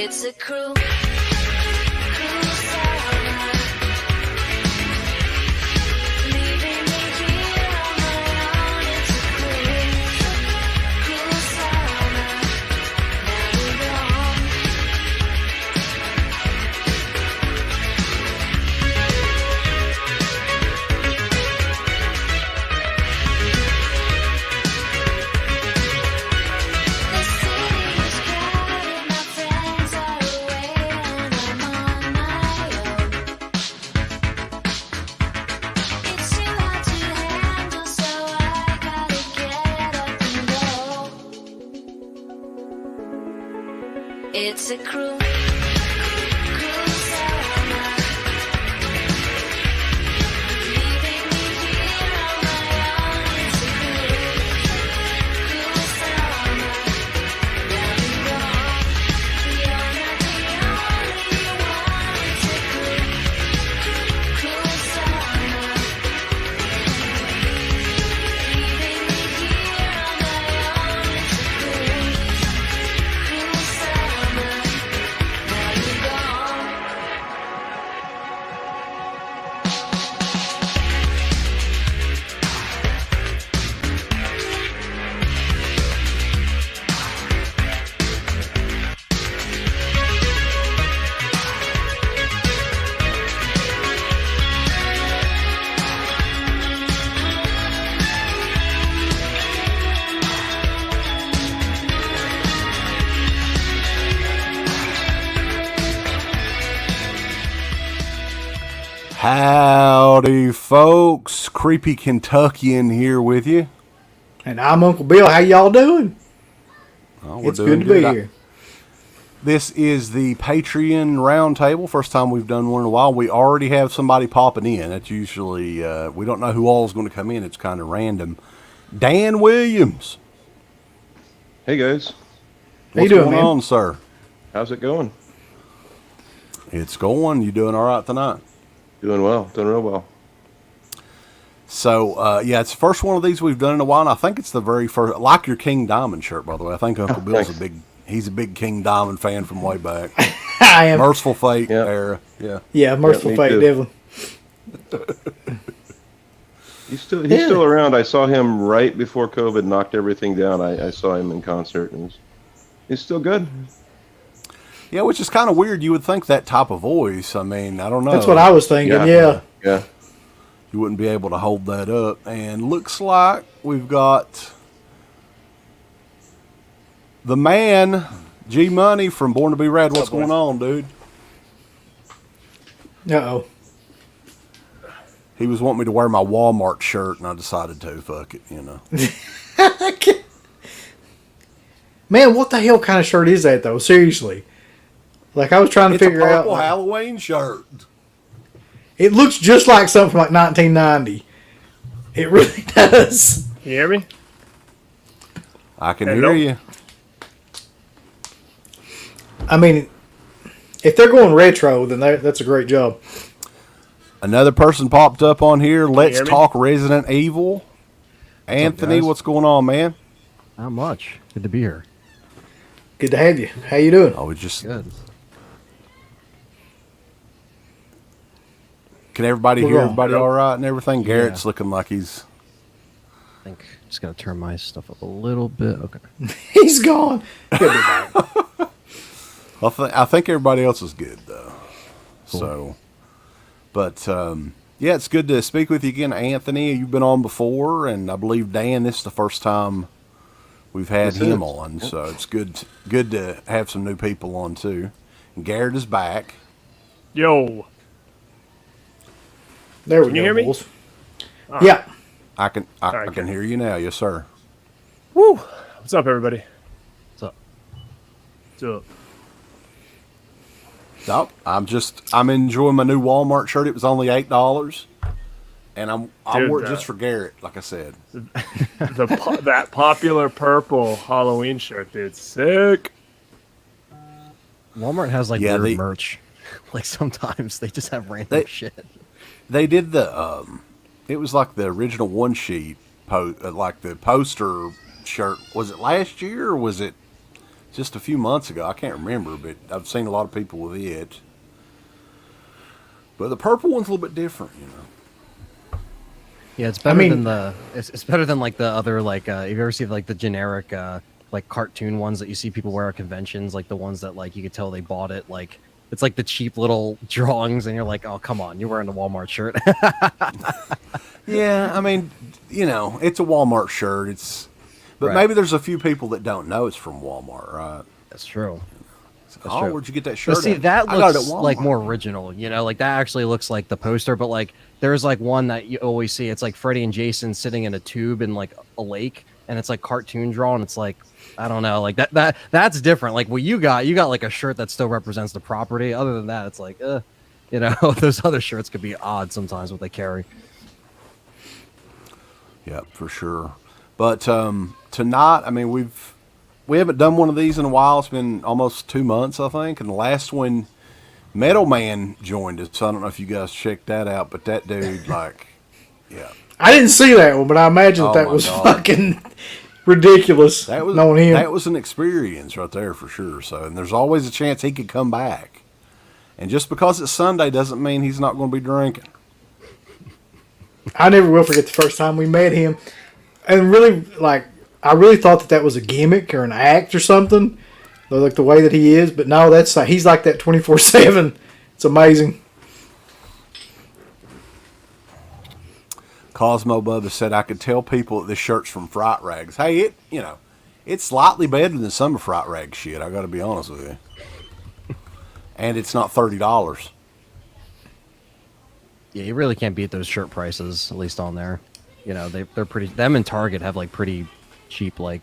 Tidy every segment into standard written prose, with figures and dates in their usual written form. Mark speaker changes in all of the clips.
Speaker 1: It's a cruel It's a cruel, cruel summer. Leaving me here on my own. It's a cruel, cruel summer. Now you're gone. You're not the only one. It's a cruel, cruel summer. Leaving me here on my own. It's a cruel, cruel summer.
Speaker 2: Howdy, folks. Creepy Kentuckian here with you.
Speaker 3: And I'm Uncle Bill. How y'all doing?
Speaker 2: Oh,
Speaker 3: It's good to be here.
Speaker 2: This is the Patreon Roundtable. First time we've done one in a while. We already have somebody popping in. That's usually, we don't know who all is going to come in. It's kind of random. Dan Williams.
Speaker 4: Hey, guys.
Speaker 3: How you doing,
Speaker 2: What's going on, sir?
Speaker 4: How's it going?
Speaker 2: It's going. You doing all right tonight?
Speaker 4: Doing well. Doing real well.
Speaker 2: So, yeah, it's the first one of these we've done in a while, and I think it's the very first. I like your King Diamond shirt, by the way. I think Uncle Bill's he's a big King Diamond fan from way back.
Speaker 3: I am.
Speaker 2: Merciful Fate era. Yeah.
Speaker 3: Yeah, Merciful Fate, definitely.
Speaker 4: He's still around. I saw him right before COVID knocked everything down. I saw him in concert, and he's still good.
Speaker 2: Yeah, which is kind of weird. You would think that type of voice. I mean, I don't know.
Speaker 3: That's what I was thinking, yeah.
Speaker 2: You wouldn't be able to hold that up. And looks like we've got the man, G Money from Born to Be Rad. What's going on, dude?
Speaker 3: Uh-oh.
Speaker 2: He was wanting me to wear my Walmart shirt, and I decided to. Fuck it, you know.
Speaker 3: Man, what the hell kind of shirt is that, though? Seriously. Like, I was trying to figure out.
Speaker 2: It's a purple Halloween shirt.
Speaker 3: It looks just like something from like 1990. It really does.
Speaker 5: Can you hear me?
Speaker 2: I can hear you.
Speaker 3: I mean, if they're going retro, then that's a great job.
Speaker 2: Another person popped up on here. Let's talk Resident Evil. Anthony, what's going on, man?
Speaker 6: Not much. Good to be here.
Speaker 3: Good to have you. How you doing?
Speaker 2: Oh, it's just
Speaker 6: good.
Speaker 2: Can everybody hear everybody all right and everything? Garrett's looking like he's...
Speaker 6: I think I'm just going to turn my stuff up a little bit. Okay.
Speaker 3: He's gone. He'll be back.
Speaker 2: I think everybody else is good, though.
Speaker 6: Cool.
Speaker 2: So, but, yeah, it's good to speak with you again, Anthony. You've been on before, and I believe, Dan, this is the first time we've had him on. So it's good to have some new people on, too. And Garrett is back.
Speaker 5: Yo.
Speaker 3: There we go.
Speaker 5: Can you hear me?
Speaker 3: Bulls. Yeah.
Speaker 2: I can hear you now. Yes, sir.
Speaker 5: Woo. What's up, everybody?
Speaker 6: What's up?
Speaker 5: What's up?
Speaker 2: No, I'm enjoying my new Walmart shirt. It was only $8, and I wore it just for Garrett, like I said.
Speaker 5: That popular purple Halloween shirt, dude, sick.
Speaker 6: Walmart has like weird merch. Like sometimes they just have random shit.
Speaker 2: They did it was like the original one sheet like the poster shirt. Was it last year or was it just a few months ago. I can't remember, but I've seen a lot of people with it. But the purple one's a little bit different, you know.
Speaker 6: Yeah, it's better than the. It's better than like the other like. Have you ever seen like the generic like cartoon ones that you see people wear at conventions? Like the ones that like you could tell they bought it like. It's like the cheap little drawings, and you're like, oh come on, you're wearing a Walmart shirt.
Speaker 2: Yeah, I mean, you know, it's a Walmart shirt. But
Speaker 6: Right.
Speaker 2: maybe there's a few people that don't know it's from Walmart, right?
Speaker 6: That's true. That's
Speaker 2: Oh,
Speaker 6: true.
Speaker 2: where'd you get that shirt?
Speaker 6: But see,
Speaker 2: at?
Speaker 6: that
Speaker 2: I got it
Speaker 6: looks
Speaker 2: at
Speaker 6: like
Speaker 2: Walmart.
Speaker 6: more original, you know, like that actually looks like the poster, but like there's like one that you always see. It's like Freddy and Jason sitting in a tube in like a lake, and it's like cartoon drawn. It's like, I don't know, like that's different. Like what you got like a shirt that still represents the property. Other than that, it's like, you know, those other shirts could be odd sometimes what they carry.
Speaker 2: Yeah, for sure. But tonight, I mean, we haven't done one of these in a while. It's been almost 2 months, I think. And the last one, Metal Man joined us. So I don't know if you guys checked that out, but that dude, like, yeah,
Speaker 3: I didn't see that one, but I imagine
Speaker 2: Oh
Speaker 3: that
Speaker 2: my
Speaker 3: was
Speaker 2: God.
Speaker 3: fucking ridiculous.
Speaker 2: that was
Speaker 3: knowing him.
Speaker 2: that was an experience right there for sure. So, and there's always a chance he could come back. And just because it's Sunday doesn't mean he's not going to be drinking.
Speaker 3: I never will forget the first time we met him, and really, like, I really thought that was a gimmick or an act or something, like the way that he is. But no, that's he's like that 24/7. It's amazing.
Speaker 2: Cosmo Bubba said, I could tell people that this shirt's from Fright Rags. Hey, it's slightly better than some of Fright Rags shit, I got to be honest with you. And it's not $30.
Speaker 6: Yeah, you really can't beat those shirt prices, at least on there. You know, they're pretty. Them and Target have like pretty cheap, like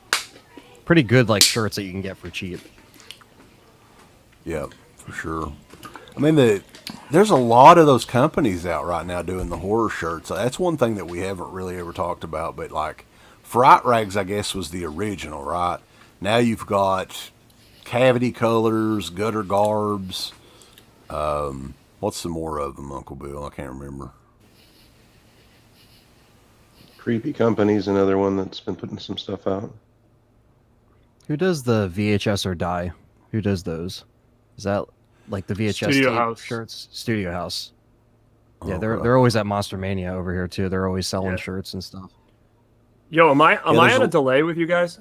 Speaker 6: pretty good like shirts that you can get for cheap.
Speaker 2: Yeah, for sure. I mean, there's a lot of those companies out right now doing the horror shirts. That's one thing that we haven't really ever talked about. But like, Fright Rags, I guess, was the original, right? Now you've got Cavity Colors, Gutter Garbs. What's some more of them, Uncle Bill? I can't remember.
Speaker 4: Creepy Company's another one that's been putting some stuff out.
Speaker 6: Who does the VHS or Die? Who does those? Is that like the VHS
Speaker 5: Studio
Speaker 6: tape
Speaker 5: House.
Speaker 6: shirts? Studio House. Yeah,
Speaker 2: Okay.
Speaker 6: they're always at Monster Mania over here too. They're always selling
Speaker 5: Yeah.
Speaker 6: shirts and stuff.
Speaker 5: Yo, am I
Speaker 2: there's
Speaker 5: on
Speaker 2: a-
Speaker 5: a delay with you guys?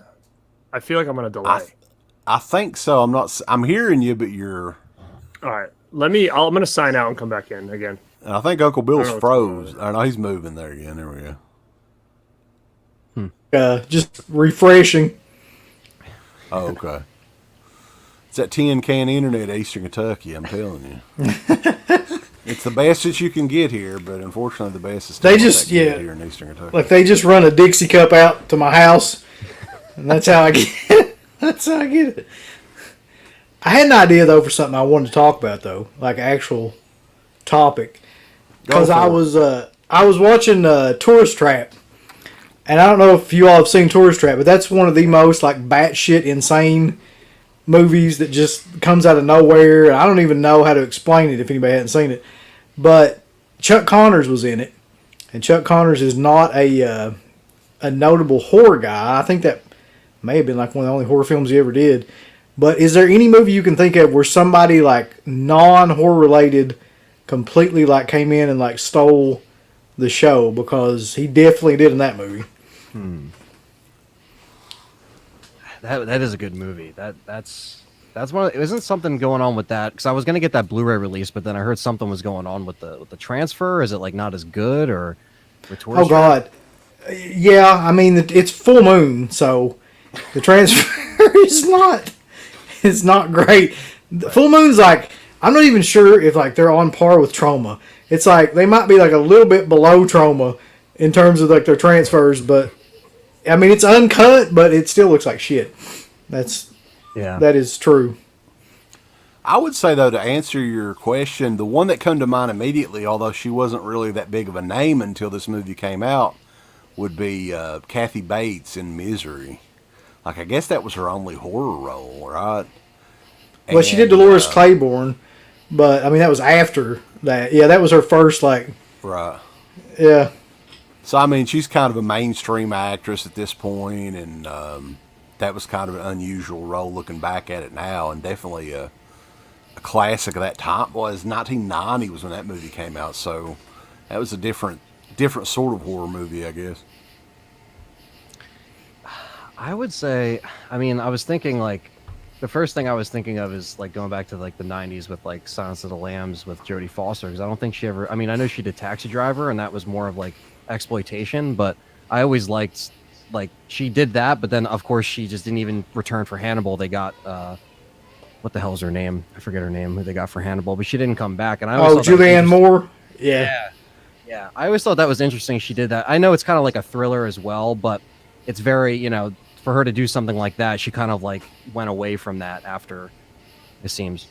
Speaker 5: I feel like I'm on a delay.
Speaker 2: I think so. I'm hearing you, but you're.
Speaker 5: All right, I'm gonna sign out and come back in again.
Speaker 2: And I think Uncle Bill's
Speaker 5: I don't know what's
Speaker 2: froze.
Speaker 5: going
Speaker 2: I know he's moving there again. There we go.
Speaker 3: Just refreshing.
Speaker 2: Oh, okay. It's that tin can internet at Eastern Kentucky, I'm telling you. It's the best that you can get here, but unfortunately the best is still
Speaker 3: They
Speaker 2: not
Speaker 3: just-
Speaker 2: that good
Speaker 3: yeah.
Speaker 2: here in Eastern Kentucky.
Speaker 3: Like they just run a Dixie cup out to my house, and that's how I get it. That's how I get it. I had an idea though for something I wanted to talk about though, like actual topic, because
Speaker 2: Go for
Speaker 3: I was watching Tourist Trap, and I don't know if you all have seen Tourist Trap, but that's one of the most like batshit insane movies that just comes out of nowhere. I don't even know how to explain it if anybody hadn't seen it, but Chuck Connors was in it, and Chuck Connors is not a notable horror guy. I think that may have been like one of the only horror films he ever did. But is there any movie you can think of where somebody like non-horror related completely like came in and like stole the show? Because he definitely did in that movie.
Speaker 6: That is a good movie. That's one. Isn't something going on with that? Because I was gonna get that Blu-ray release, but then I heard something was going on with the transfer. Is it like not as good or?
Speaker 3: Oh God, yeah. I mean it's full moon, so the transfer is not. It's not great. The full moon's like I'm not even sure if like they're on par with Trauma. It's like they might be like a little bit below Trauma in terms of like their transfers, but I mean it's uncut, but it still looks like shit. That is true.
Speaker 2: I would say, though, to answer your question, the one that come to mind immediately, although she wasn't really that big of a name until this movie came out, would be Kathy Bates in Misery. Like, I guess that was her only horror role, right?
Speaker 3: Well, she did Dolores Claiborne, but I mean that was after that. Yeah, that was her first like.
Speaker 2: Right.
Speaker 3: Yeah.
Speaker 2: So, I mean, she's kind of a mainstream actress at this point, and that was kind of an unusual role looking back at it now, and definitely a classic of that time. Was 1990 was when that movie came out, so that was a different sort of horror movie, I guess.
Speaker 6: I would say, I mean, I was thinking like the first thing I was thinking of is like going back to like the 90s with like Silence of the Lambs with Jodie Foster, because I don't think she ever, I mean, I know she did Taxi Driver and that was more of like exploitation, but I always liked like she did that, but then of course she just didn't even return for Hannibal. They got what the hell's her name? I forget her name, who they got for Hannibal, but she didn't come back. And I always thought
Speaker 3: Julianne Moore. Yeah.
Speaker 6: Yeah. I always thought that was interesting. She did that. I know it's kind of like a thriller as well, but it's very, you know, for her to do something like that, she kind of like went away from that after, it seems.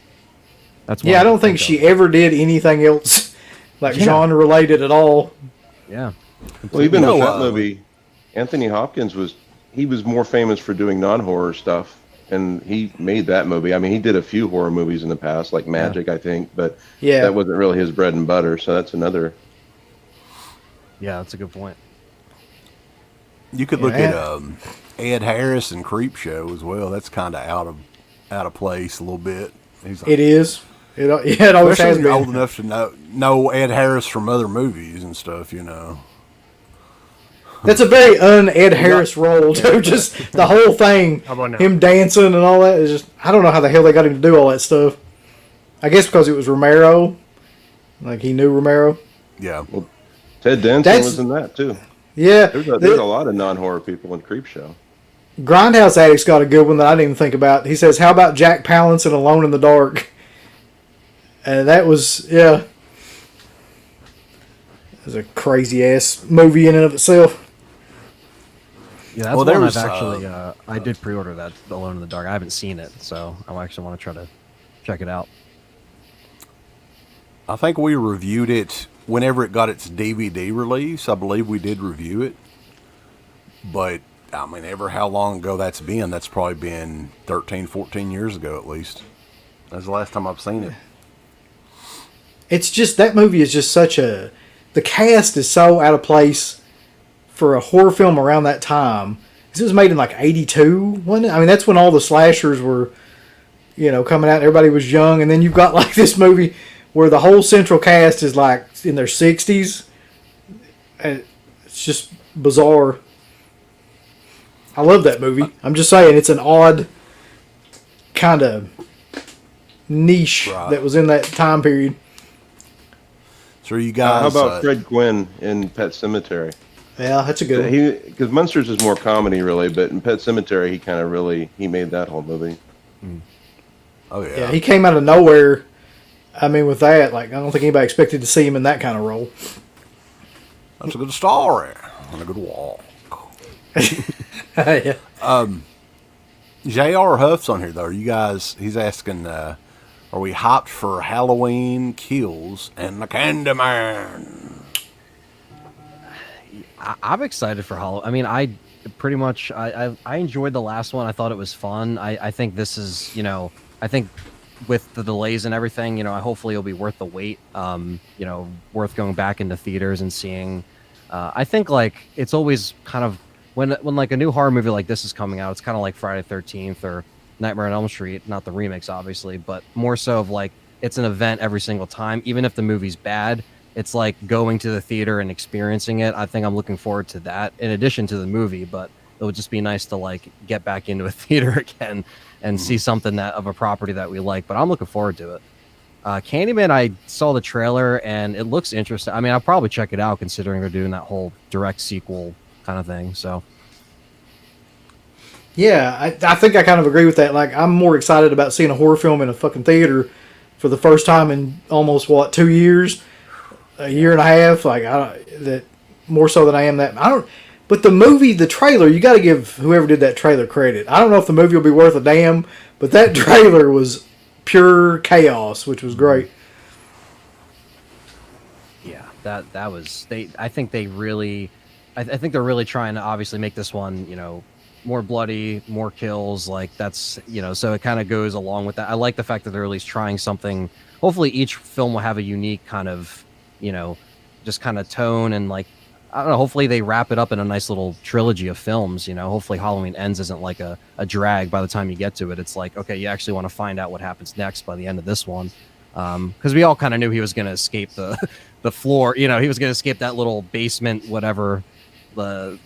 Speaker 6: That's
Speaker 3: I don't think she ever did anything else like genre related at all.
Speaker 6: Yeah.
Speaker 4: Well, even with that movie, Anthony Hopkins was more famous for doing non-horror stuff, and he made that movie. I mean, he did a few horror movies in the past, like Magic, I think, but that wasn't really his bread and butter. So that's another.
Speaker 6: Yeah, that's a good point.
Speaker 2: You could look at Ed Harris and Creepshow as well. That's kind of out of place a little bit.
Speaker 3: It is. It always has been.
Speaker 2: Old enough to know Ed Harris from other movies and stuff, you know.
Speaker 3: That's a very un-Ed Harris role, too. Just the whole thing, him dancing and all that, is just, I don't know how the hell they got him to do all that stuff. I guess because it was Romero. Like, he knew Romero.
Speaker 2: Yeah.
Speaker 4: Well, Ted Danson was in that, too.
Speaker 3: Yeah.
Speaker 4: There's a lot of non-horror people in Creepshow.
Speaker 3: Grindhouse Addict's got a good one that I didn't even think about. He says, how about Jack Palance in Alone in the Dark? And that was, it was a crazy-ass movie in and of itself.
Speaker 6: Yeah, that's one I've actually, I did pre-order that, Alone in the Dark. I haven't seen it, so I actually want to try to check it out.
Speaker 2: I think we reviewed it whenever it got its DVD release. I believe we did review it. But, I mean, how long ago that's been, that's probably been 13, 14 years ago at least. That's the last time I've seen it.
Speaker 3: It's just, that movie is just such a, the cast is so out of place for a horror film around that time. Because it was made in like 82, wasn't it? I mean, that's when all the slashers were, coming out and everybody was young. And then you've got like this movie where the whole central cast is like in their 60s. And it's just bizarre. I love that movie. I'm just saying, it's an odd kind of niche that was in that time period.
Speaker 2: So you guys...
Speaker 4: how about Fred Gwynn in Pet Sematary?
Speaker 3: Yeah, that's a good one.
Speaker 4: Because Munsters is more comedy, really, but in Pet Sematary, he kind of really, he made that whole movie.
Speaker 2: Mm. Oh, yeah.
Speaker 3: Yeah, he came out of nowhere. I mean, with that, like, I don't think anybody expected to see him in that kind of role.
Speaker 2: That's a good story and a good walk.
Speaker 3: Yeah.
Speaker 2: J.R. Huff's on here, though. Are you guys, he's asking, are we hyped for Halloween Kills and the Candyman?
Speaker 6: I'm excited for Halloween. I mean, I pretty much, I enjoyed the last one. I thought it was fun. I think this is, I think with the delays and everything, hopefully it'll be worth the wait, worth going back into theaters and seeing. I think, like, it's always kind of, when like a new horror movie like this is coming out, it's kind of like Friday the 13th or Nightmare on Elm Street, not the remakes, obviously, but more so of like, it's an event every single time. Even if the movie's bad, it's like going to the theater and experiencing it. I think I'm looking forward to that in addition to the movie, but it would just be nice to like get back into a theater again and see something of a property that we like, but I'm looking forward to it. Candyman, I saw the trailer and it looks interesting. I mean, I'll probably check it out considering they're doing that whole direct sequel kind of thing. So,
Speaker 3: yeah, I think I kind of agree with that. Like, I'm more excited about seeing a horror film in a fucking theater for the first time in almost 2 years, a year and a half. Like, that more so than I am that. But the movie, the trailer, you got to give whoever did that trailer credit. I don't know if the movie will be worth a damn, but that trailer was pure chaos, which was great.
Speaker 6: Yeah, that was I think they really. I think they're really trying to obviously make this one, more bloody, more kills. Like that's, so it kind of goes along with that. I like the fact that they're at least trying something. Hopefully each film will have a unique kind of, just kind of tone and like, I don't know. Hopefully they wrap it up in a nice little trilogy of films. Hopefully Halloween Ends isn't like a drag by the time you get to it. It's like, okay, you actually want to find out what happens next by the end of this one. Because we all kind of knew he was going to escape the floor. He was going to escape that little basement, whatever, the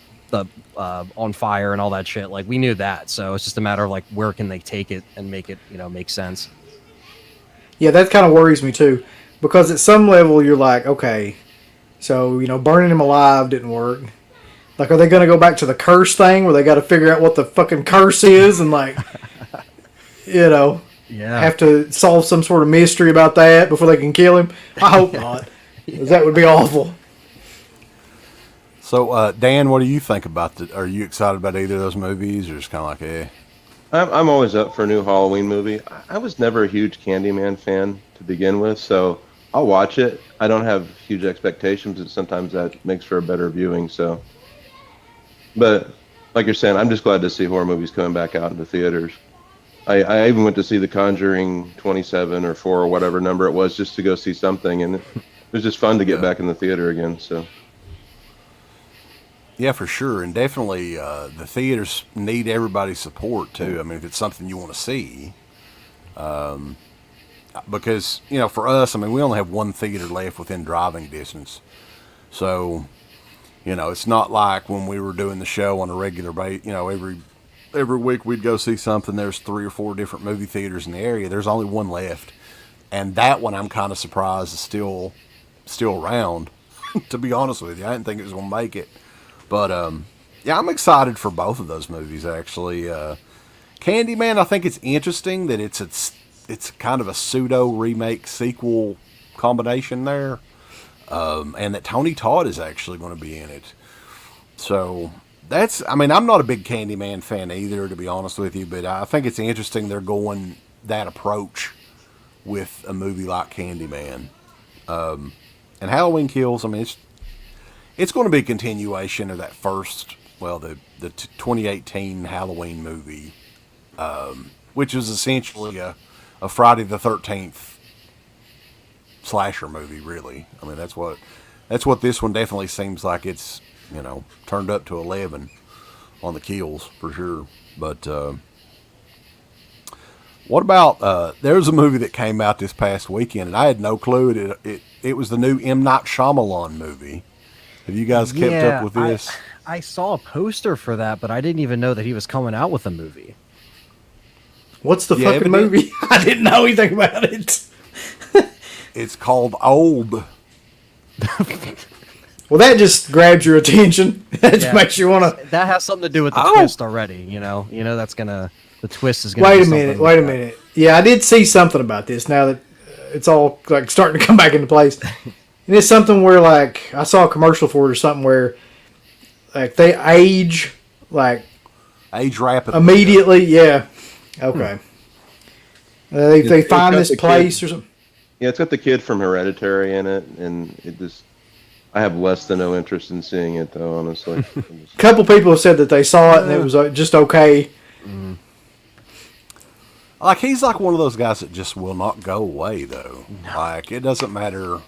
Speaker 6: on fire and all that shit. Like, we knew that. So it's just a matter of like, where can they take it and make it, make sense.
Speaker 3: Yeah, that kind of worries me too, because at some level you're like, okay, so burning him alive didn't work. Like, are they going to go back to the curse thing where they got to figure out what the fucking curse is and like, have to solve some sort of mystery about that before they can kill him? I hope not, 'cause that would be awful.
Speaker 2: So, Dan, what do you think about are you excited about either of those movies, or just kind of like, eh?
Speaker 4: I'm always up for a new Halloween movie. I was never a huge Candyman fan to begin with, so I'll watch it. I don't have huge expectations, and sometimes that makes for a better viewing. So, but like you're saying, I'm just glad to see horror movies coming back out into theaters. I even went to see The Conjuring 27 or 4 or whatever number it was, just to go see something, and it was just fun to get back in the theater again. So.
Speaker 2: Yeah, for sure, and definitely the theaters need everybody's support too. I mean, if it's something you want to see, because for us, I mean, we only have one theater left within driving distance, so it's not like when we were doing the show on a regular basis. Every week we'd go see something. There's 3 or 4 different movie theaters in the area. There's only one left, and that one I'm kind of surprised is still around. To be honest with you, I didn't think it was gonna make it. But, yeah, I'm excited for both of those movies, actually. Candyman, I think it's interesting that it's kind of a pseudo-remake sequel combination there. And that Tony Todd is actually going to be in it. So, I'm not a big Candyman fan either, to be honest with you. But I think it's interesting they're going that approach with a movie like Candyman. And Halloween Kills, it's going to be a continuation of that first, the 2018 Halloween movie, which is essentially a Friday the 13th slasher movie, really. I mean, that's what this one definitely seems like. It's, turned up to 11 on the kills, for sure. But what about, there's a movie that came out this past weekend, and I had no clue. It was the new M. Night Shyamalan movie. Have you guys kept up with this?
Speaker 6: I saw a poster for that, but I didn't even know that he was coming out with a movie.
Speaker 3: What's the fucking movie? I didn't know anything about it.
Speaker 2: It's called Old.
Speaker 3: Well, that just grabs your attention. That just makes you want to...
Speaker 6: That has something to do with the twist already, that's going to... The twist is going to be
Speaker 3: Wait a minute. Yeah, I did see something about this now that it's all like starting to come back into place. And it's something where, like, I saw a commercial for it or something where, like, they age
Speaker 2: rapidly.
Speaker 3: Immediately, yeah. Okay. They find this place or something.
Speaker 4: Yeah, it's got the kid from Hereditary in it, and I have less than no interest in seeing it, though, honestly.
Speaker 3: A couple people have said that they saw it and it was just okay.
Speaker 2: Mm. Like, he's like one of those guys that just will not go away, though. No. Like, it doesn't matter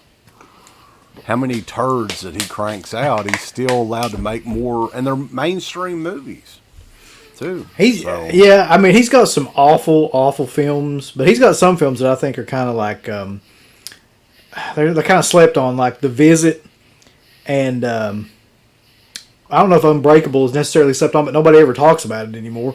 Speaker 2: how many turds that he cranks out, he's still allowed to make more, and they're mainstream movies, too. He's
Speaker 3: got some awful films, but he's got some films that I think are kind of like, they're kind of slept on, like The Visit, and I don't know if Unbreakable is necessarily slept on, but nobody ever talks about it anymore.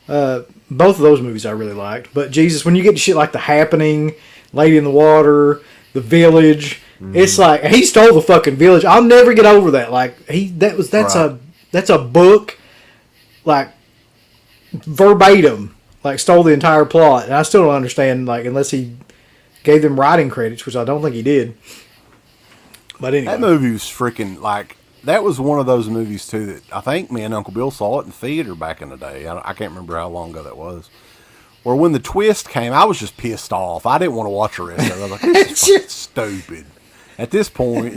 Speaker 3: Both of those movies I really liked, but Jesus, when you get to shit like The Happening, Lady in the Water, The Village, it's like he stole the fucking village. I'll never get over that. Like that's a book, like verbatim, like stole the entire plot, and I still don't understand. Like unless he gave them writing credits, which I don't think he did. But anyway,
Speaker 2: that movie was freaking like that was one of those movies too that I think me and Uncle Bill saw it in theater back in the day. I can't remember how long ago that was. Where when the twist came, I was just pissed off. I didn't want to watch the rest of it. I was like, this is fucking stupid. At this point,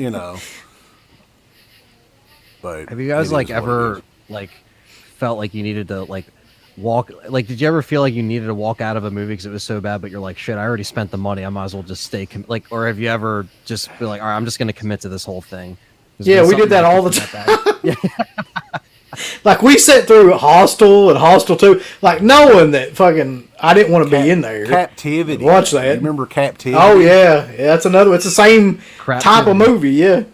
Speaker 2: But
Speaker 6: have you guys ever felt like you needed to walk? Like, did you ever feel like you needed to walk out of a movie because it was so bad? But you're like, shit, I already spent the money. I might as well just stay. Or have you ever just be like, all right, I'm just going to commit to this whole thing?
Speaker 3: Yeah, we did that all the
Speaker 6: time.
Speaker 3: Like, we sat through Hostel and Hostel 2, like, knowing that fucking I didn't want to be in there.
Speaker 2: Captivity.
Speaker 3: Watch that.
Speaker 2: You remember Captivity?
Speaker 3: Oh, yeah. Yeah, that's another. It's the same type of movie, yeah.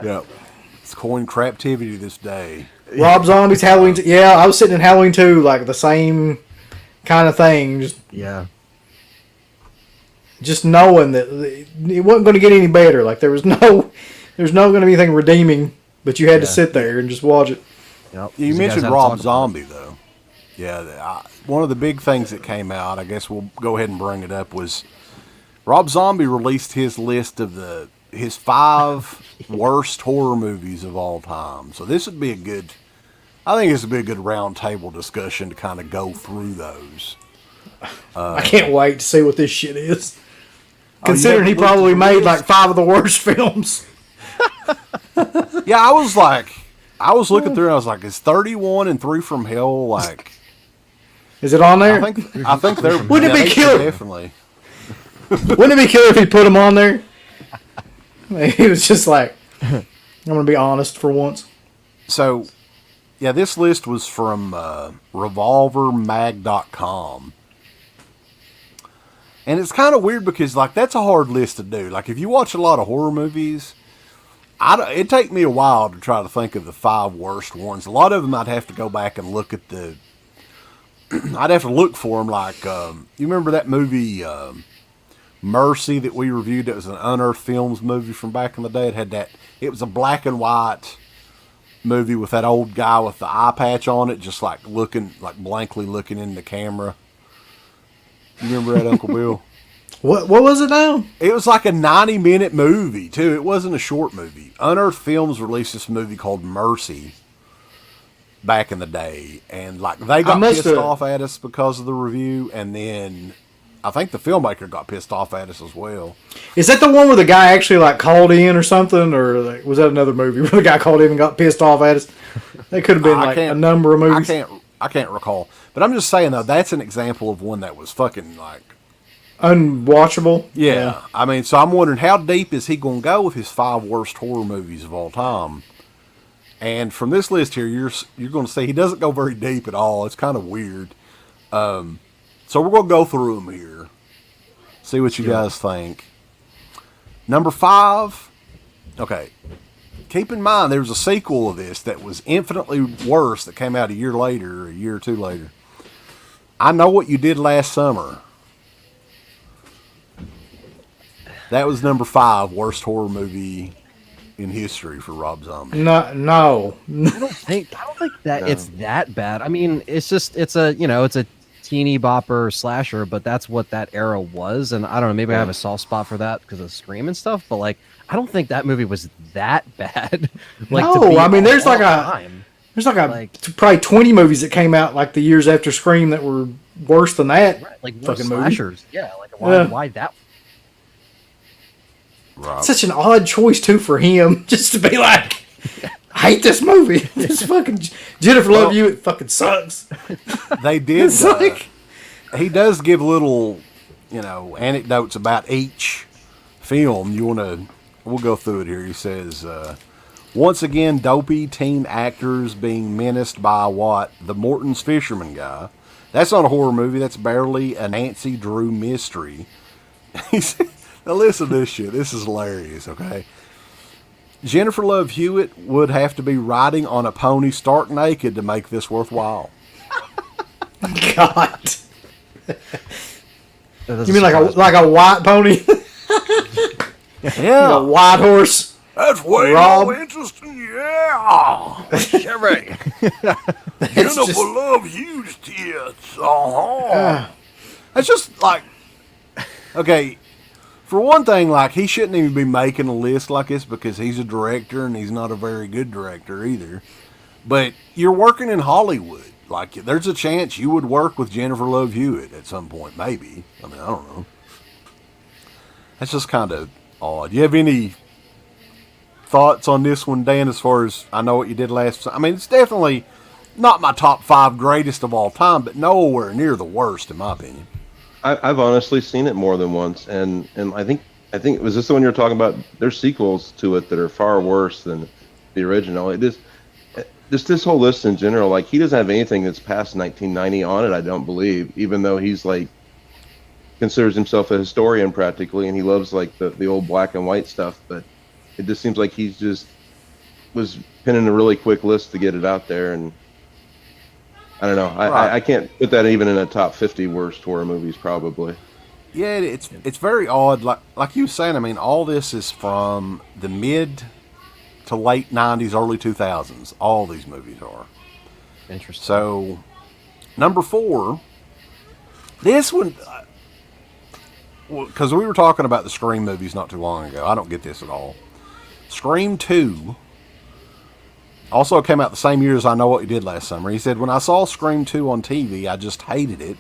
Speaker 2: Yeah. It's coined Craptivity to this day.
Speaker 3: Rob Zombie's Halloween. Yeah, I was sitting in Halloween 2, like, the same kind of thing. Just knowing that it wasn't going to get any better. Like, there's no going to be anything redeeming, but you had to sit there and just watch it.
Speaker 6: Yep.
Speaker 2: You mentioned Rob Zombie, though. Yeah, one of the big things that came out, I guess we'll go ahead and bring it up, was Rob Zombie released his list of his 5 worst horror movies of all time. So this would be I think this would be a good roundtable discussion to kind of go through those.
Speaker 3: I can't wait to see what this shit is. Considering he probably made like 5 of the worst films.
Speaker 2: Yeah, I was looking through and I was like, is 31 and 3 from Hell like...
Speaker 3: Is it on there?
Speaker 2: I think they're...
Speaker 3: Wouldn't it be killer?
Speaker 2: Definitely.
Speaker 3: Wouldn't it be killer if he put them on there? He was just like, I'm going to be honest for once.
Speaker 2: So, yeah, this list was from revolvermag.com. And it's kind of weird because, like, that's a hard list to do. Like, if you watch a lot of horror movies, it'd take me a while to try to think of the 5 worst ones. A lot of them I'd have to go back and look at I'd have to look for them. Like, you remember that movie, Mercy, that we reviewed? That was an Unearthed Films movie from back in the day. It was a black and white movie with that old guy with the eye patch on it, just like blankly looking in the camera. You remember that, Uncle Bill?
Speaker 3: What was it now?
Speaker 2: It was like a 90-minute movie, too. It wasn't a short movie. Unearthed Films released this movie called Mercy back in the day. And like they got pissed off at us because of the review. And then I think the filmmaker got pissed off at us as well.
Speaker 3: Is that the one where the guy actually like called in or something? Or like, was that another movie where the guy called in and got pissed off at us? That could have been like a number of movies.
Speaker 2: I can't recall. But I'm just saying, though, that's an example of one that was fucking, like...
Speaker 3: unwatchable?
Speaker 2: Yeah. I mean, so I'm wondering, how deep is he going to go with his 5 worst horror movies of all time? And from this list here, you're going to see he doesn't go very deep at all. It's kind of weird. So we're going to go through them here. See what you guys think. Number 5. Okay. Keep in mind, there was a sequel of this that was infinitely worse that came out a year or 2 later. I Know What You Did Last Summer. That was number 5 worst horror movie in history for Rob Zombie.
Speaker 3: No.
Speaker 6: I don't think that it's that bad. I mean, it's a teeny bopper slasher, but that's what that era was. And I don't know, maybe I have a soft spot for that because of Scream and stuff, but like, I don't think that movie was that bad.
Speaker 3: I mean, there's probably 20 movies that came out like the years after Scream that were worse than that.
Speaker 6: Right, like
Speaker 3: fucking
Speaker 6: slashers.
Speaker 3: Movie.
Speaker 6: Yeah, like why that?
Speaker 2: Rob.
Speaker 3: Such an odd choice too for him, just to be like, I hate this movie. This fucking Jennifer Love Hewitt fucking sucks.
Speaker 2: They did. He does give little, anecdotes about each film. We'll go through it here. He says, once again, dopey teen actors being menaced by the Morton's Fisherman guy. That's not a horror movie. That's barely a Nancy Drew mystery. He said, now listen to this shit. This is hilarious, okay? Jennifer Love Hewitt would have to be riding on a pony stark naked to make this worthwhile.
Speaker 3: God. You mean like a white pony?
Speaker 2: Yeah.
Speaker 3: A white horse?
Speaker 2: That's way more interesting, yeah.
Speaker 6: Chevy.
Speaker 2: Jennifer Love huge tits. That's just like, okay, for one thing, like, he shouldn't even be making a list like this because he's a director and he's not a very good director either. But you're working in Hollywood. Like, there's a chance you would work with Jennifer Love Hewitt at some point, maybe. I mean, I don't know. That's just kind of odd. Do you have any thoughts on this one, Dan, as far as I Know What You Did Last... I mean, it's definitely not my top 5 greatest of all time, but nowhere near the worst, in my opinion.
Speaker 4: I've honestly seen it more than once, and I think I think, was this the one you're talking about? There's sequels to it that are far worse than the original. Just this whole list in general, like, he doesn't have anything that's past 1990 on it, I don't believe, even though he's like, considers himself a historian practically, and he loves like the old black and white stuff, but it just seems like he's just was pinning a really quick list to get it out there, and I don't know. I can't put that even in a top 50 worst horror movies, probably.
Speaker 2: Yeah, it's very odd. Like you were saying, I mean, all this is from the mid to late 90s, early 2000s. All these movies are.
Speaker 6: Interesting.
Speaker 2: So, number 4, this one, because we were talking about the Scream movies not too long ago. I don't get this at all. Scream 2 also came out the same year as I Know What You Did Last Summer. He said, when I saw Scream 2 on TV, I just hated it.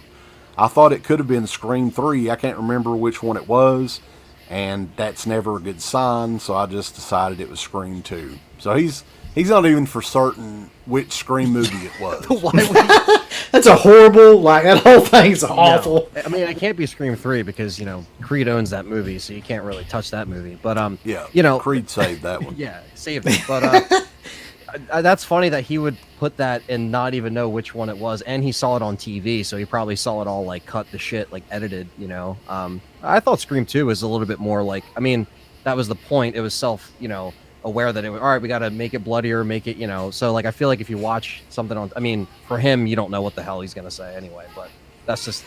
Speaker 2: I thought it could have been Scream 3. I can't remember which one it was, and that's never a good sign, so I just decided it was Scream 2. So he's not even for certain which Scream movie it was.
Speaker 3: That's a horrible, like, that whole thing's awful.
Speaker 6: No. I mean, it can't be Scream 3 because, Creed owns that movie, so you can't really touch that movie. But,
Speaker 2: yeah, Creed saved that one.
Speaker 6: Yeah, saved it. But that's funny that he would put that and not even know which one it was, and he saw it on TV, so he probably saw it all, like, cut to shit, like, edited, I thought Scream 2 was a little bit more like, I mean, that was the point. It was aware that it was, all right, we got to make it bloodier, make it, so, like, I feel like if you watch something on, I mean, for him, you don't know what the hell he's going to say anyway, but that's just,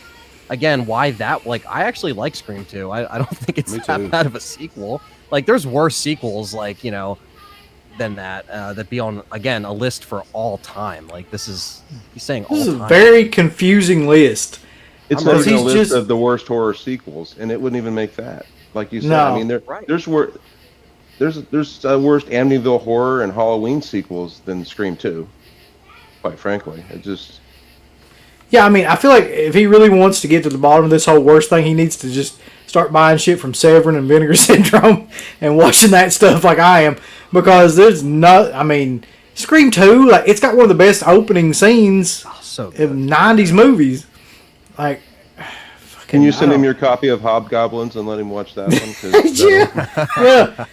Speaker 6: again, why that, like, I actually like Scream 2. I don't think it's that bad of a sequel. Like, there's worse sequels, like, than that be on, again, a list for all time. Like, he's saying all time.
Speaker 3: This is a very confusing list.
Speaker 4: It's not even a list of the worst horror sequels, and it wouldn't even make that. Like you said,
Speaker 3: No.
Speaker 4: I mean, there's worse Amityville Horror and Halloween sequels than Scream 2. Quite frankly, it just.
Speaker 3: Yeah, I mean, I feel like if he really wants to get to the bottom of this whole worst thing, he needs to just start buying shit from Severin and Vinegar Syndrome and watching that stuff like I am. Because there's Scream 2, like, it's got one of the best opening scenes in 90s movies. Like,
Speaker 4: can you send him your copy of Hobgoblins and let him watch that one?
Speaker 3: Yeah.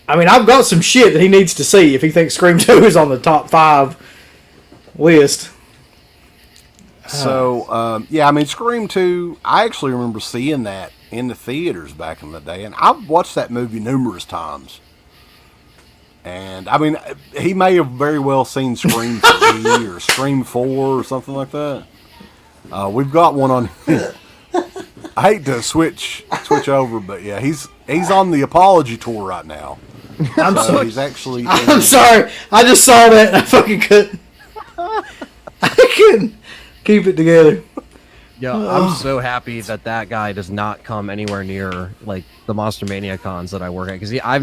Speaker 3: I mean, I've got some shit that he needs to see if he thinks Scream 2 is on the top 5 list.
Speaker 2: So, yeah, I mean, Scream 2, I actually remember seeing that in the theaters back in the day, and I've watched that movie numerous times. And, I mean, he may have very well seen Scream 3 or Scream 4 or something like that. We've got one on. I hate to switch over, but yeah, he's on the apology tour right now.
Speaker 3: I'm sorry.
Speaker 2: He's actually.
Speaker 3: I'm sorry. I just saw that and I fucking couldn't. I couldn't keep it together.
Speaker 6: Yeah, I'm so happy that guy does not come anywhere near, like, the Monster Mania cons that I work at, because I've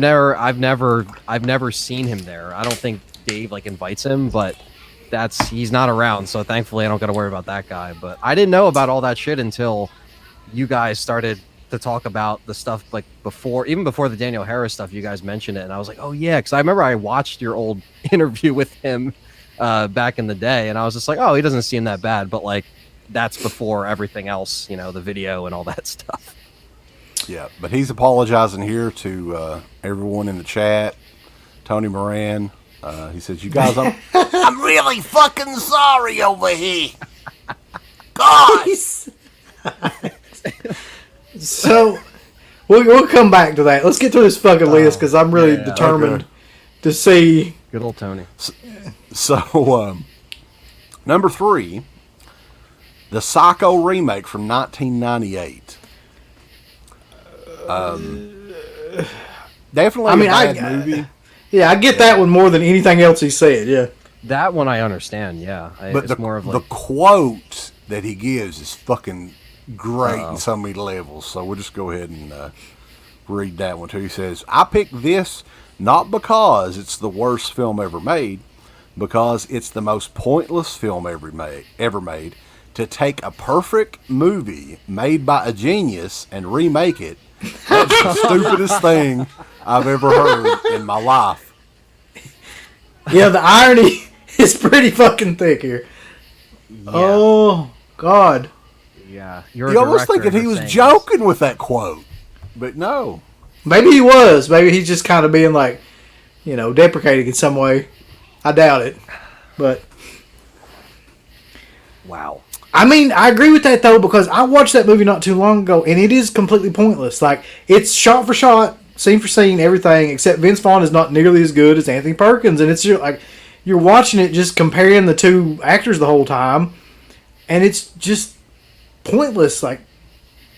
Speaker 6: never seen him there. I don't think Dave, like, invites him, but he's not around, so thankfully I don't got to worry about that guy. But I didn't know about all that shit until you guys started to talk about the stuff, like, even before the Daniel Harris stuff. You guys mentioned it, and I was like, oh yeah, because I remember I watched your old interview with him back in the day, and I was just like, oh, he doesn't seem that bad, but, like, that's before everything else, the video and all that stuff.
Speaker 2: Yeah, but he's apologizing here to everyone in the chat. Tony Moran, he says, you guys, I'm really fucking sorry over here. God.
Speaker 3: So, we'll come back to that. Let's get through this fucking list, because I'm really determined to see.
Speaker 6: Good old Tony.
Speaker 2: So, number 3, the Psycho remake from 1998. Definitely a bad movie.
Speaker 3: Yeah, I get that one more than anything else he said, yeah.
Speaker 6: That one I understand, yeah.
Speaker 2: But
Speaker 6: it's more of like...
Speaker 2: the quote that he gives is fucking great in so many levels. So we'll just go ahead and read that one too. He says, I picked this not because it's the worst film ever made, because it's the most pointless film ever made. To take a perfect movie made by a genius and remake it, that's the stupidest thing I've ever heard in my life.
Speaker 3: Yeah, the irony is pretty fucking thick here. Yeah. Oh, God.
Speaker 6: Yeah.
Speaker 2: You almost think that he was joking with that quote. But no.
Speaker 3: Maybe he was. Maybe he's just kind of being like, deprecating in some way. I doubt it. But
Speaker 6: Wow.
Speaker 3: I mean, I agree with that though, because I watched that movie not too long ago, and it is completely pointless. Like, it's shot for shot, scene for scene, everything, except Vince Vaughn is not nearly as good as Anthony Perkins, and it's just like you're watching it, just comparing the two actors the whole time, and it's just pointless. Like,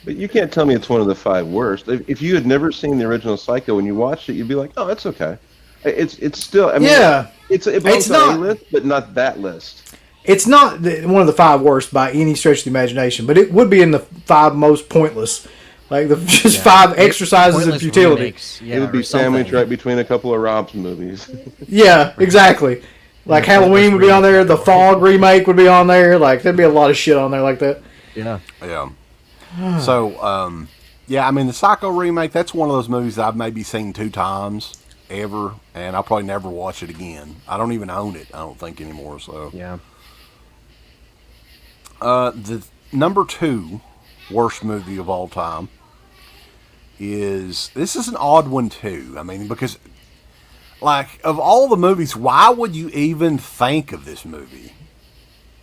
Speaker 4: But you can't tell me it's one of the 5 worst. If you had never seen the original Psycho and you watched it, you'd be like, oh, it's okay. It's still, I mean,
Speaker 3: yeah,
Speaker 4: it belongs on a list, but not that list.
Speaker 3: it's not one of the 5 worst by any stretch of the imagination, but it would be in the 5 most pointless. Like, just 5 exercises in
Speaker 6: Pointless
Speaker 3: futility.
Speaker 6: remakes,
Speaker 4: It would be
Speaker 6: or something.
Speaker 4: sandwiched right between a couple of Rob's movies.
Speaker 3: Yeah, exactly. Like, Halloween would be on there, the Fog remake would be on there. Like, there'd be a lot of shit on there like that.
Speaker 6: Yeah.
Speaker 2: Yeah. So, yeah, I mean, the Psycho remake, that's one of those movies I've maybe seen 2 times ever, and I'll probably never watch it again. I don't even own it, I don't think, anymore. So,
Speaker 6: Yeah.
Speaker 2: the number 2 worst movie of all time this is an odd one too. I mean, because like, of all the movies, why would you even think of this movie?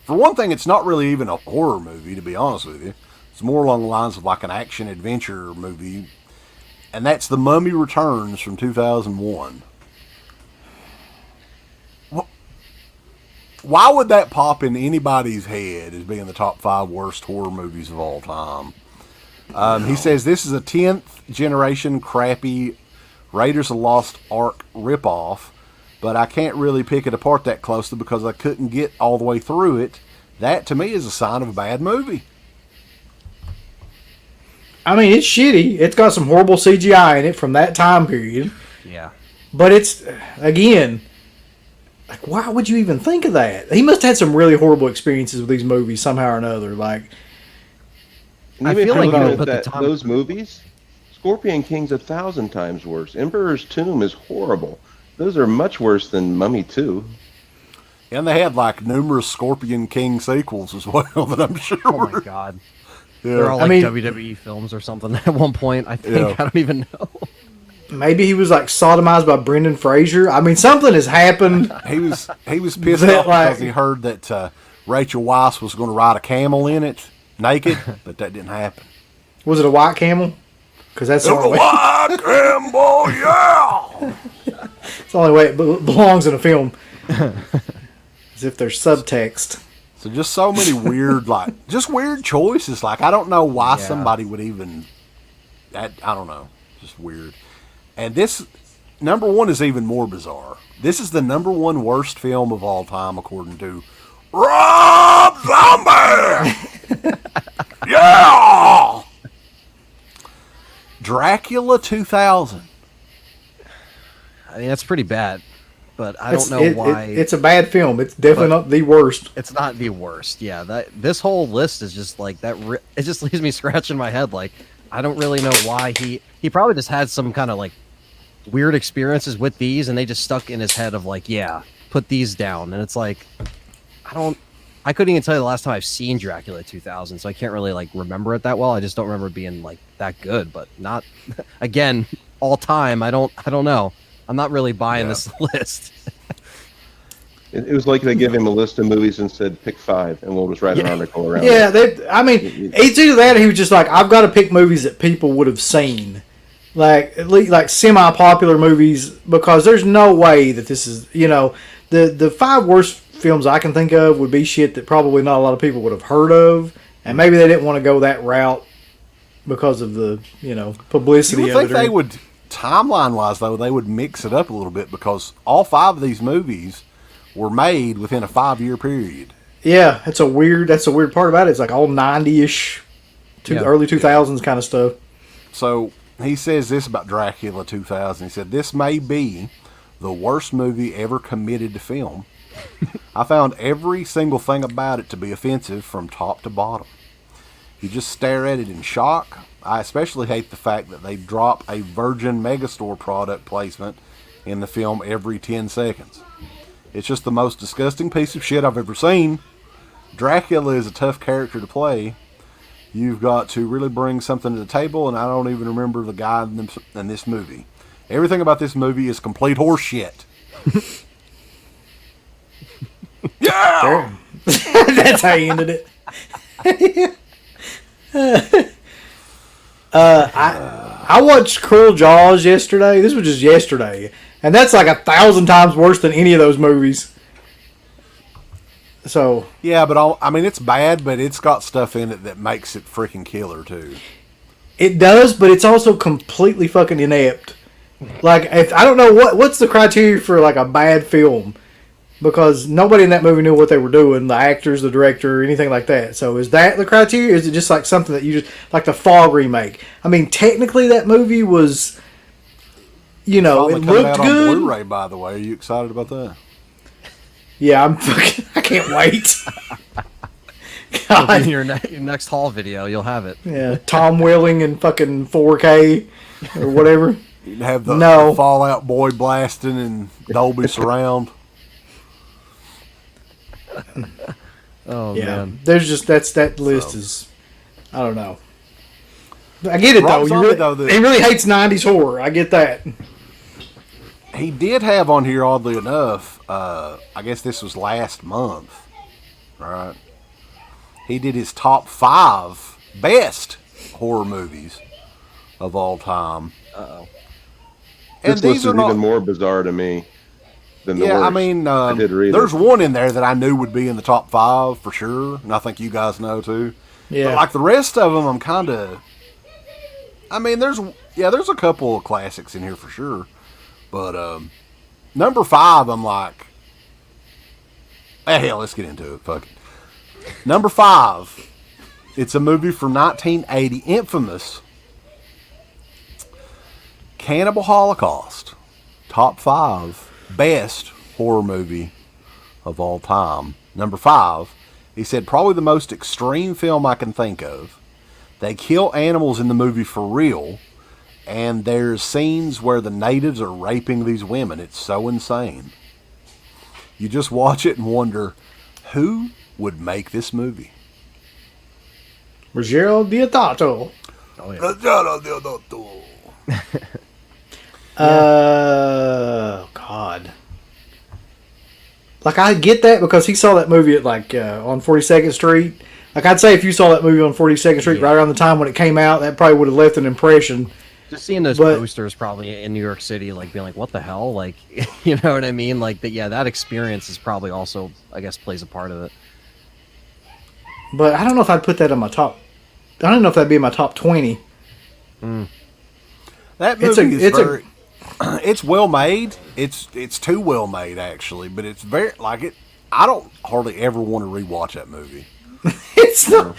Speaker 2: For one thing, it's not really even a horror movie, to be honest with you. It's more along the lines of like an action adventure movie, and that's The Mummy Returns from 2001. Why would that pop in anybody's head as being the top 5 worst horror movies of all time? He says this is a 10th generation crappy Raiders of the Lost Ark ripoff, but I can't really pick it apart that closely because I couldn't get all the way through it. That, to me, is a sign of a bad movie.
Speaker 3: I mean, it's shitty. It's got some horrible CGI in it from that time period.
Speaker 6: Yeah.
Speaker 3: But it's, again, like, why would you even think of that? He must have had some really horrible experiences with these movies somehow or another. Like,
Speaker 4: And
Speaker 6: I
Speaker 4: even
Speaker 6: feel like
Speaker 4: thinking
Speaker 6: you would
Speaker 4: of
Speaker 6: put the
Speaker 4: that,
Speaker 6: time-
Speaker 4: those movies, Scorpion King's 1,000 times worse. Emperor's Tomb is horrible. Those are much worse than Mummy 2.
Speaker 2: And they had like numerous Scorpion King sequels as well that I'm sure.
Speaker 6: Oh my god.
Speaker 2: Yeah.
Speaker 6: They're all
Speaker 3: I
Speaker 6: like
Speaker 3: mean-
Speaker 6: WWE films or something at one point, I think.
Speaker 2: Yeah.
Speaker 6: I don't even know.
Speaker 3: maybe he was, like, sodomized by Brendan Fraser. I mean, something has happened.
Speaker 2: He was pissed
Speaker 3: That,
Speaker 2: off
Speaker 3: like-
Speaker 2: because he heard that Rachel Weisz was going to ride a camel in it naked, but that didn't happen.
Speaker 3: Was it a white camel? Because that's the only way,
Speaker 2: White camel, yeah.
Speaker 3: it's the only way it belongs in a film. As if there's subtext.
Speaker 2: So just so many weird, like, just weird choices. Like, I don't know why
Speaker 6: Yeah.
Speaker 2: somebody would even. I don't know, just weird. And this number 1 is even more bizarre. This is the number 1 worst film of all time, according to Rob Zombie. Yeah. Dracula 2000.
Speaker 6: I mean, that's pretty bad. But I don't know why.
Speaker 3: It's a bad film. It's definitely not the worst.
Speaker 6: It's not the worst. Yeah, this whole list is just like that. It just leaves me scratching my head. Like, I don't really know why he probably just had some kind of like weird experiences with these, and they just stuck in his head of like, yeah, put these down. And it's like, I couldn't even tell you the last time I've seen Dracula 2000, so I can't really like remember it that well. I just don't remember it being like that good, but not again all time. I don't know. I'm not really buying this list.
Speaker 4: It was like they gave him a list of movies and said, pick 5, and we'll just write an article around
Speaker 3: Yeah,
Speaker 4: it.
Speaker 3: I mean, it's either that or he was just like, I've got to pick movies that people would have seen. Like, at least, like, semi-popular movies, because there's no way that this is, the 5 worst films I can think of would be shit that probably not a lot of people would have heard of, and maybe they didn't want to go that route because of the, publicity
Speaker 2: You would
Speaker 3: of
Speaker 2: think
Speaker 3: it.
Speaker 2: they would, timeline-wise, though, they would mix it up a little bit because all 5 of these movies were made within a 5-year period.
Speaker 3: Yeah, that's a weird part about it. It's like all 90-ish, early 2000s kind of stuff.
Speaker 2: So he says this about Dracula 2000. He said, this may be the worst movie ever committed to film. I found every single thing about it to be offensive from top to bottom. You just stare at it in shock. I especially hate the fact that they drop a Virgin Megastore product placement in the film every 10 seconds. It's just the most disgusting piece of shit I've ever seen. Dracula is a tough character to play, You've got to really bring something to the table, and I don't even remember the guy in this movie. Everything about this movie is complete horse shit. Yeah!
Speaker 3: That's how you ended it. I watched Cruel Jaws yesterday. This was just yesterday. And that's like 1,000 times worse than any of those movies. So
Speaker 2: Yeah, but I mean, it's bad, but it's got stuff in it that makes it freaking killer, too.
Speaker 3: it does, but it's also completely fucking inept. Like, if I don't know what's the criteria for like a bad film, because nobody in that movie knew what they were doing, the actors, the director, anything like that. So is that the criteria? Or is it just like something that you just like the Fog remake? I mean, technically that movie was, it
Speaker 2: Finally coming
Speaker 3: looked
Speaker 2: out
Speaker 3: good.
Speaker 2: on Blu-ray, by the way. Are you excited about that?
Speaker 3: Yeah, I can't wait.
Speaker 6: In
Speaker 3: God,
Speaker 6: your next haul video, you'll have it.
Speaker 3: yeah, Tom Welling in fucking 4K or whatever.
Speaker 2: You can have the
Speaker 3: No.
Speaker 2: Fallout Boy blasting and Dolby Surround.
Speaker 6: Oh
Speaker 3: Yeah,
Speaker 6: man.
Speaker 3: there's just that list is, I don't know. I get it
Speaker 2: Rob
Speaker 3: though.
Speaker 2: Zombie, though,
Speaker 3: He really hates '90s horror. I get that.
Speaker 2: He did have on here, oddly enough, I guess this was last month, right? He did his top 5 best horror movies of all time.
Speaker 6: Uh-oh.
Speaker 2: And
Speaker 4: This list
Speaker 2: these
Speaker 4: is
Speaker 2: are not,
Speaker 4: even more bizarre to me than the
Speaker 2: yeah,
Speaker 4: worst.
Speaker 2: I mean,
Speaker 4: I did read
Speaker 2: there's
Speaker 4: it.
Speaker 2: one in there that I knew would be in the top 5 for sure, and I think you guys know too.
Speaker 3: Yeah,
Speaker 2: But like the rest of them, I'm kind of. I mean, there's a couple of classics in here for sure, but number 5, I'm like, hell, let's get into it. Fuck it. Number 5, it's a movie from 1980, infamous Cannibal Holocaust, top 5 best horror movie of all time. Number 5, he said probably the most extreme film I can think of. They kill animals in the movie for real, and there's scenes where the natives are raping these women. It's so insane. You just watch it and wonder, who would make this movie?
Speaker 3: Ruggiero Diodato.
Speaker 6: Oh yeah.
Speaker 3: God. Like, I get that because he saw that movie at on 42nd Street. Like, I'd say if you saw that movie on 42nd Street right around the time when it came out, that probably would have left an impression.
Speaker 6: Just seeing those
Speaker 3: But-
Speaker 6: posters probably in New York City, like being like, "What the hell?" Like, you know what I mean? Like that. Yeah, that experience is probably also, I guess, plays a part of it.
Speaker 3: But I don't know if I'd put that in my top. I don't know if that'd be in my top 20.
Speaker 2: That
Speaker 3: It's a-
Speaker 2: movie
Speaker 3: it's a-
Speaker 2: is very. It's well made. It's too well made actually, but it's very like it. I don't hardly ever want to rewatch that movie.
Speaker 3: It's not.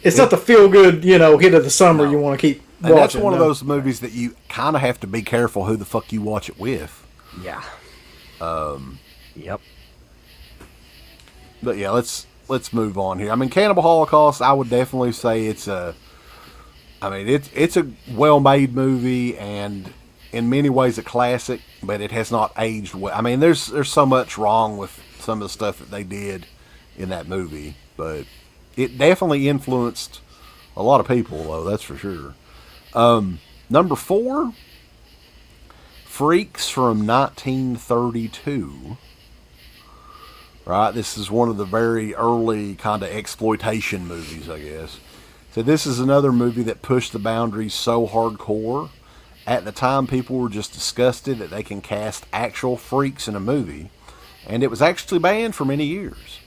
Speaker 3: It's not the feel good, hit of the summer you want to keep
Speaker 2: And
Speaker 3: watching.
Speaker 2: that's one of
Speaker 3: no.
Speaker 2: those movies that you kind of have to be careful who the fuck you watch it with.
Speaker 6: Yeah. Yep.
Speaker 2: But yeah, let's move on here. I mean, Cannibal Holocaust, I would definitely say it's a well made movie and in many ways a classic, but it has not aged well. I mean, there's so much wrong with some of the stuff that they did in that movie, but it definitely influenced a lot of people, though, that's for sure. Number 4, Freaks from 1932. Right, this is one of the very early kind of exploitation movies, I guess. So this is another movie that pushed the boundaries so hardcore. At the time, people were just disgusted that they can cast actual freaks in a movie, and it was actually banned for many years.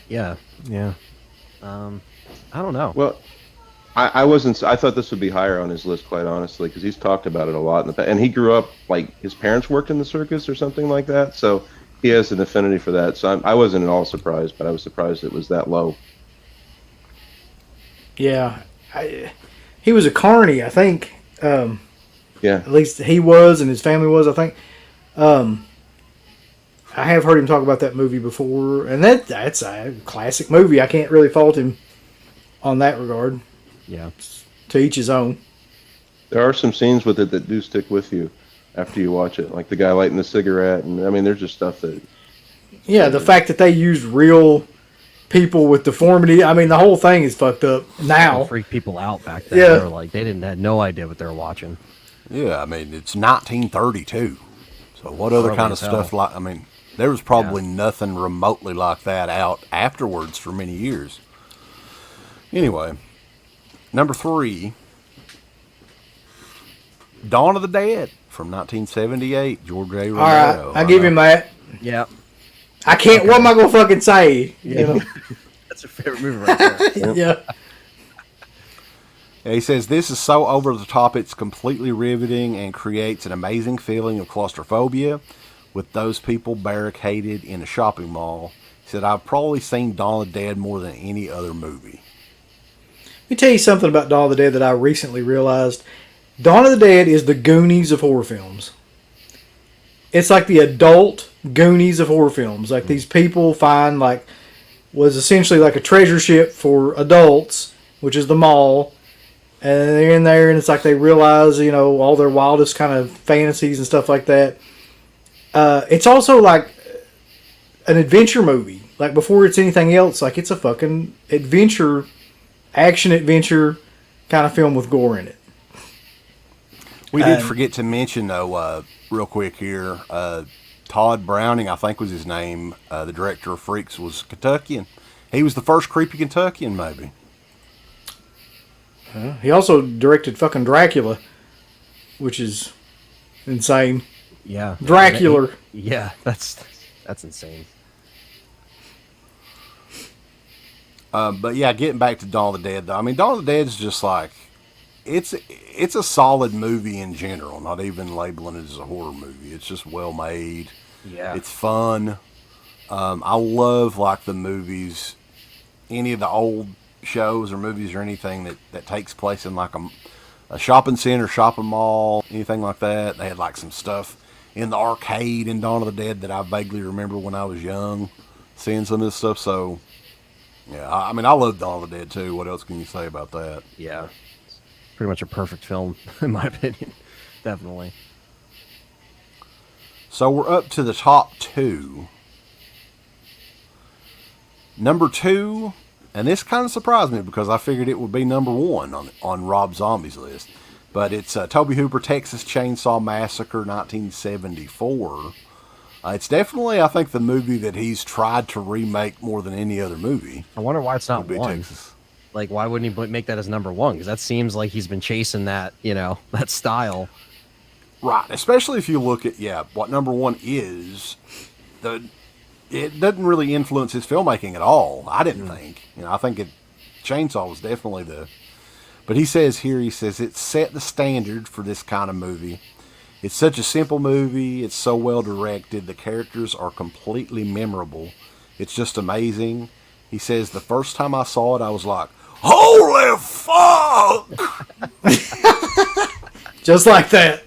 Speaker 6: Yeah. Yeah. I don't know.
Speaker 4: Well, I wasn't. I thought this would be higher on his list, quite honestly, because he's talked about it a lot in the past. And he grew up like his parents worked in the circus or something like that, so he has an affinity for that. So I wasn't at all surprised, but I was surprised it was that low.
Speaker 3: Yeah, he was a carny, I think.
Speaker 4: Yeah,
Speaker 3: At least he was, and his family was, I think. I have heard him talk about that movie before, and that's a classic movie. I can't really fault him on that regard.
Speaker 6: Yeah.
Speaker 3: To each his own.
Speaker 4: there are some scenes with it that do stick with you after you watch it, like the guy lighting the cigarette, and I mean, there's just stuff that.
Speaker 3: Yeah, the fact that they used real people with deformity. I mean, the whole thing is fucked up now.
Speaker 6: Freak people out back then.
Speaker 3: Yeah.
Speaker 6: They were like, they didn't had no idea what they were watching.
Speaker 2: Yeah, I mean, it's 1932. So what other
Speaker 6: Early
Speaker 2: kind of
Speaker 6: as
Speaker 2: stuff
Speaker 6: hell.
Speaker 2: like, I mean, there was probably nothing remotely like that out afterwards for many years. Anyway, number 3, Dawn of the Dead from 1978, George A. Romero.
Speaker 3: All right, I give him that.
Speaker 6: Yeah.
Speaker 3: I can't. What am I gonna fucking say? You know?
Speaker 6: That's your favorite movie right there.
Speaker 3: Yeah.
Speaker 2: Yeah, he says, this is so over the top, it's completely riveting and creates an amazing feeling of claustrophobia with those people barricaded in a shopping mall. He said, I've probably seen Dawn of the Dead more than any other movie.
Speaker 3: Let me tell you something about Dawn of the Dead that I recently realized. Dawn of the Dead is the Goonies of horror films. It's like the adult Goonies of horror films. Like these people find was essentially like a treasure ship for adults, which is the mall. And they're in there and it's like they realize, all their wildest kind of fantasies and stuff like that. It's also like an adventure movie. Like before it's anything else, like it's a fucking action adventure kind of film with gore in it.
Speaker 2: We did forget to mention, though, real quick here, Todd Browning, I think was his name, the director of Freaks, was Kentuckian. He was the first creepy Kentuckian, maybe.
Speaker 3: He also directed fucking Dracula, which is insane.
Speaker 6: Yeah.
Speaker 3: Dracula.
Speaker 6: Yeah, that's insane.
Speaker 2: But yeah, getting back to Dawn of the Dead, though. I mean, Dawn of the Dead is just like, it's a solid movie in general, not even labeling it as a horror movie. It's just well made.
Speaker 6: Yeah.
Speaker 2: It's fun. I love like the movies, any of the old shows or movies or anything that takes place in like a shopping center, shopping mall, anything like that. They had like some stuff in the arcade in Dawn of the Dead that I vaguely remember when I was young, seeing some of this stuff. So yeah, I mean, I love Dawn of the Dead too. What else can you say about that?
Speaker 6: Yeah. It's pretty much a perfect film, in my opinion. Definitely.
Speaker 2: So we're up to the top 2. Number 2, and this kind of surprised me because I figured it would be number 1 on Rob Zombie's list. But it's Tobe Hooper, Texas Chainsaw Massacre, 1974. It's definitely, I think, the movie that he's tried to remake more than any other movie.
Speaker 6: I wonder why it's not
Speaker 2: Would be
Speaker 6: one.
Speaker 2: Texas.
Speaker 6: Like, why wouldn't he make that as number 1? Because that seems like he's been chasing that, that style.
Speaker 2: Right, especially if you look at, what number 1 is, it doesn't really influence his filmmaking at all, I didn't think. I think Chainsaw was definitely but he says it set the standard for this kind of movie. It's such a simple movie, it's so well directed, the characters are completely memorable. It's just amazing. He says, the first time I saw it, I was like, holy fuck!
Speaker 3: Just like that.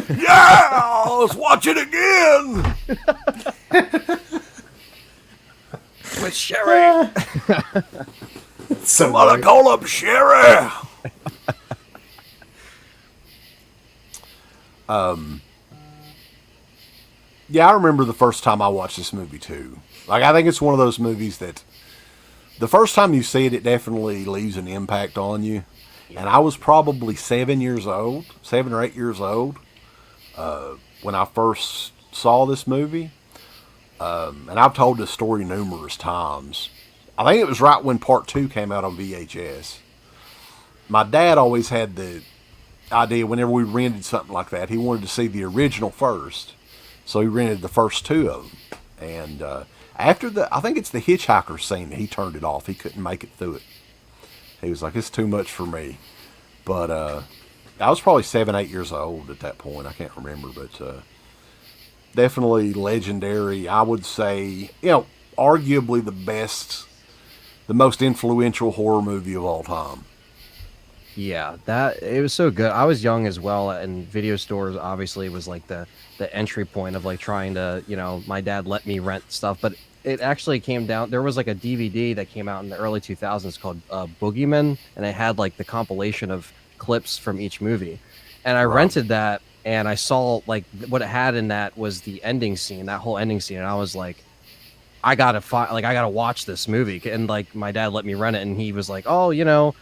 Speaker 2: Yeah, let's watch it again.
Speaker 6: With Sherry.
Speaker 2: Somebody call up Sherry. Yeah, I remember the first time I watched this movie too. Like, I think it's one of those movies that the first time you see it, it definitely leaves an impact on you. And I was probably 7 or 8 years old, when I first saw this movie. And I've told this story numerous times. I think it was right when part 2 came out on VHS. My dad always had the idea whenever we rented something like that, he wanted to see the original first. So he rented the first 2 of them. And after I think it's the hitchhiker scene that he turned it off. He couldn't make it through it. He was like, it's too much for me. But I was probably 7, 8 years old at that point. I can't remember, but definitely legendary. I would say, arguably the most influential horror movie of all time.
Speaker 6: Yeah, it was so good. I was young as well, and video stores obviously was like the entry point of like trying to, my dad let me rent stuff, but it actually came down. There was like a DVD that came out in the early 2000s called Boogeyman, and it had like the compilation of clips from each movie. And I rented that, and I saw like what it had in that was the ending scene, that whole ending scene, and I was like, I gotta watch this movie. And like my dad let me rent it, and he was like, oh, you know,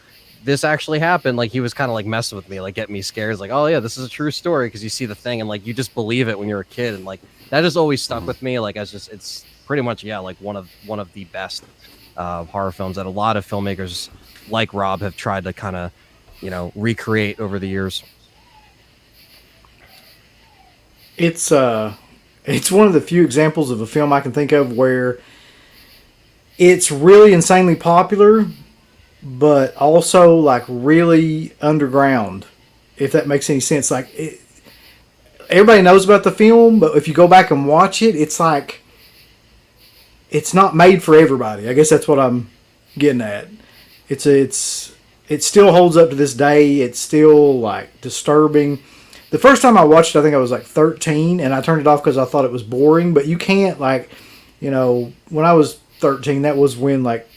Speaker 6: this actually happened. Like he was kind of like messing with me, like getting me scared. It's like, oh yeah, this is a true story, because you see the thing and like you just believe it when you're a kid, and like that has always stuck with me. Like it's pretty much like one of the best horror films that a lot of filmmakers like Rob have tried to kind of, you know, recreate over the years.
Speaker 3: It's one of the few examples of a film I can think of where it's really insanely popular, but also like really underground, if that makes any sense. Like everybody knows about the film, but if you go back and watch it, it's like it's not made for everybody. I guess that's what I'm getting at. It still holds up to this day. It's still like disturbing. The first time I watched it, I think I was like 13, and I turned it off because I thought it was boring. But you can't, like, you know, when I was 13, that was when like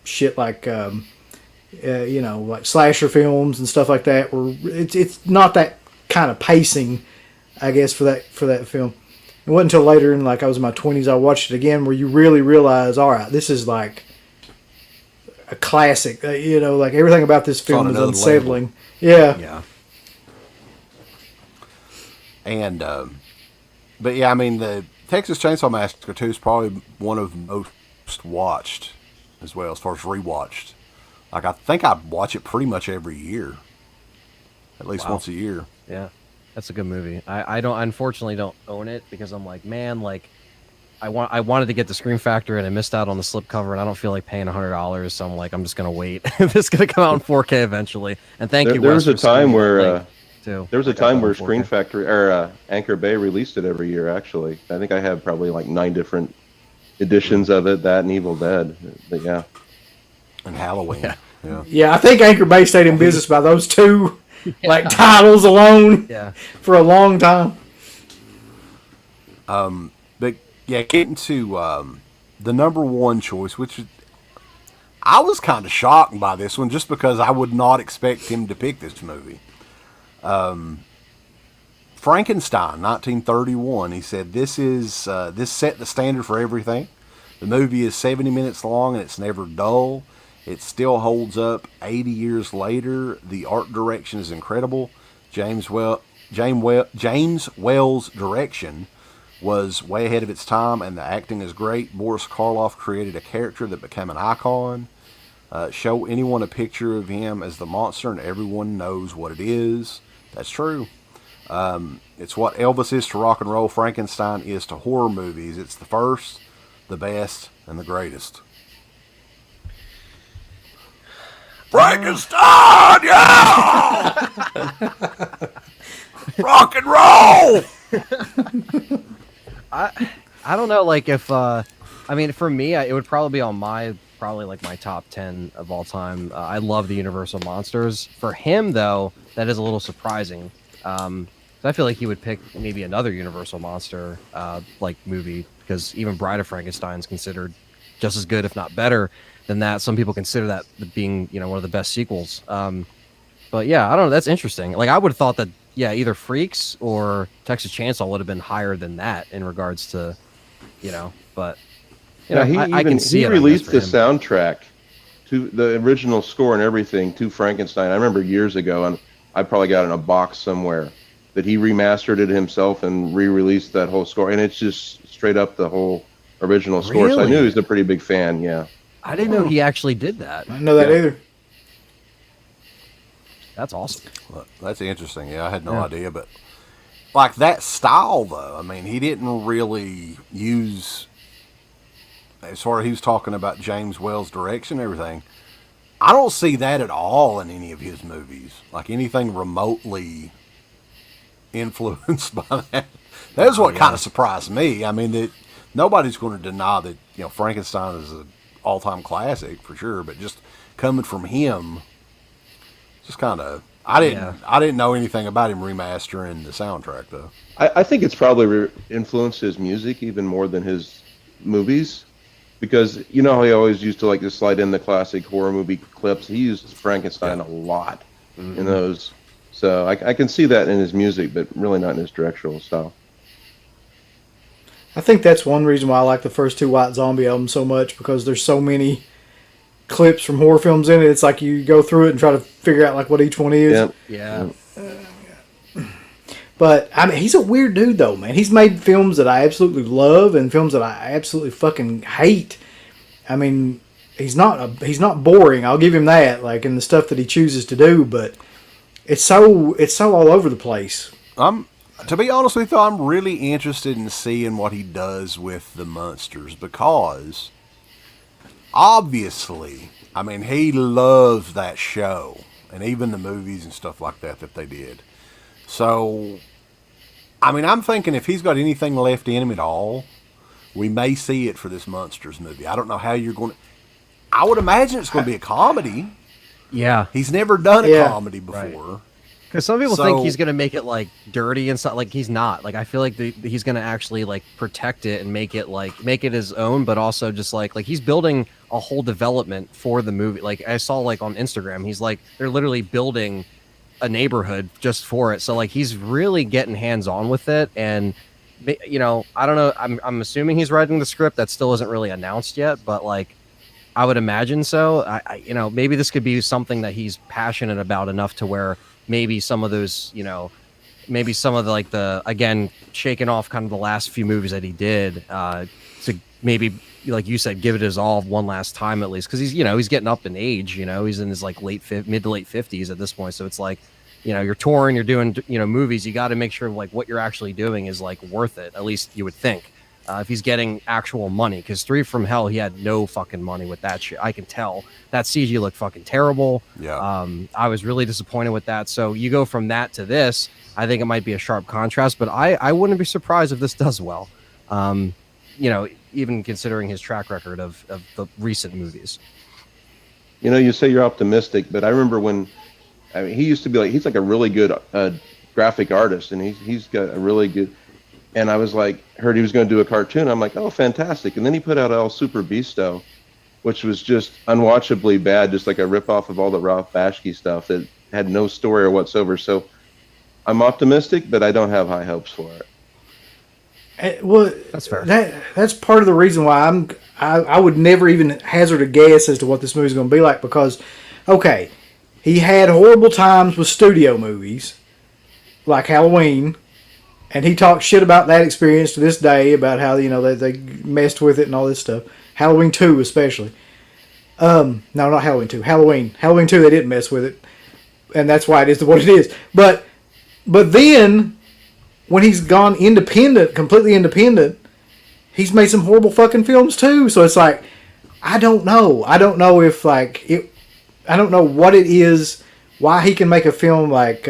Speaker 3: shit like you know, like slasher films and stuff like that were. It's not that kind of pacing, I guess, for that film. It wasn't until later, in like I was in my 20s, I watched it again, where you really realize, all right, this is like a classic. You know, like everything about this film is unsettling. Yeah.
Speaker 2: Yeah. And, but yeah, I mean, the Texas Chainsaw Massacre 2 is probably one of the most watched as well, as far as rewatched. Like, I think I watch it pretty much every year, at least once a year.
Speaker 6: Yeah, that's a good movie. I unfortunately don't own it, because I'm like, man, like, I wanted to get the Scream Factor, and I missed out on the slipcover, and I don't feel like paying $100, so I'm like, I'm just gonna wait. This is gonna come out in 4K eventually. And thank you.
Speaker 4: There was a time where.
Speaker 6: Too.
Speaker 4: There was a time where Screen Factory or Anchor Bay released it every year. Actually, I think I have probably like 9 different editions of it. That and Evil Dead, but yeah,
Speaker 2: and Halloween.
Speaker 3: Yeah. I think Anchor Bay stayed in business by those two like titles alone.
Speaker 6: Yeah,
Speaker 3: for a long time.
Speaker 2: But yeah, getting to the number one choice, which I was kind of shocked by this one, just because I would not expect him to pick this movie. Frankenstein, 1931. He said this set the standard for everything. The movie is 70 minutes long and it's never dull. It still holds up 80 years later. The art direction is incredible. James Whale's direction was way ahead of its time, and the acting is great. Boris Karloff created a character that became an icon. Show anyone a picture of him as the monster and everyone knows what it is. That's true. It's what Elvis is to rock and roll. Frankenstein is to horror movies. It's the first, the best, and the greatest. Frankenstein, yeah! Rock and roll!
Speaker 6: I don't know, like, if I mean, for me, it would probably be on my top 10 of all time. I love the Universal monsters. For him, though, that is a little surprising. So I feel like he would pick maybe another Universal monster like movie, because even Bride of Frankenstein is considered just as good, if not better, than that. Some people consider that being, you know, one of the best sequels. But yeah, I don't know. That's interesting. Like, I would have thought that, yeah, either Freaks or Texas Chainsaw would have been higher than that in regards to, you know, but you know, I can see
Speaker 4: he released the soundtrack to the original score and everything to Frankenstein. I remember years ago, and I probably got it in a box somewhere, that he remastered it himself and re-released that whole score, and it's just straight up the whole original score. So I knew he was a pretty big fan. Yeah,
Speaker 6: I didn't know he actually did that.
Speaker 3: I didn't know that either.
Speaker 6: That's awesome.
Speaker 2: Well, that's interesting. Yeah, I had no idea, but like that style, though. I mean, he didn't really use. As far as he was talking about James Whale's direction and everything, I don't see that at all in any of his movies. Like anything remotely influenced by that. That's what kind of surprised me. I mean, that nobody's going to deny that, you know, Frankenstein is an all-time classic for sure, but just coming from him, just kind of. I didn't know anything about him remastering the soundtrack though.
Speaker 4: I think it's probably influenced his music even more than his movies. Because, you know, he always used to like to slide in the classic horror movie clips. He used Frankenstein a lot in those. So I can see that in his music, but really not in his directional style.
Speaker 3: I think that's one reason why I like the first two White Zombie albums so much, because there's so many clips from horror films in it. It's like you go through it and try to figure out like what each one is.
Speaker 4: Yep.
Speaker 6: Yeah.
Speaker 3: But I mean, he's a weird dude though, man. He's made films that I absolutely love and films that I absolutely fucking hate. I mean, he's not boring. I'll give him that. Like in the stuff that he chooses to do, but it's so all over the place.
Speaker 2: To be honest with you, I'm really interested in seeing what he does with the Munsters, because obviously, I mean, he loves that show and even the movies and stuff like that they did. So, I mean, I'm thinking if he's got anything left in him at all, we may see it for this Munsters movie. I don't know how you're going to... I would imagine it's going to be a comedy.
Speaker 6: Yeah.
Speaker 2: He's never done a comedy before.
Speaker 6: Right. Because some people think he's going to make it like dirty and stuff. Like he's not. Like I feel like he's going to actually like protect it and make it his own, but also just like he's building a whole development for the movie. Like I saw like on Instagram, he's like they're literally building a neighborhood just for it. So like he's really getting hands on with it, and you know, I don't know. I'm assuming he's writing the script. That still isn't really announced yet, but like I would imagine so. I you know, maybe this could be something that he's passionate about enough to where maybe some of those, you know, maybe some of the, like the, again, shaking off kind of the last few movies that he did to maybe, like you said, give it his all one last time at least. Because he's, you know, he's getting up in age, you know, he's in his like mid to late 50s at this point. So it's like, you know, you're touring, you're doing, you know, movies, you got to make sure like what you're actually doing is like worth it. At least you would think. If he's getting actual money, because 3 from Hell, he had no fucking money with that shit. I can tell that CG looked fucking terrible.
Speaker 2: Yeah.
Speaker 6: I was really disappointed with that. So you go from that to this, I think it might be a sharp contrast, but I wouldn't be surprised if this does well. You know, even considering his track record of the recent movies.
Speaker 4: You know, you say you're optimistic, but I remember when, I mean, he used to be like, he's like a really good graphic artist, and he's got a really good. And I was like, heard he was going to do a cartoon. I'm like, oh, fantastic. And then he put out El Super Beasto, which was just unwatchably bad, just like a ripoff of all the Ralph Bashki stuff that had no story or whatsoever. So I'm optimistic, but I don't have high hopes for it.
Speaker 3: Well,
Speaker 6: that's fair.
Speaker 3: That's part of the reason why I would never even hazard a guess as to what this movie's going to be like, because, okay, he had horrible times with studio movies, like Halloween. And he talks shit about that experience to this day, about how, you know, they messed with it and all this stuff. Halloween 2 especially. No, not Halloween 2. Halloween 2, they didn't mess with it. And that's why it is what it is. But then, when he's gone independent, completely independent, he's made some horrible fucking films too. So it's like, I don't know. I don't know if, like, I don't know what it is, why he can make a film like...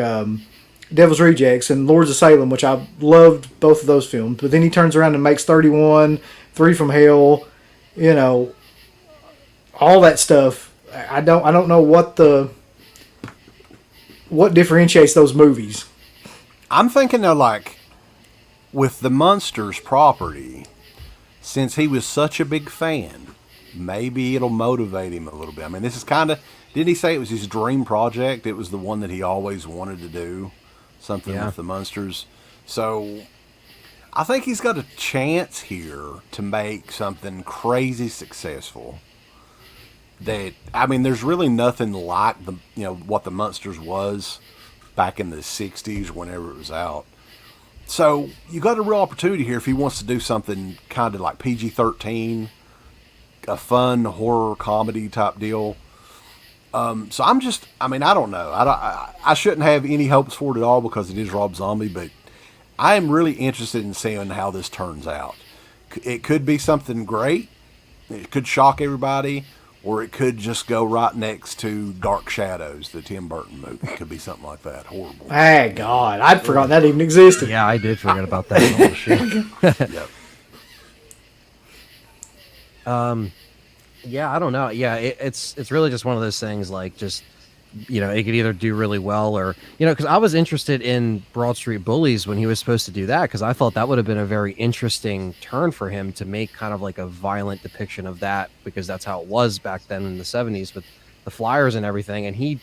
Speaker 3: Devil's Rejects and Lords of Salem, which I loved both of those films, but then he turns around and makes 31, 3 from Hell, you know, all that stuff. I don't know what differentiates those movies.
Speaker 2: I'm thinking though, like with the Munsters property, since he was such a big fan, maybe it'll motivate him a little bit. I mean, this is kind of, didn't he say it was his dream project? It was the one that he always wanted to do. Something with the Munsters. So I think he's got a chance here to make something crazy successful. That, I mean, there's really nothing like the, you know, what the Munsters was back in the 60s whenever it was out. So you got a real opportunity here if he wants to do something kind of like PG-13, a fun horror comedy type deal. So I'm just, I mean, I don't know. I shouldn't have any hopes for it at all because it is Rob Zombie, but I am really interested in seeing how this turns out. It could be something great. It could shock everybody, or it could just go right next to Dark Shadows, the Tim Burton movie. It could be something like that. Horrible.
Speaker 3: Hey, God. I'd forgotten that even existed.
Speaker 6: Yeah, I did forget about that. Oh, shit.
Speaker 2: Yep.
Speaker 6: Yeah, I don't know. Yeah, it's really just one of those things, like, just, you know, it could either do really well or, you know, because I was interested in Broad Street Bullies when he was supposed to do that, because I thought that would have been a very interesting turn for him to make kind of like a violent depiction of that, because that's how it was back then in the 70s with the flyers and everything. And he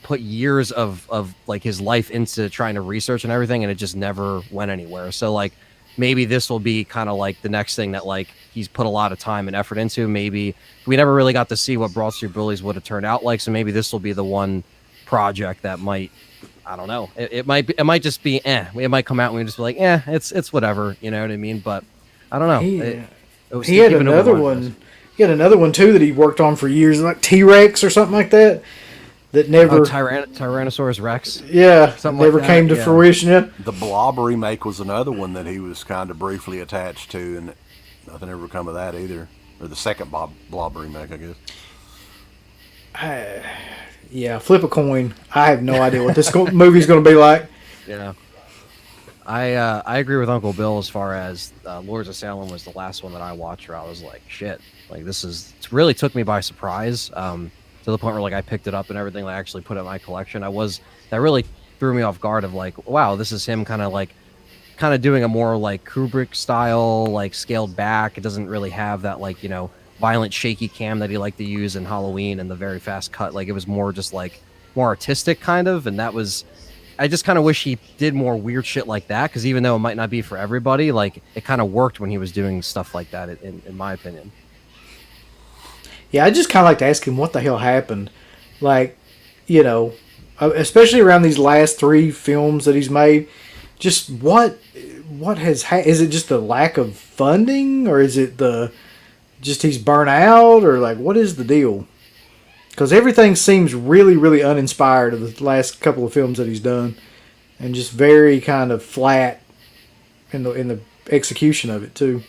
Speaker 6: put years of like his life into trying to research and everything, and it just never went anywhere. So, like, maybe this will be kind of like the next thing that like he's put a lot of time and effort into. Maybe we never really got to see what Broad Street Bullies would have turned out like, so maybe this will be the one project that might, I don't know, it might just be it might come out and we just be like, it's whatever, you know what I mean? But I don't know.
Speaker 3: He had another one. He had another one too that he worked on for years, like T-Rex or something like that. That never
Speaker 6: Tyrannosaurus Rex.
Speaker 3: Yeah,
Speaker 6: something
Speaker 3: never
Speaker 6: like
Speaker 3: came to fruition. Yeah.
Speaker 2: The Blob remake was another one that he was kind of briefly attached to, and nothing ever come of that either. Or the second Blob remake, I guess.
Speaker 3: Yeah, flip a coin. I have no idea what this movie's going to be like.
Speaker 6: Yeah. I agree with Uncle Bill as far as Lords of Salem was the last one that I watched where I was like, shit, like this it really took me by surprise, to the point where like I picked it up and everything, like I actually put it in my collection. That really threw me off guard of like, wow, this is him kind of doing a more like Kubrick style, like scaled back. It doesn't really have that like, you know, violent shaky cam that he liked to use in Halloween and the very fast cut. Like it was more just like more artistic kind of, and I just kind of wish he did more weird shit like that, because even though it might not be for everybody, like it kind of worked when he was doing stuff like that, in my opinion.
Speaker 3: Yeah, I just kind of like to ask him what the hell happened. Like, you know, especially around these last 3 films that he's made, just what has is it just the lack of funding, or is it just he's burnt out, or like what is the deal? Because everything seems really, really uninspired of the last couple of films that he's done, and just very kind of flat in the execution of it too.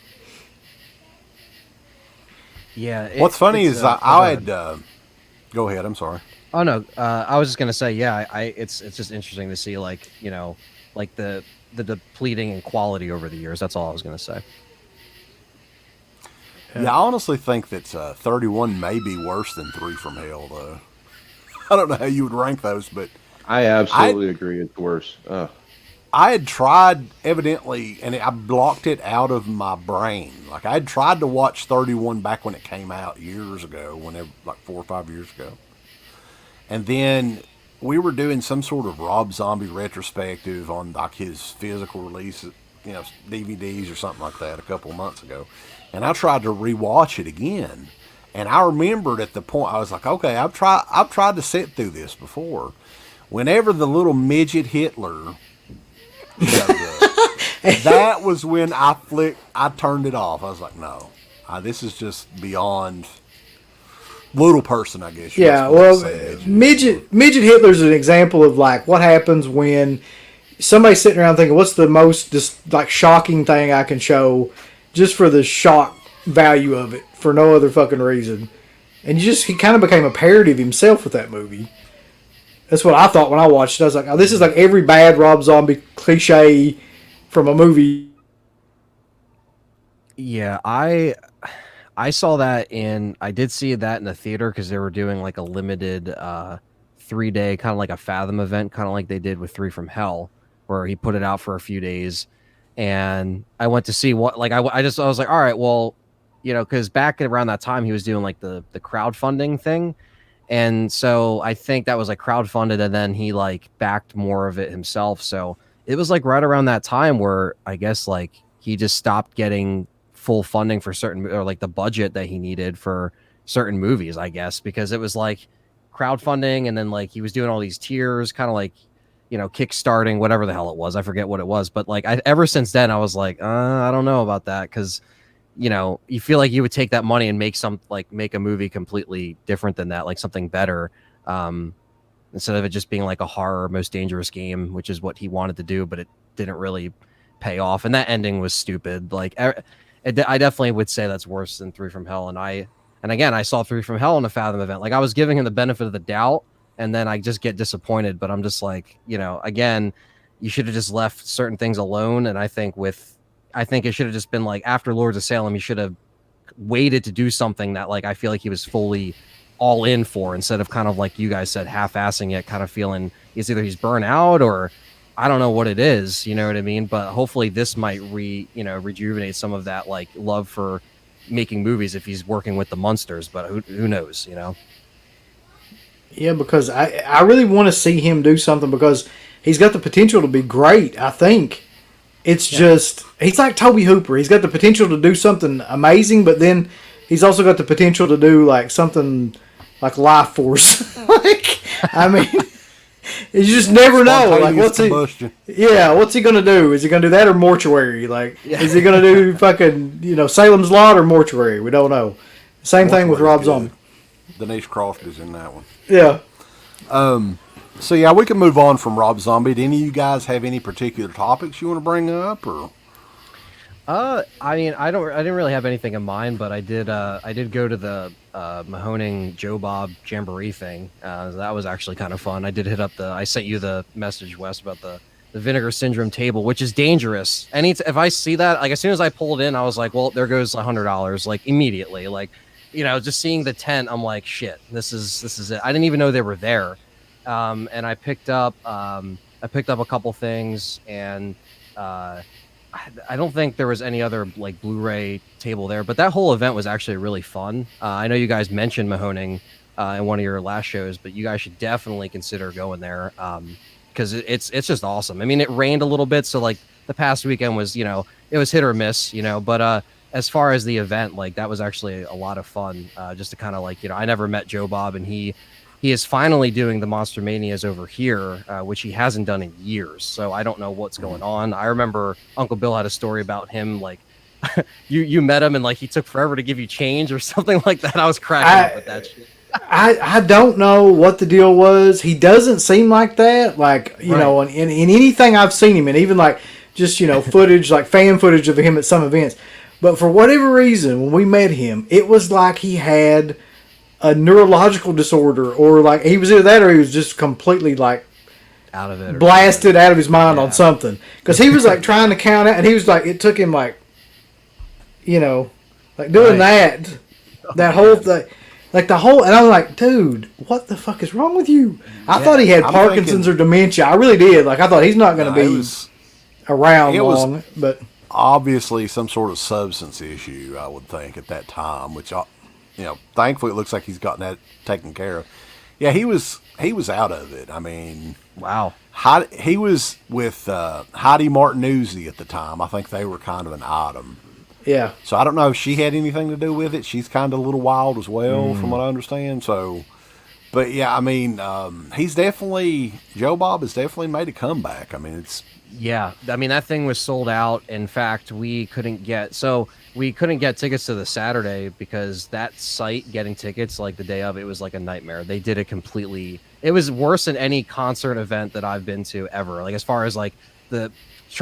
Speaker 6: Yeah.
Speaker 2: What's funny is I had. Go ahead. I'm sorry.
Speaker 6: Oh no, I was just gonna say, yeah. It's just interesting to see, like, you know, like the depleting in quality over the years. That's all I was gonna say.
Speaker 2: Yeah, I honestly think that 31 may be worse than 3 from Hell, though. I don't know how you would rank those, but
Speaker 4: I absolutely agree. It's worse.
Speaker 2: I had tried, evidently, and I blocked it out of my brain. Like, I had tried to watch 31 back when it came out years ago, like 4 or 5 years ago. And then we were doing some sort of Rob Zombie retrospective on, like, his physical release, you know, DVDs or something like that a couple of months ago. And I tried to rewatch it again. And I remembered at the point, I was like, okay, I've tried to sit through this before. Whenever the little midget Hitler showed up, that was when I turned it off. I was like, no, this is just beyond little person, I guess.
Speaker 3: Yeah, well, midget Hitler's an example of like what happens when somebody's sitting around thinking, what's the most just like shocking thing I can show, just for the shock value of it, for no other fucking reason. And he kind of became a parody of himself with that movie. That's what I thought when I watched it. I was like, oh, this is like every bad Rob Zombie cliche from a movie.
Speaker 6: Yeah, I saw that I did see that in the theater because they were doing like a limited 3-day kind of like a Fathom event, kind of like they did with 3 from Hell, where he put it out for a few days. And I went to see what, like, I was like, all right, well, you know, because back around that time he was doing like the crowdfunding thing. And so I think that was like crowdfunded, and then he like backed more of it himself. So it was like right around that time where I guess like he just stopped getting full funding for certain, or like the budget that he needed for certain movies, I guess, because it was like crowdfunding, and then like he was doing all these tiers, kind of like, you know, kickstarting, whatever the hell it was. I forget what it was, but like ever since then I was like, I don't know about that, because, you know, you feel like you would take that money and make a movie completely different than that, like something better, instead of it just being like a horror Most Dangerous Game, which is what he wanted to do, but it didn't really pay off, and that ending was stupid. Like I definitely would say that's worse than 3 from Hell, and again I saw 3 from Hell in a Fathom event. Like I was giving him the benefit of the doubt, and then I just get disappointed. But I'm just like, you know, again, you should have just left certain things alone. And I think it should have just been like after Lords of Salem, he should have waited to do something that like I feel like he was fully all in for, instead of kind of like you guys said, half-assing it, kind of feeling either he's burnt out or I don't know what it is, you know what I mean? But hopefully this might rejuvenate some of that like love for making movies if he's working with the Munsters. But who knows, you know?
Speaker 3: Yeah, because I really want to see him do something, because he's got the potential to be great, I think. it's just he's like Toby Hooper. He's got the potential to do something amazing, but then he's also got the potential to do like something like Life Force. Like, I mean, you just never know. Like, what's he gonna do? Is he gonna do that or Mortuary? Like, is he gonna do fucking Salem's Lot or Mortuary? We don't know. Same thing with Rob Zombie.
Speaker 2: Denise Croft is in that one.
Speaker 3: Yeah.
Speaker 2: So yeah, we can move on from Rob Zombie. Do any of you guys have any particular topics you want to bring up, or?
Speaker 6: I mean, I didn't really have anything in mind, but I did go to the Mahoning Joe Bob Jamboree thing. That was actually kind of fun. I did hit up I sent you the message, Wes, about the Vinegar Syndrome table, which is dangerous. If I see that, like as soon as I pulled in, I was like, well, there goes $100, like immediately. Like, just seeing the tent, I'm like, shit, this is it. I didn't even know they were there. And I picked up a couple things, and I don't think there was any other like Blu-ray table there, but that whole event was actually really fun. I know you guys mentioned Mahoning in one of your last shows, but you guys should definitely consider going there because it's just awesome. I mean, it rained a little bit, so like the past weekend was it was hit or miss, but as far as the event, like that was actually a lot of fun. Just to kind of like I never met Joe Bob, and he is finally doing the Monster Manias over here, which he hasn't done in years. So I don't know what's going on. I remember Uncle Bill had a story about him, like you met him and like he took forever to give you change or something like that. I was cracking up with that shit.
Speaker 3: I don't know what the deal was. He doesn't seem like that. Like, in anything I've seen him in, even like just, footage, like fan footage of him at some events. But for whatever reason, when we met him, it was like he had a neurological disorder, or like he was either that or he was just completely like
Speaker 6: out of it,
Speaker 3: blasted out of his mind on something. Because he was like trying to count out, and he was like, it took him like, like doing that whole thing, like the whole. And I was like, dude, what the fuck is wrong with you? I thought he had Parkinson's or dementia. I really did. Like I thought he's not going to be around long, but
Speaker 2: obviously some sort of substance issue, I would think at that time, which thankfully it looks like he's gotten that taken care of. Yeah, he was out of it. I mean,
Speaker 6: wow.
Speaker 2: He was with Heidi Martinuzzi at the time. I think they were kind of an item.
Speaker 3: Yeah.
Speaker 2: So I don't know if she had anything to do with it. She's kind of a little wild as well, from what I understand. So, but yeah, I mean, Joe Bob has definitely made a comeback. I mean, it's.
Speaker 6: Yeah, I mean, that thing was sold out. In fact, we couldn't get tickets to the Saturday because that site getting tickets like the day of, it was like a nightmare. They did it completely. It was worse than any concert event that I've been to ever. Like as far as like the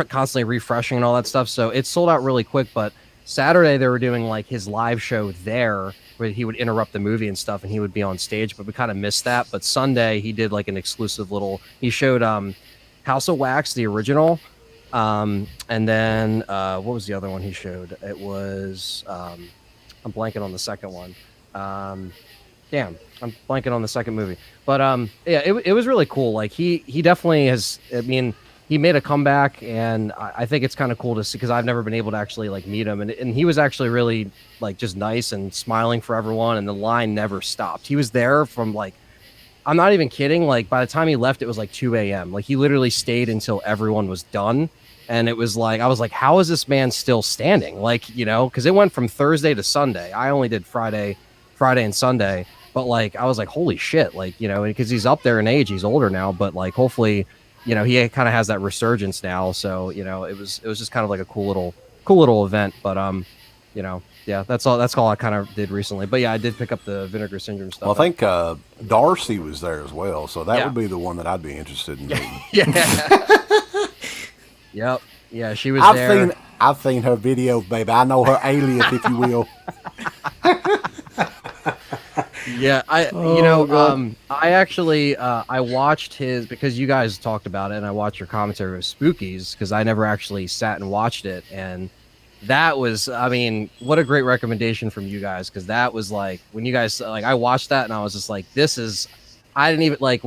Speaker 6: constantly refreshing and all that stuff. So it sold out really quick. But Saturday they were doing like his live show there where he would interrupt the movie and stuff and he would be on stage, but we kind of missed that. But Sunday he did like an exclusive he showed House of Wax, the original, and then what was the other one he showed? It was I'm blanking on the second one. Damn, I'm blanking on the second movie. But yeah, it was really cool. Like he definitely has. I mean, he made a comeback, and I think it's kind of cool to see because I've never been able to actually like meet him, and he was actually really like just nice and smiling for everyone, and the line never stopped. He was there from like. I'm not even kidding. Like by the time he left, it was like 2 a.m. Like he literally stayed until everyone was done. And it was like, I was like, how is this man still standing? Like, because it went from Thursday to Sunday. I only did Friday and Sunday. But like, I was like, holy shit. Like, because he's up there in age, he's older now. But like, hopefully, he kind of has that resurgence now. So, it was just kind of like a cool little event. But, yeah, that's all I kind of did recently. But yeah, I did pick up the Vinegar Syndrome stuff.
Speaker 2: Well, I think Darcy was there as well, so that would be the one that I'd be interested in.
Speaker 6: Yeah. Yep. Yeah, she was there.
Speaker 2: I've seen her videos, baby. I know her alias, if you will.
Speaker 6: Yeah, I actually I watched his because you guys talked about it, and I watched your commentary of Spookies because I never actually sat and watched it, and. That was, I mean, what a great recommendation from you guys. Cause that was like, when you guys, like, I watched that and I was just like, I didn't even like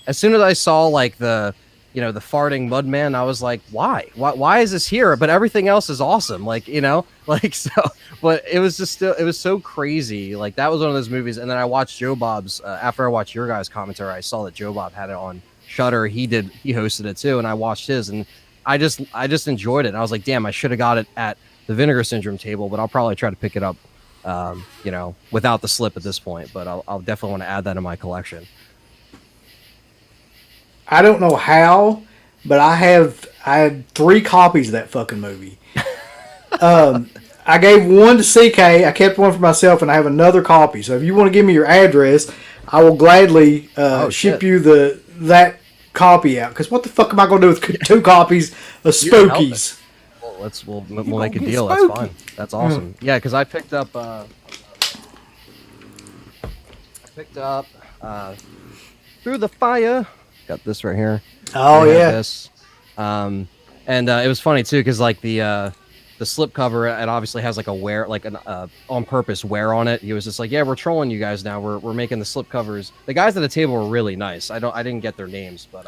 Speaker 6: as soon as I saw like the farting mud man, I was like, why is this here? But everything else is awesome. Like, so, but it was just it was so crazy. Like that was one of those movies. And then I watched Joe Bob's, after I watched your guys' commentary, I saw that Joe Bob had it on Shudder. He hosted it too. And I watched his and I just enjoyed it. And I was like, damn, I should have got it at the Vinegar Syndrome table, but I'll probably try to pick it up, without the slip at this point. But I'll definitely want to add that in my collection.
Speaker 3: I don't know how, but I had 3 copies of that fucking movie. I gave one to CK. I kept one for myself, and I have another copy. So if you want to give me your address, I will gladly ship you that copy out. Because what the fuck am I going to do with 2 copies of Spookies?
Speaker 6: Well, we'll make a deal. That's fine. That's awesome. Yeah, because I picked up Through the Fire. Got this right here.
Speaker 3: Oh yeah.
Speaker 6: This. And it was funny too, because like the slip cover, it obviously has like a wear, like an on purpose wear on it. He was just like, yeah, we're trolling you guys now. We're making the slip covers. The guys at the table were really nice. I didn't get their names, but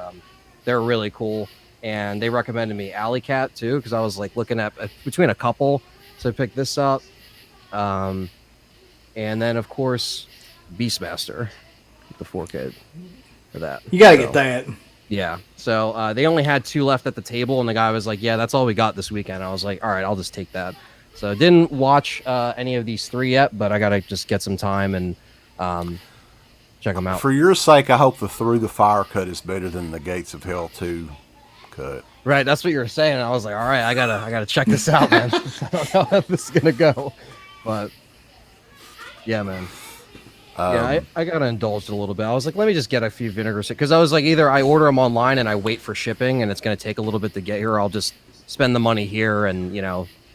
Speaker 6: they're really cool. And they recommended me Alley Cat too, because I was like looking at between a couple, so I picked this up. And then of course Beastmaster, the 4K for that.
Speaker 3: You gotta get that.
Speaker 6: Yeah. So they only had 2 left at the table, and the guy was like, yeah, that's all we got this weekend. I was like, all right, I'll just take that. So didn't watch any of these 3 yet, but I got to just get some time and check them out.
Speaker 2: For your sake, I hope the Through the Fire cut is better than the Gates of Hell 2 cut.
Speaker 6: Right, that's what you were saying. I was like, all right, I gotta check this out, man. I don't know how this is gonna go, but yeah, man. Yeah, I got indulged a little bit. I was like, let me just get a few vinegar because I was like, either I order them online and I wait for shipping and it's going to take a little bit to get here, or I'll just spend the money here and,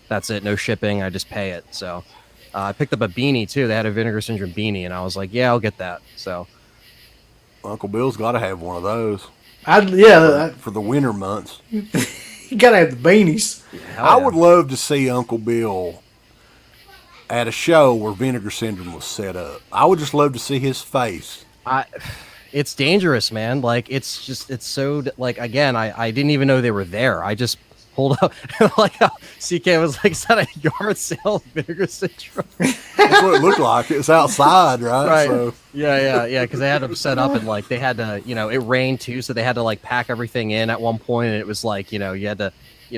Speaker 6: that's it. No shipping. I just pay it. So I picked up a beanie too. They had a Vinegar Syndrome beanie and I was like, yeah, I'll get that. So
Speaker 2: Uncle Bill's got to have one of those. For the winter months.
Speaker 3: You got to have the beanies.
Speaker 6: Yeah,
Speaker 2: I would love to see Uncle Bill at a show where Vinegar Syndrome was set up. I would just love to see his face.
Speaker 6: It's dangerous, man. Like, it's so, like, again, I didn't even know they were there. I just pulled up, like, how CK was like, is that a yard sale of Vinegar Syndrome?
Speaker 2: That's what it looked like. It was outside, right?
Speaker 6: Right.
Speaker 2: So.
Speaker 6: Yeah, because they had them set up and, like, they had to, it rained too, so they had to, like, pack everything in at one point, and it was like, you had to,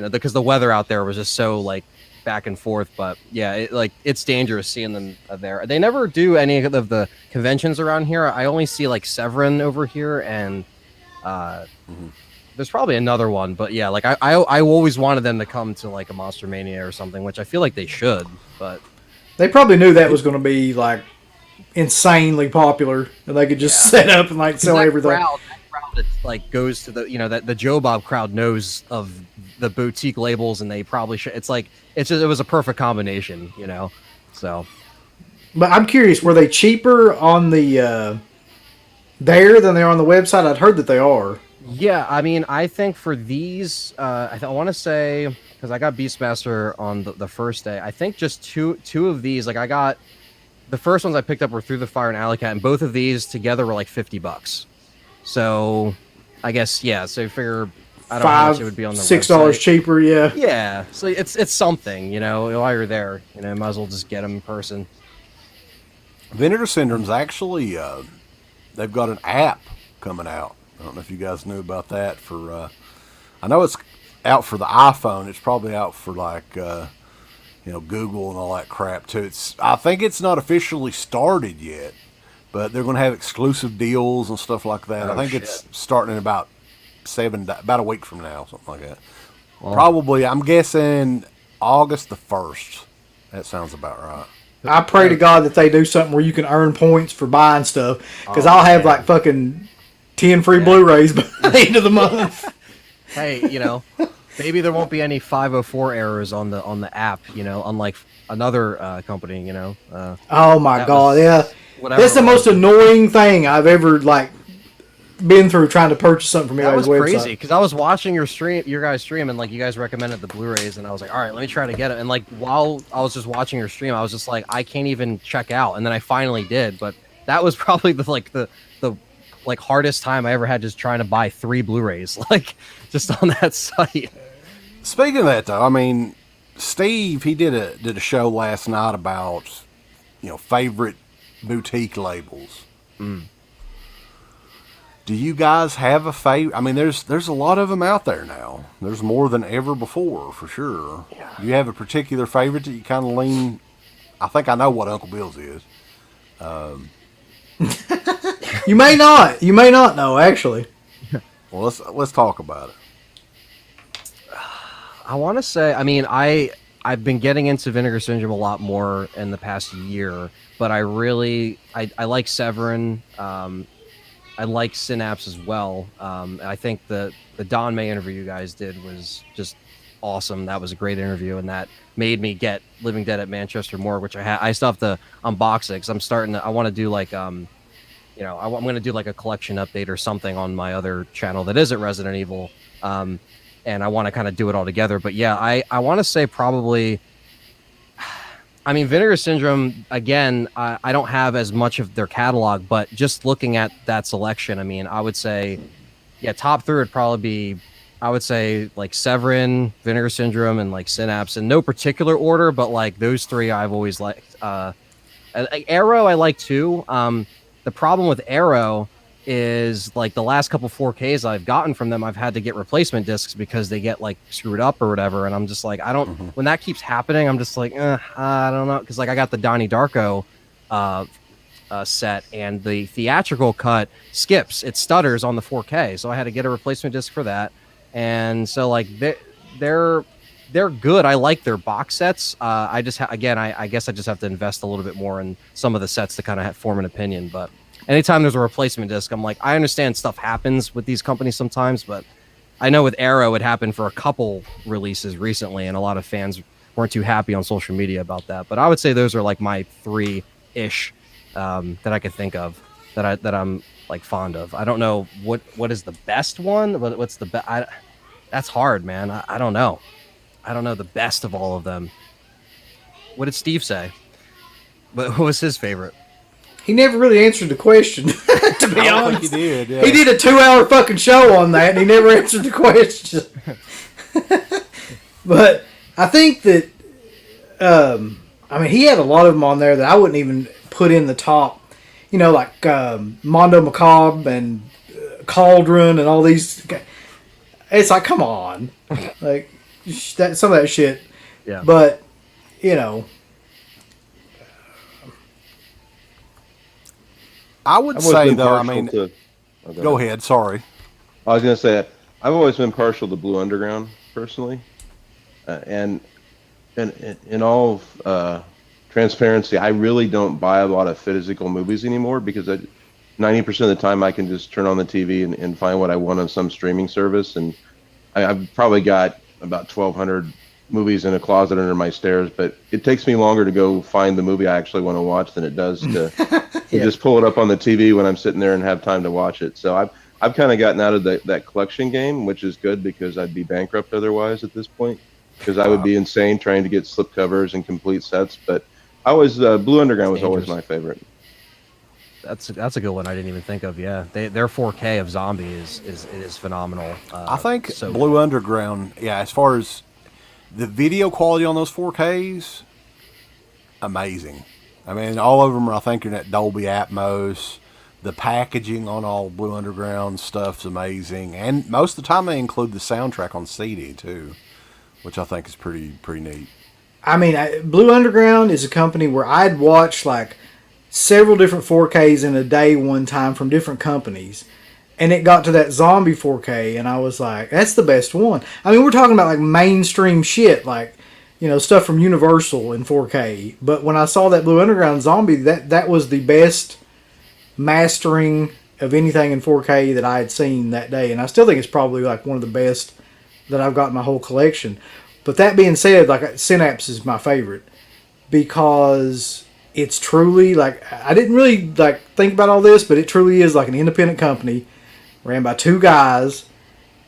Speaker 6: because the weather out there was just so, like, back and forth. But yeah, it's dangerous seeing them there. They never do any of the conventions around here. I only see like Severin over here, and there's probably another one, but yeah, like I always wanted them to come to like a Monster Mania or something, which I feel like they should, but
Speaker 3: they probably knew that was going to be like insanely popular and they could just set up and like sell everything.
Speaker 6: That crowd that like goes to the that the Joe Bob crowd knows of the boutique labels, and they probably should. It's like it was a perfect combination, So,
Speaker 3: but I'm curious, were they cheaper on the there than they are on the website? I'd heard that they are.
Speaker 6: Yeah, I mean, I think for these, I want to say, because I got Beastmaster on the first day. I think just two of these. Like I got the first ones I picked up were Through the Fire and Alley Cat, and both of these together were like $50. So, I guess yeah. So you figure. I don't know how much it would be on the
Speaker 3: $6
Speaker 6: website.
Speaker 3: cheaper, yeah.
Speaker 6: Yeah, so it's something, while you're there, might as well just get them in person.
Speaker 2: Vinegar Syndrome's actually, they've got an app coming out. I don't know if you guys knew about that. I know it's out for the iPhone. It's probably out for like, Google and all that crap too. I think it's not officially started yet, but they're going to have exclusive deals and stuff like that. I think it's starting in about a week from now, something like that. Well, probably, I'm guessing August the 1st. That sounds about right.
Speaker 3: I pray to God that they do something where you can earn points for buying stuff, because I'll have like fucking 10 free Blu-rays by the end of the month.
Speaker 6: Hey, maybe there won't be any 504 errors on the app, unlike another company,
Speaker 3: Oh my God, yeah. That's the most annoying thing I've ever been through trying to purchase something from your guys' website. That was crazy,
Speaker 6: because I was watching your guys' stream, and like you guys recommended the Blu-rays, and I was like, all right, let me try to get it. And like while I was just watching your stream, I was just like, I can't even check out. And then I finally did, but that was probably the hardest time I ever had, just trying to buy 3 Blu-rays, just on that site.
Speaker 2: Speaking of that, though, I mean, Steve, he did a show last night about favorite boutique labels. Do you guys have a favorite? I mean, there's a lot of them out there now. There's more than ever before, for sure. Yeah. Do you have a particular favorite that you kind of lean? I think I know what Uncle Bill's is.
Speaker 3: You may not. You may not know, actually.
Speaker 2: Well, let's talk about it.
Speaker 6: I want to say, I mean, I've been getting into Vinegar Syndrome a lot more in the past year, but I like Severin. I like Synapse as well. I think the Don May interview you guys did was just awesome. That was a great interview, and that made me get Living Dead at Manchester Morgue, which I still have to unbox it because I want to do like I'm going to do like a collection update or something on my other channel that isn't Resident Evil, and I want to kind of do it all together. But yeah, I want to say probably. I mean, Vinegar Syndrome, again, I don't have as much of their catalog, but just looking at that selection, I mean, I would say, yeah, top three would probably be, I would say, like Severin, Vinegar Syndrome, and like Synapse, in no particular order, but like those three I've always liked. Arrow I like too. The problem with Arrow is like the last couple 4Ks I've gotten from them, I've had to get replacement discs because they get like screwed up or whatever, and I'm just like, I don't. When that keeps happening, I'm just like, I don't know, because like I got the Donnie Darko set, and the theatrical cut skips, it stutters on the 4K, so I had to get a replacement disc for that, and so like they're good. I like their box sets. I just I guess I just have to invest a little bit more in some of the sets to kind of form an opinion, but. Anytime there's a replacement disc, I'm like, I understand stuff happens with these companies sometimes, but I know with Arrow it happened for a couple releases recently, and a lot of fans weren't too happy on social media about that. But I would say those are like my three-ish that I could think of that I'm like fond of. I don't know what is the best one. What's the best? That's hard, man. I don't know. I don't know the best of all of them. What did Steve say? What was his favorite?
Speaker 3: He never really answered the question, to be honest.
Speaker 2: Think he did. Yeah.
Speaker 3: He did a 2-hour fucking show on that, and he never answered the question. But I think that, I mean, he had a lot of them on there that I wouldn't even put in the top. You know, like Mondo Macabre and Cauldron and all these. It's like, come on. Like, some of that shit.
Speaker 6: Yeah.
Speaker 3: But, you know.
Speaker 2: I would say, though, I mean, go ahead. Sorry.
Speaker 4: I was going to say, I've always been partial to Blue Underground, personally. And in all transparency, I really don't buy a lot of physical movies anymore because 90% of the time I can just turn on the TV and find what I want on some streaming service. And I've probably got about 1,200 movies in a closet under my stairs, but it takes me longer to go find the movie I actually want to watch than it does to just pull it up on the TV when I'm sitting there and have time to watch it. So I've kind of gotten out of that collection game, which is good because I'd be bankrupt otherwise at this point, because I would be insane trying to get slipcovers and complete sets. But I was Blue Underground was always my favorite.
Speaker 6: That's a good one I didn't even think of. Yeah, their 4K of Zombie is phenomenal.
Speaker 2: I think Blue Underground. Yeah, as far as the video quality on those 4Ks, amazing. I mean, all of them are, I think, in that Dolby Atmos. The packaging on all Blue Underground stuff's amazing. And most of the time they include the soundtrack on CD, too, which I think is pretty neat.
Speaker 3: I mean, Blue Underground is a company where I'd watch, like, several different 4Ks in a day one time from different companies. And it got to that Zombie 4K, and I was like, that's the best one. I mean, we're talking about, like, mainstream shit, like, you know, stuff from Universal in 4K. But when I saw that Blue Underground Zombie, that was the best mastering of anything in 4K that I had seen that day. And I still think it's probably, like, one of the best that I've got in my whole collection. But that being said, like, Synapse is my favorite because it's truly, like, I didn't really, like, think about all this, but it truly is, like, an independent company ran by two guys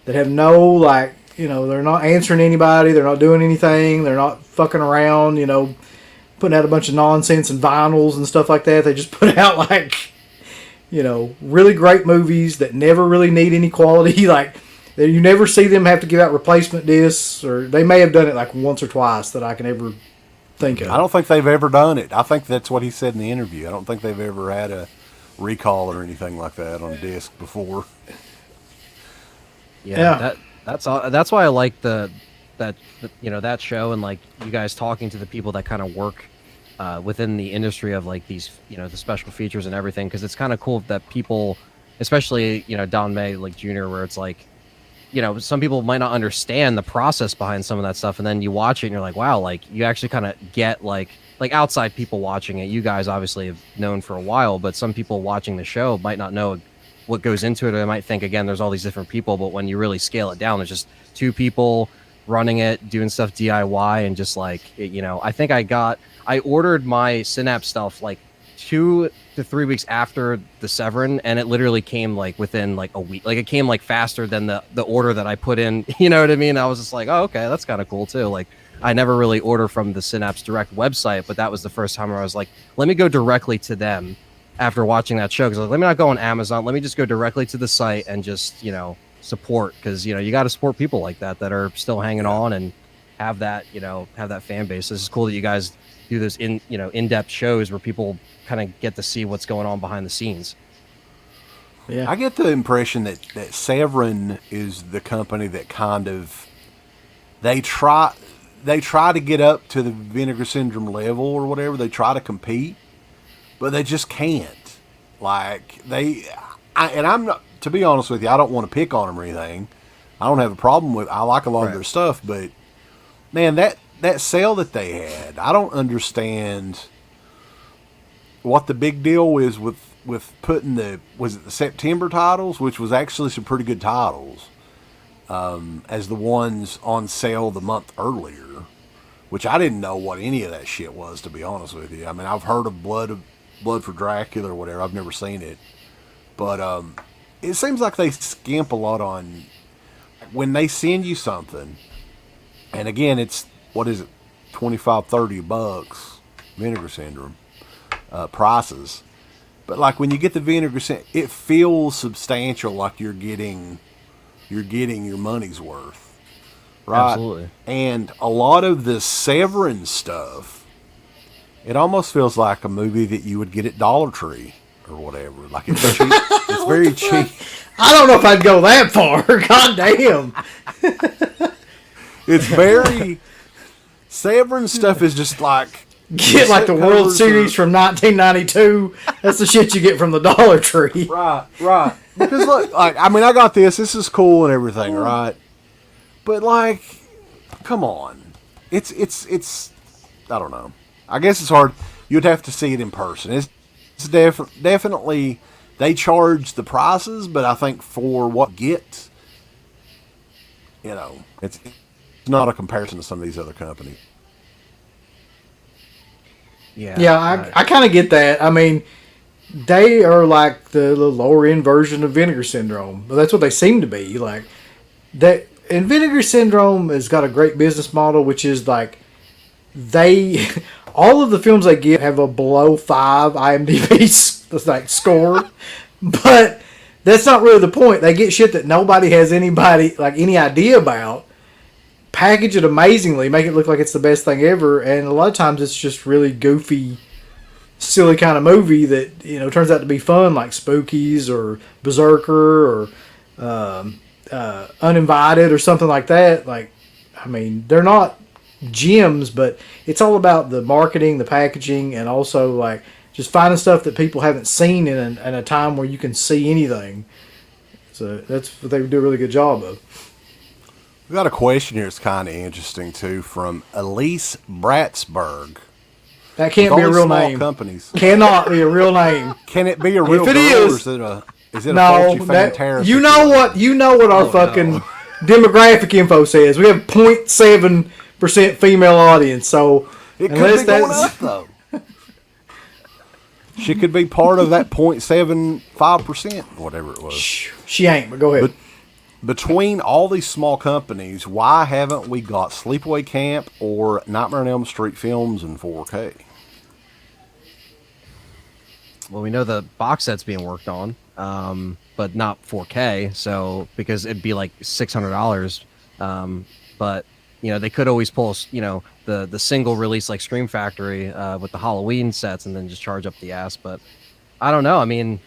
Speaker 3: that have no, like, you know, they're not answering anybody, they're not doing anything, they're not fucking around, you know, putting out a bunch of nonsense and vinyls and stuff like that. They just put out, like, you know, really great movies that never really need any quality. Like, you never see them have to give out replacement discs, or they may have done it, like, once or twice that I can ever think of.
Speaker 2: I don't think they've ever done it. I think that's what he said in the interview. I don't think they've ever had a recall or anything like that on disc before.
Speaker 6: Yeah. That's why I like that show, and like you guys talking to the people that kind of work within the industry of like these, the special features and everything, because it's kind of cool that people, especially Don May like Jr., where it's like, some people might not understand the process behind some of that stuff, and then you watch it and you're like, wow, like you actually kind of get like outside people watching it. You guys obviously have known for a while, but some people watching the show might not know what goes into it. They might think, again, there's all these different people, but when you really scale it down, there's just two people running it, doing stuff DIY, and just like I think I ordered my Synapse stuff like 2 to 3 weeks after the Severin, and it literally came like within like a week. Like it came like faster than the order that I put in. You know what I mean? I was just like, oh, okay, that's kind of cool too. Like I never really order from the Synapse Direct website, but that was the first time where I was like, let me go directly to them after watching that show, because let me not go on Amazon, let me just go directly to the site and just support, because you got to support people like that are still hanging on and have that fan base. This is cool that you guys do this in-depth shows where people kind of get to see what's going on behind the scenes.
Speaker 3: Yeah,
Speaker 2: I get the impression that Severin is the company that kind of they try to get up to the Vinegar Syndrome level or whatever. They try to compete, but they just can't. Like I'm not, to be honest with you, I don't want to pick on them or anything. I don't have a problem with. I like a lot of their stuff, but man, that sale that they had, I don't understand what the big deal is with putting the September titles, which was actually some pretty good titles, as the ones on sale the month earlier, which I didn't know what any of that shit was, to be honest with you. I mean, I've heard of Blood for Dracula or whatever. I've never seen it, but it seems like they skimp a lot on when they send you something. And again, it's what is it, $25-$30 Vinegar Syndrome prices. But like when you get the Vinegar Syndrome, it feels substantial, like you're getting your money's worth, right?
Speaker 6: Absolutely.
Speaker 2: And a lot of the Severin stuff, it almost feels like a movie that you would get at Dollar Tree or whatever. Like it's cheap. It's very cheap.
Speaker 3: I don't know if I'd go that far. God damn.
Speaker 2: It's very Severin stuff is just like
Speaker 3: get like the World Series from 1992. That's the shit you get from the Dollar Tree.
Speaker 2: Right. Because look, like I mean, I got this. This is cool and everything, right? But like, come on, it's I don't know. I guess it's hard. You'd have to see it in person. It's definitely they charge the prices, but I think for what you get, it's not a comparison to some of these other companies.
Speaker 3: Yeah, I kind of get that. I mean, they are like the lower end version of Vinegar Syndrome. But that's what they seem to be. Like that, and Vinegar Syndrome has got a great business model, which is like they all of the films they get have a below 5 IMDb like score, but that's not really the point. They get shit that nobody has any idea about. Package it amazingly, make it look like it's the best thing ever, and a lot of times it's just really goofy, silly kind of movie that turns out to be fun, like Spookies or Berserker or Uninvited or something like that. Like, I mean, they're not gems, but it's all about the marketing, the packaging, and also like just finding stuff that people haven't seen in a time where you can see anything. So that's what they do a really good job of.
Speaker 2: We got a question here that's kind of interesting too from Elise Bratsberg.
Speaker 3: That can't be a real name.
Speaker 2: Companies.
Speaker 3: Cannot be a real name.
Speaker 2: Can it be a real
Speaker 3: If it
Speaker 2: girl,
Speaker 3: is,
Speaker 2: or is it a faulty fan
Speaker 3: you know what our fucking demographic info says. We have 0.7% female audience, so
Speaker 2: it could be going up though. She could be part of that 0.75%, whatever it was.
Speaker 3: She ain't, but go ahead.
Speaker 2: But between all these small companies, why haven't we got Sleepaway Camp or Nightmare on Elm Street films in 4K?
Speaker 6: Well, we know the box set's being worked on, but not 4K. So because it'd be like $600, but they could always pull the single release like Scream Factory with the Halloween sets and then just charge up the ass. But I don't know. I mean,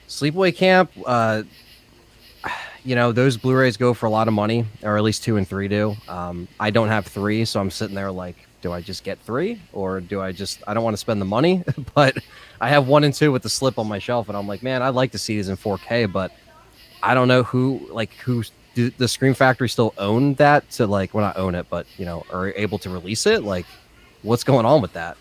Speaker 6: Sleepaway Camp, those Blu-rays go for a lot of money, or at least 2 and 3 do. I don't have 3, so I'm sitting there like, do I just get 3, or do I don't want to spend the money, but I have 1 and 2 with the slip on my shelf, and I'm like, man, I'd like to see these in 4K, but I don't know who do the Scream Factory still own that to well, not own it, but are able to release it? Like, what's going on with that?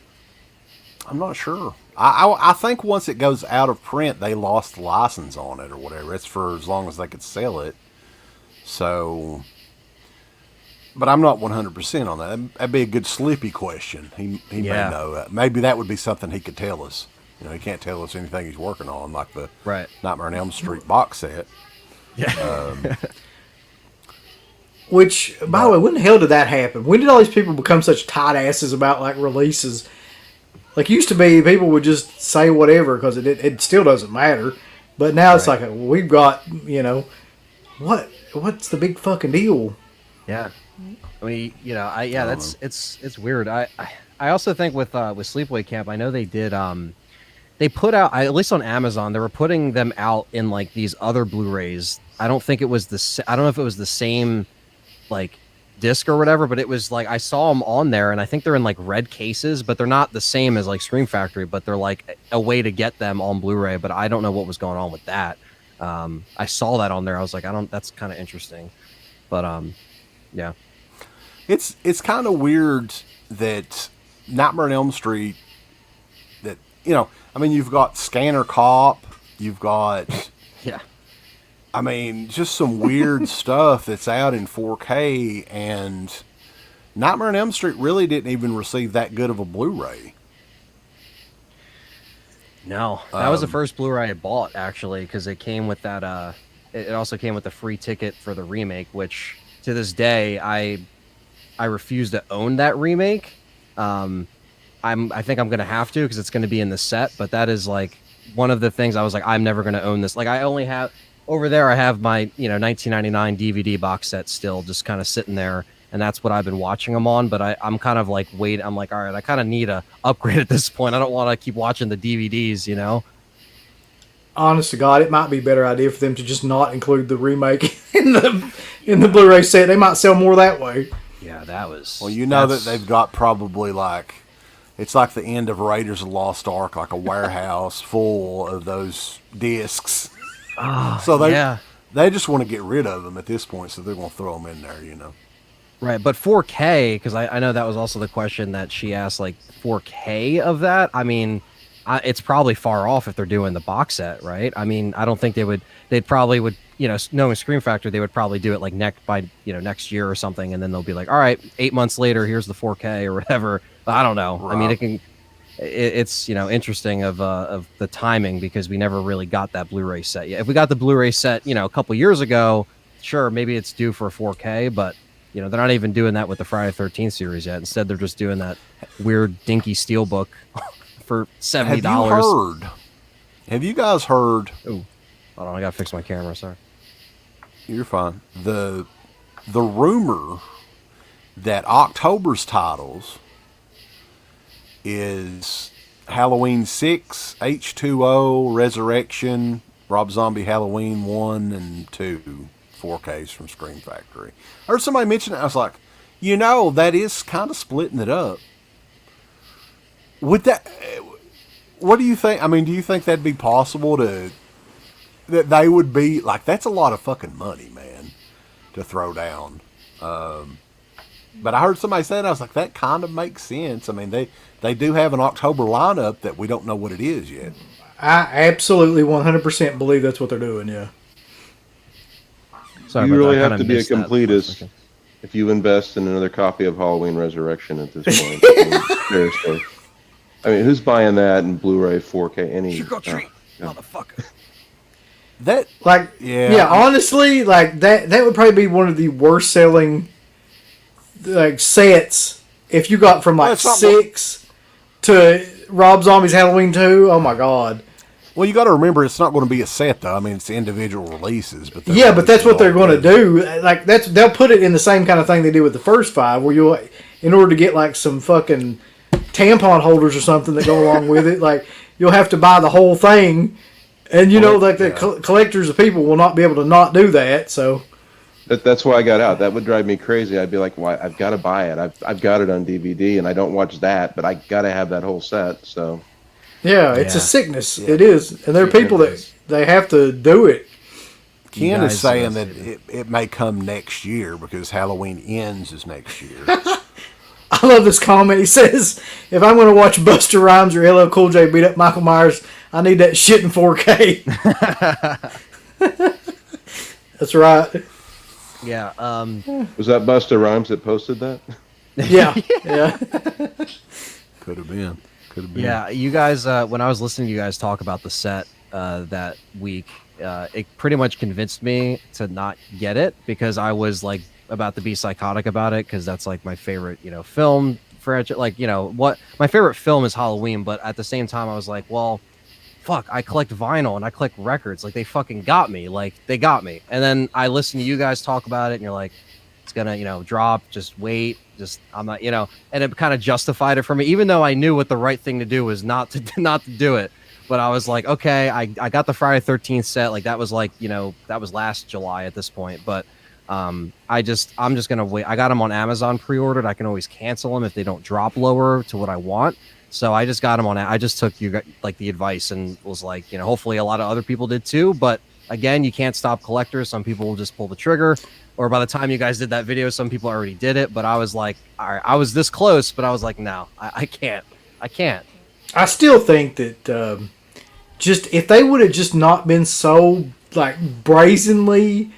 Speaker 2: I'm not sure. I think once it goes out of print, they lost the license on it or whatever. It's for as long as they could sell it. So, but I'm not 100% on that. That'd be a good Slippy question. He may know that. Maybe that would be something he could tell us. He can't tell us anything he's working on, like the Nightmare on Elm Street box set.
Speaker 6: Yeah.
Speaker 3: Which, by the way, when the hell did that happen? When did all these people become such tight asses about releases? Like, used to be, people would just say whatever because it still doesn't matter. But now it's like, we've got, what's the big fucking deal?
Speaker 6: Yeah. I mean, it's weird. I also think with Sleepaway Camp, I know they did, they put out, at least on Amazon, they were putting them out in these other Blu-rays. I don't know if it was the same disc or whatever, but it was I saw them on there, and I think they're in red cases, but they're not the same as Scream Factory, but they're a way to get them on Blu-ray. But I don't know what was going on with that. I saw that on there. I was like, that's kind of interesting. But yeah,
Speaker 2: it's kind of weird that Nightmare on Elm Street, that I mean, you've got Scanner Cop, you've got I mean, just some weird stuff that's out in 4K, and Nightmare on Elm Street really didn't even receive that good of a Blu-ray.
Speaker 6: No, that was the first Blu-ray I bought, actually, because it came with that. It also came with a free ticket for the remake, which to this day I refuse to own that remake. I think I'm gonna have to because it's gonna be in the set. But that is one of the things I was like, I'm never gonna own this. I only have. Over there, I have my 1999 DVD box set still, just kind of sitting there, and that's what I've been watching them on. But I'm kind of wait. I'm all right, I kind of need a upgrade at this point. I don't want to keep watching the DVDs,
Speaker 3: Honest to God, it might be a better idea for them to just not include the remake in the Blu-ray set. They might sell more that way.
Speaker 6: Yeah, that was.
Speaker 2: Well, that they've got probably it's like the end of Raiders of the Lost Ark, like a warehouse full of those discs. So they just want to get rid of them at this point, so they're going to throw them in there,
Speaker 6: Right, but 4K, because I know that was also the question that she asked, 4K of that. I mean, it's probably far off if they're doing the box set, right? I mean, I don't think they'd probably knowing Scream Factory, they would probably do it next year or something, and then they'll be all right, 8 months later, here's the 4K or whatever. I don't know. Right. I mean, it's interesting of the timing, because we never really got that Blu-ray set yet. If we got the Blu-ray set a couple years ago, sure, maybe it's due for a 4K, but they're not even doing that with the Friday the 13th series yet. Instead, they're just doing that weird dinky steelbook for $70.
Speaker 2: Have you guys heard?
Speaker 6: Oh, hold on, I gotta fix my camera. Sorry.
Speaker 2: You're fine. The rumor that October's titles is Halloween 6, H2O, Resurrection, Rob Zombie Halloween 1 and 2, 4Ks from Scream Factory. I heard somebody mention it. I was like, that is kind of splitting it up. Would that? What do you think? I mean, do you think that'd be possible that they would be that's a lot of fucking money, man, to throw down. But I heard somebody say that. I was like, that kind of makes sense. I mean, they do have an October lineup that we don't know what it is yet.
Speaker 3: I absolutely 100% believe that's what they're doing, yeah.
Speaker 6: Sorry,
Speaker 4: you really have to be a completist if you invest in another copy of Halloween Resurrection at this point. Seriously. I mean, who's buying that in Blu-ray 4K?
Speaker 6: Trick or treat, motherfucker.
Speaker 2: That,
Speaker 3: honestly, that would probably be one of the worst selling sets if you got from 6 to Rob Zombie's Halloween 2. Oh my God.
Speaker 2: Well, you got to remember, it's not going to be a set, though. I mean, it's individual releases. But
Speaker 3: that's what they're going to do. They'll put it in the same kind of thing they did with the first 5, where you, in order to get some fucking tampon holders or something that go along with it, you'll have to buy the whole thing. And the collectors of people will not be able to not do that. So
Speaker 4: that's why I got out. That would drive me crazy. I'd be like, "Why? I've got to buy it. I've got it on DVD, and I don't watch that, but I got to have that whole set." So
Speaker 3: yeah, it's a sickness. Yeah. It is, and there are people that they have to do it.
Speaker 2: Ken is saying that it may come next year because Halloween Ends is next year.
Speaker 3: I love this comment. He says, "If I'm going to watch Busta Rhymes or LL Cool J beat up Michael Myers, I need that shit in 4K." That's right.
Speaker 6: Yeah.
Speaker 4: Was that Busta Rhymes that posted that?
Speaker 3: Yeah.
Speaker 2: Could have been.
Speaker 6: Yeah, you guys. When I was listening to you guys talk about the set that week, it pretty much convinced me to not get it because I was like about to be psychotic about it because that's like my favorite, film franchise. Like, what my favorite film is Halloween, but at the same time, I was like, well, fuck, I collect vinyl and I collect records. Like, they fucking got me. Like, they got me. And then I listened to you guys talk about it, and you're like, it's gonna, drop. Just wait. I'm not, and it kind of justified it for me, even though I knew what the right thing to do was not to do it. But I was like, okay, I got the Friday 13th set. Like, that was like, that was last July at this point. But I'm just gonna wait. I got them on Amazon pre-ordered. I can always cancel them if they don't drop lower to what I want. So I just got them on. I just took the advice and was like, hopefully a lot of other people did too. But again, you can't stop collectors. Some people will just pull the trigger. Or by the time you guys did that video, some people already did it. But I was like, all right, I was this close, but I was like, no, I can't.
Speaker 3: I still think that just if they would have just not been so like brazenly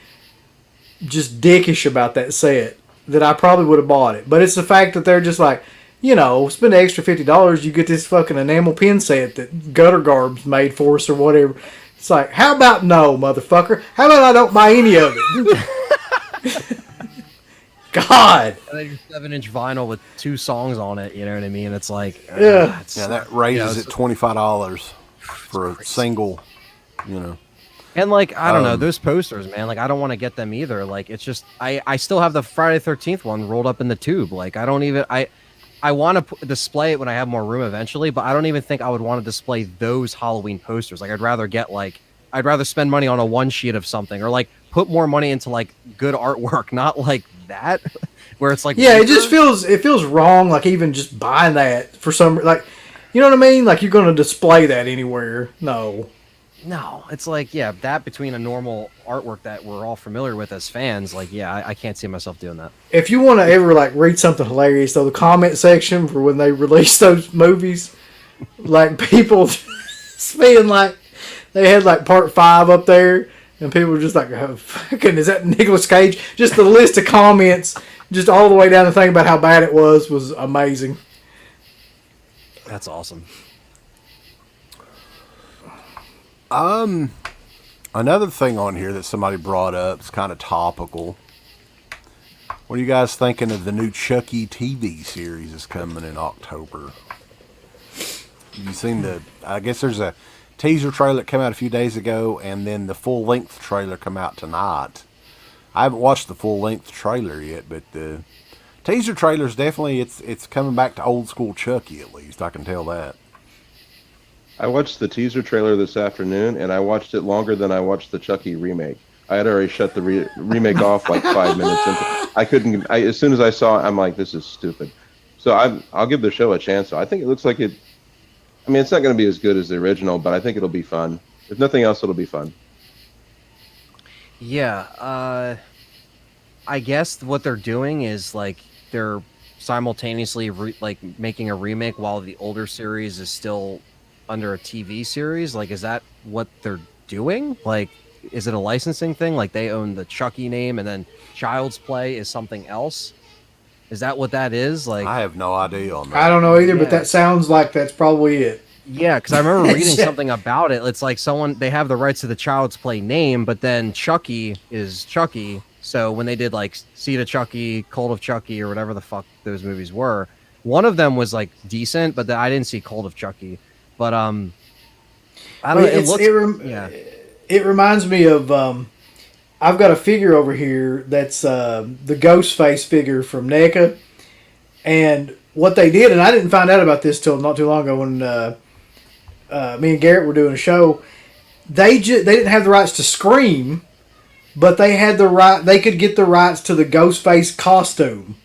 Speaker 3: just dickish about that set, that I probably would have bought it. But it's the fact that they're just like, spend an extra $50, you get this fucking enamel pin set that Gutter Garb's made for us or whatever. It's like, how about no, motherfucker? How about I don't buy any of it? God.
Speaker 6: And then your 7-inch vinyl with 2 songs on it, you know what I mean? It's like,
Speaker 3: yeah,
Speaker 2: that raises it $25 for a single,
Speaker 6: And like, I don't know, those posters, man, like I don't want to get them either. Like, it's just, I still have the Friday 13th one rolled up in the tube. Like, I don't even, I want to display it when I have more room eventually, but I don't even think I would want to display those Halloween posters. Like, I'd rather spend money on a one sheet of something, or like put more money into like good artwork, not like that, where it's like,
Speaker 3: yeah, it feels wrong. Like, even just buying that for some, like, you know what I mean? Like, you're going to display that anywhere. No,
Speaker 6: it's like, yeah, that between a normal artwork that we're all familiar with as fans, like, yeah, I can't see myself doing that.
Speaker 3: If you want to ever like read something hilarious, though, the comment section for when they released those movies, like people being like, they had like part 5 up there, and people were just like, oh, fucking, is that Nicolas Cage? Just the list of comments, just all the way down the thing about how bad it was amazing.
Speaker 6: That's awesome.
Speaker 2: Another thing on here that somebody brought up, it's kind of topical. What are you guys thinking of the new Chucky TV series that's coming in October? You seen I guess there's a teaser trailer that came out a few days ago, and then the full-length trailer come out tonight. I haven't watched the full-length trailer yet, but the teaser trailer is definitely, it's coming back to old school Chucky, at least. I can tell that.
Speaker 4: I watched the teaser trailer this afternoon, and I watched it longer than I watched the Chucky remake. I had already shut the remake off like 5 minutes into. I couldn't. As soon as I saw it, I'm like, this is stupid. So I'll give the show a chance. So I think it looks like it. I mean, it's not going to be as good as the original, but I think it'll be fun. If nothing else, it'll be fun.
Speaker 6: Yeah, I guess what they're doing is like they're simultaneously making a remake while the older series is still under a TV series. Like, is that what they're doing? Like, is it a licensing thing? Like, they own the Chucky name, and then Child's Play is something else? Is that what that is? Like,
Speaker 2: I have no idea on that.
Speaker 3: I don't know either, but that sounds like that's probably it.
Speaker 6: Yeah, because I remember reading something about it. It's like they have the rights to the Child's Play name, but then Chucky is Chucky. So when they did like Seed of Chucky, Cult of Chucky, or whatever the fuck those movies were, one of them was like decent, but I didn't see Cult of Chucky. But I don't know.
Speaker 3: It reminds me of I've got a figure over here that's the Ghostface figure from NECA, and what they did, and I didn't find out about this till not too long ago when me and Garrett were doing a show. They didn't have the rights to Scream, but they had the right. They could get the rights to the Ghostface costume,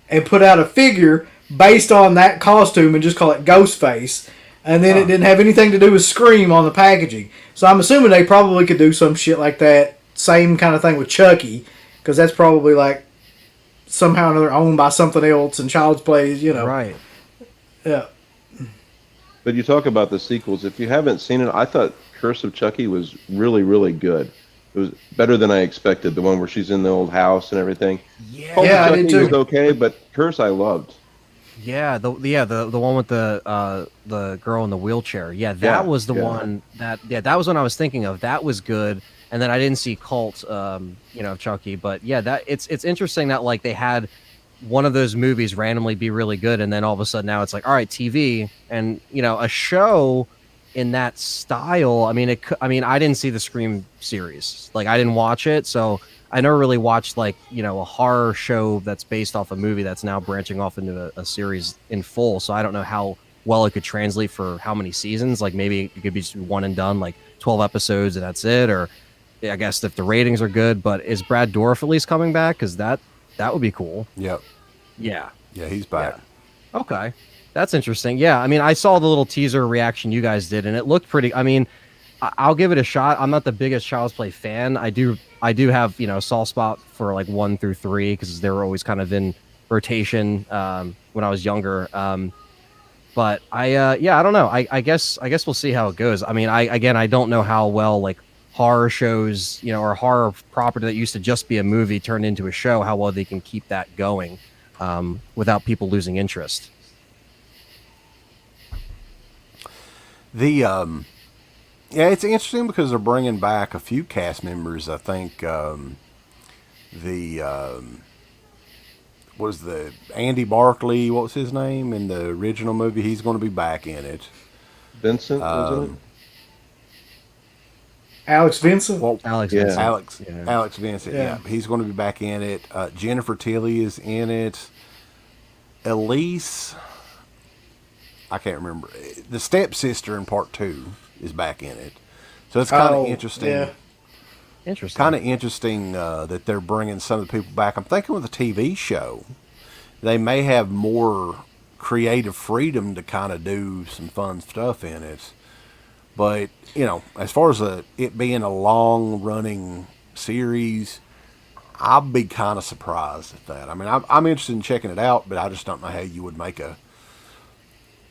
Speaker 3: and put out a figure based on that costume and just call it Ghostface. And then it didn't have anything to do with Scream on the packaging. So I'm assuming they probably could do some shit like that. Same kind of thing with Chucky, because that's probably like somehow or another owned by something else and Child's Play, you know.
Speaker 6: Right.
Speaker 3: Yeah.
Speaker 4: But you talk about the sequels. If you haven't seen it, I thought Curse of Chucky was really, really good. It was better than I expected. The one where she's in the old house and everything.
Speaker 3: Yeah, I did too.
Speaker 4: Was okay, but Curse I loved.
Speaker 6: Yeah, the one with the girl in the wheelchair. Yeah, that was the one that was one I was thinking of. That was good. And then I didn't see Cult, Chucky, but yeah, that it's interesting that like they had one of those movies randomly be really good, and then all of a sudden now it's like, all right, TV, and a show in that style. I mean, I didn't see the Scream series, like I didn't watch it, so I never really watched like a horror show that's based off a movie that's now branching off into a series in full. So I don't know how well it could translate for how many seasons. Like maybe it could be just one and done, like 12 episodes and that's it, or I guess if the ratings are good. But is Brad Dourif at least coming back? Because that would be cool.
Speaker 2: Yep.
Speaker 6: Yeah.
Speaker 2: Yeah, he's back.
Speaker 6: Yeah. Okay. That's interesting. Yeah. I mean, I saw the little teaser reaction you guys did, and it looked pretty. I mean, I'll give it a shot. I'm not the biggest Child's Play fan. I do have, a soft spot for like 1 through 3 because they were always kind of in rotation when I was younger. But I don't know. I guess we'll see how it goes. I mean, I don't know how well like horror shows, or horror property that used to just be a movie turned into a show, how well they can keep that going without people losing interest.
Speaker 2: Yeah, it's interesting because they're bringing back a few cast members. I think was the Andy Barkley, what was his name in the original movie? He's going to be back in it.
Speaker 4: Vincent, wasn't it?
Speaker 3: Alex Vincent?
Speaker 2: Well,
Speaker 6: Alex
Speaker 4: Yeah.
Speaker 6: Vincent.
Speaker 2: Alex Vincent, yeah. He's going to be back in it. Jennifer Tilly is in it. Elise, I can't remember. The stepsister in part 2 is back in it. So it's kind of interesting.
Speaker 3: Yeah.
Speaker 6: Interesting.
Speaker 2: Kind of interesting that they're bringing some of the people back. I'm thinking with a TV show, they may have more creative freedom to kind of do some fun stuff in it. But, as far as it being a long-running series, I'll be kind of surprised at that. I mean, I'm interested in checking it out, but I just don't know how you would make a,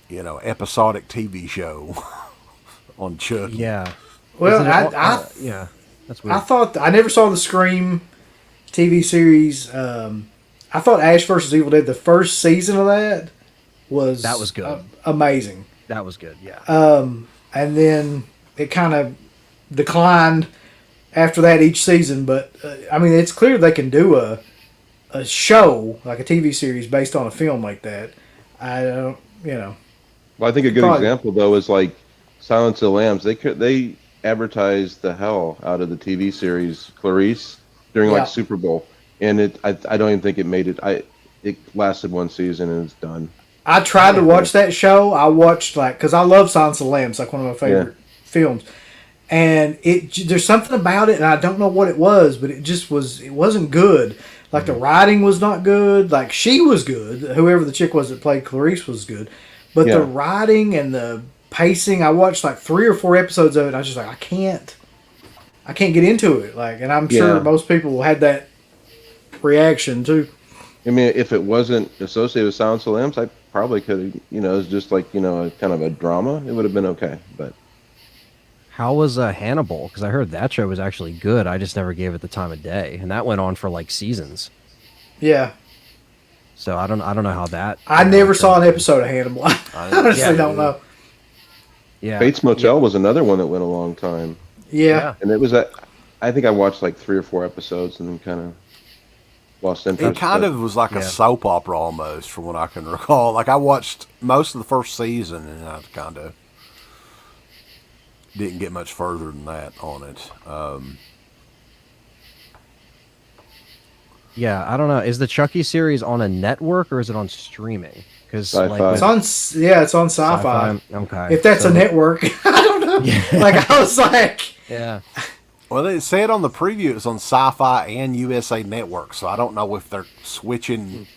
Speaker 2: episodic TV show on Chucky.
Speaker 6: Yeah.
Speaker 3: Well,
Speaker 6: yeah, that's weird.
Speaker 3: I thought I never saw the Scream TV series. I thought Ash vs. Evil Dead, the first season of that was
Speaker 6: good.
Speaker 3: Amazing.
Speaker 6: That was good. Yeah.
Speaker 3: And then it kind of declined after that each season. But I mean, it's clear they can do a show like a TV series based on a film like that. I don't,
Speaker 4: Well, I think a good example though is like Silence of the Lambs. They advertised the hell out of the TV series Clarice during like Super Bowl, and I don't even think it made it. It lasted one season and it's done.
Speaker 3: I tried to watch that show. I watched because I love Silence of the Lambs, like one of my favorite films, and there's something about it, and I don't know what it was, but it wasn't good. Like the writing was not good. Like she was good. Whoever the chick was that played Clarice was good, but the writing and the pacing, I watched like 3 or 4 episodes of it. And I was just like, I can't get into it. Like, and I'm sure most people had that reaction too.
Speaker 4: I mean, if it wasn't associated with Silence of the Lambs, I probably could have, it was just like, a kind of a drama. It would have been okay, but.
Speaker 6: How was Hannibal? Because I heard that show was actually good. I just never gave it the time of day, and that went on for like seasons.
Speaker 3: Yeah.
Speaker 6: So I don't know how that.
Speaker 3: I never saw an episode of Hannibal. I honestly don't know.
Speaker 6: Yeah.
Speaker 4: Bates Motel was another one that went a long time.
Speaker 3: Yeah.
Speaker 4: And it was I think I watched like 3 or 4 episodes and then kind of lost interest.
Speaker 2: It kind of was like a soap opera almost, from what I can recall. Like I watched most of the first season, and I kind of didn't get much further than that on it.
Speaker 6: Yeah, I don't know. Is the Chucky series on a network or is it on streaming? Because
Speaker 4: Sci-Fi.
Speaker 3: It's on. Yeah, it's on Sci-Fi.
Speaker 6: Okay.
Speaker 3: If that's a network, I don't know. Like I was like,
Speaker 6: Yeah.
Speaker 2: Well, they said on the preview it was on Sci-Fi and USA Network, so I don't know if they're switching.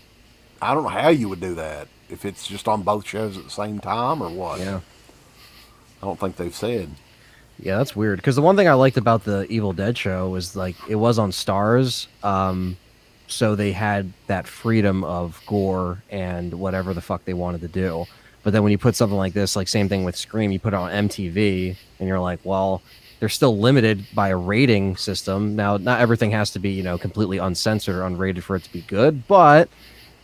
Speaker 2: I don't know how you would do that. If it's just on both shows at the same time or what.
Speaker 6: Yeah.
Speaker 2: I don't think they've said.
Speaker 6: Yeah, that's weird. Because the one thing I liked about the Evil Dead show was like it was on Stars, so they had that freedom of gore and whatever the fuck they wanted to do. But then when you put something like this, like same thing with Scream, you put it on MTV, and you're like, well, they're still limited by a rating system. Now, not everything has to be completely uncensored or unrated for it to be good, but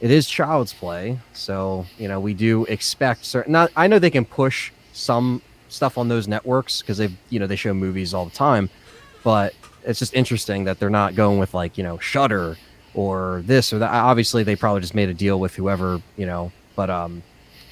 Speaker 6: it is Child's Play, so we do expect certain. Not, I know they can push some stuff on those networks because they show movies all the time, but it's just interesting that they're not going with like Shudder or this or that. Obviously, they probably just made a deal with whoever but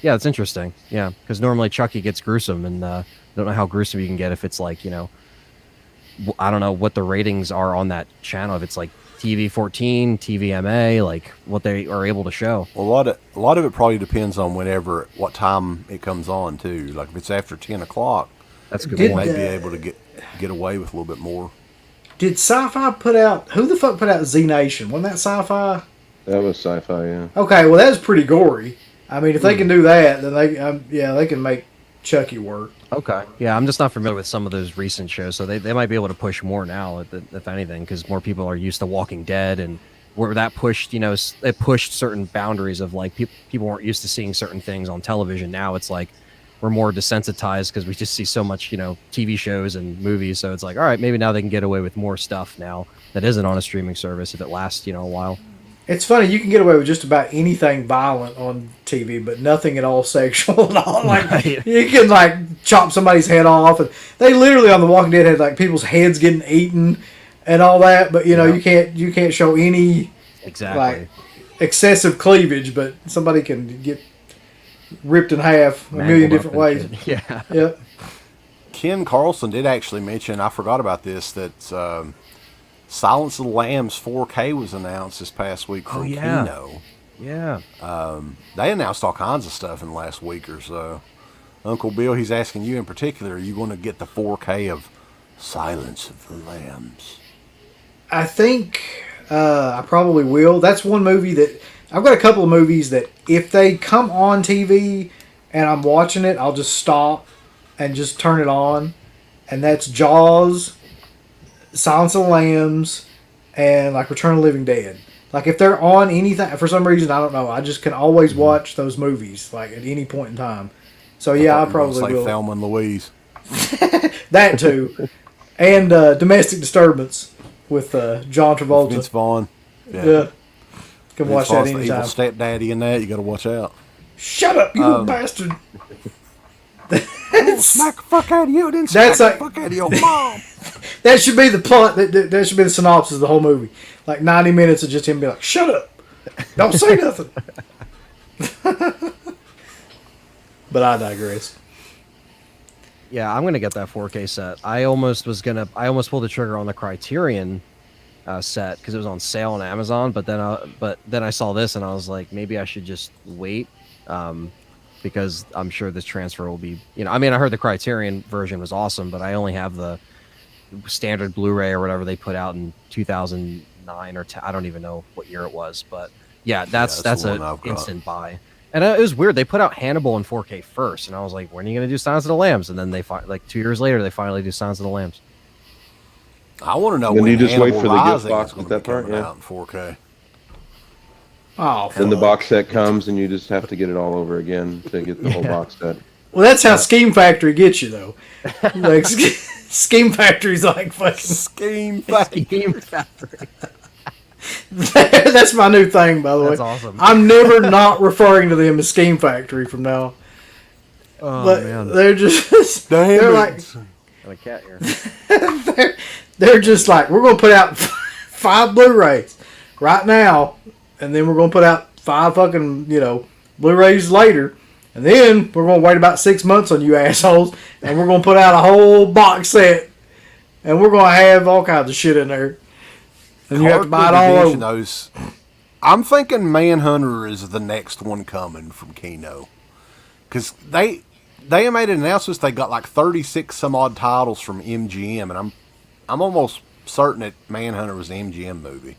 Speaker 6: yeah, it's interesting. Yeah, because normally Chucky gets gruesome, and I don't know how gruesome you can get if it's like I don't know what the ratings are on that channel. If it's like TV 14, TVMA, like what they are able to show.
Speaker 2: Well, a lot of it probably depends on what time it comes on too. Like if it's after 10 o'clock,
Speaker 6: That's a good
Speaker 3: Did-
Speaker 6: point.
Speaker 2: may be able to get away with a little bit more.
Speaker 3: did Sci-Fi put out? Who the fuck put out Z Nation? Wasn't that Sci-Fi?
Speaker 4: That was Sci-Fi, yeah.
Speaker 3: Okay, well that was pretty gory. I mean, if they can do that, then they can make Chucky work.
Speaker 6: Okay. Yeah, I'm just not familiar with some of those recent shows, so they might be able to push more now, if anything, because more people are used to Walking Dead, and where that pushed, it pushed certain boundaries of like people weren't used to seeing certain things on television. Now it's like we're more desensitized because we just see so much, TV shows and movies. So it's like, all right, maybe now they can get away with more stuff now that isn't on a streaming service if it lasts, a while.
Speaker 3: It's funny, you can get away with just about anything violent on TV, but nothing at all sexual at all. Like
Speaker 6: Right.
Speaker 3: you can like chop somebody's head off, and they literally on The Walking Dead had like people's heads getting eaten and all that. But you can't show any
Speaker 6: Exactly.
Speaker 3: like excessive cleavage, but somebody can get ripped in half a million different ways.
Speaker 6: Yeah.
Speaker 3: Yep.
Speaker 2: Ken Carlson did actually mention, I forgot about this, that Silence of the Lambs 4K was announced this past week from
Speaker 6: yeah.
Speaker 2: Kino.
Speaker 6: Yeah.
Speaker 2: They announced all kinds of stuff in the last week or so. Uncle Bill, he's asking you in particular, are you going to get the 4K of Silence of the Lambs?
Speaker 3: I think I probably will. That's one movie that I've got a couple of movies that if they come on TV and I'm watching it, I'll just stop and just turn it on. And that's Jaws, Silence of the Lambs, and like Return of the Living Dead. Like if they're on anything, for some reason, I don't know, I just can always watch those movies like at any point in time. So yeah, I probably
Speaker 2: say
Speaker 3: will.
Speaker 2: Thelma and Louise.
Speaker 3: That too. And Domestic Disturbance with John Travolta.
Speaker 2: Vince Vaughn.
Speaker 3: Yeah. Can watch that
Speaker 2: The evil
Speaker 3: anytime.
Speaker 2: stepdaddy in that, you got to watch out.
Speaker 3: Shut up, you bastard.
Speaker 2: Smack the fuck out of you, then
Speaker 3: That's
Speaker 2: smack
Speaker 3: like-
Speaker 2: the fuck out of your mom.
Speaker 3: That should be the plot. That should be the synopsis of the whole movie. Like 90 minutes of just him being like, shut up. Don't say nothing. But I digress.
Speaker 6: Yeah, I'm gonna get that 4K set. I almost pulled the trigger on the Criterion set because it was on sale on Amazon. But then I saw this and I was like, maybe I should just wait because I'm sure this transfer will be. I mean, I heard the Criterion version was awesome, but I only have the standard Blu-ray or whatever they put out in 2009 or 10, I don't even know what year it was. But yeah, that's
Speaker 2: the one
Speaker 6: an
Speaker 2: I've got.
Speaker 6: instant buy. And it was weird. They put out Hannibal in 4K first, and I was like, "When are you going to do Silence of the Lambs?" And then like 2 years later, they finally do Silence of the Lambs.
Speaker 2: I want to know
Speaker 4: Then
Speaker 2: when
Speaker 4: you just wait
Speaker 2: Hannibal
Speaker 4: for the gift
Speaker 2: Rising
Speaker 4: box
Speaker 2: is gonna
Speaker 4: with that
Speaker 2: be coming
Speaker 4: part, yeah.
Speaker 2: out in 4K.
Speaker 3: Oh,
Speaker 4: Then the
Speaker 3: fuck.
Speaker 4: box set comes, and you just have to get it all over again to get the whole box set.
Speaker 3: Well, that's how Scheme Factory gets you, though. Like, Scheme Factory's like fucking.
Speaker 2: Scheme Factory.
Speaker 6: Game Factory.
Speaker 3: That's my new thing, by the way.
Speaker 6: That's awesome.
Speaker 3: I'm never not referring to them as Scheme Factory from now on.
Speaker 6: Oh
Speaker 3: But
Speaker 6: man,
Speaker 3: they're just.
Speaker 2: Damn
Speaker 3: they're
Speaker 2: it.
Speaker 3: like.
Speaker 6: got a cat here.
Speaker 3: They're just like, we're going to put out 5 Blu-rays right now, and then we're going to put out 5 fucking, Blu-rays later, and then we're going to wait about 6 months on you assholes, and we're going to put out a whole box set, and we're going to have all kinds of shit in there. And you have to buy it all over.
Speaker 2: I'm thinking Manhunter is the next one coming from Kino, because they made an announcement they got like 36 some odd titles from MGM, and I'm almost certain that Manhunter was an MGM movie.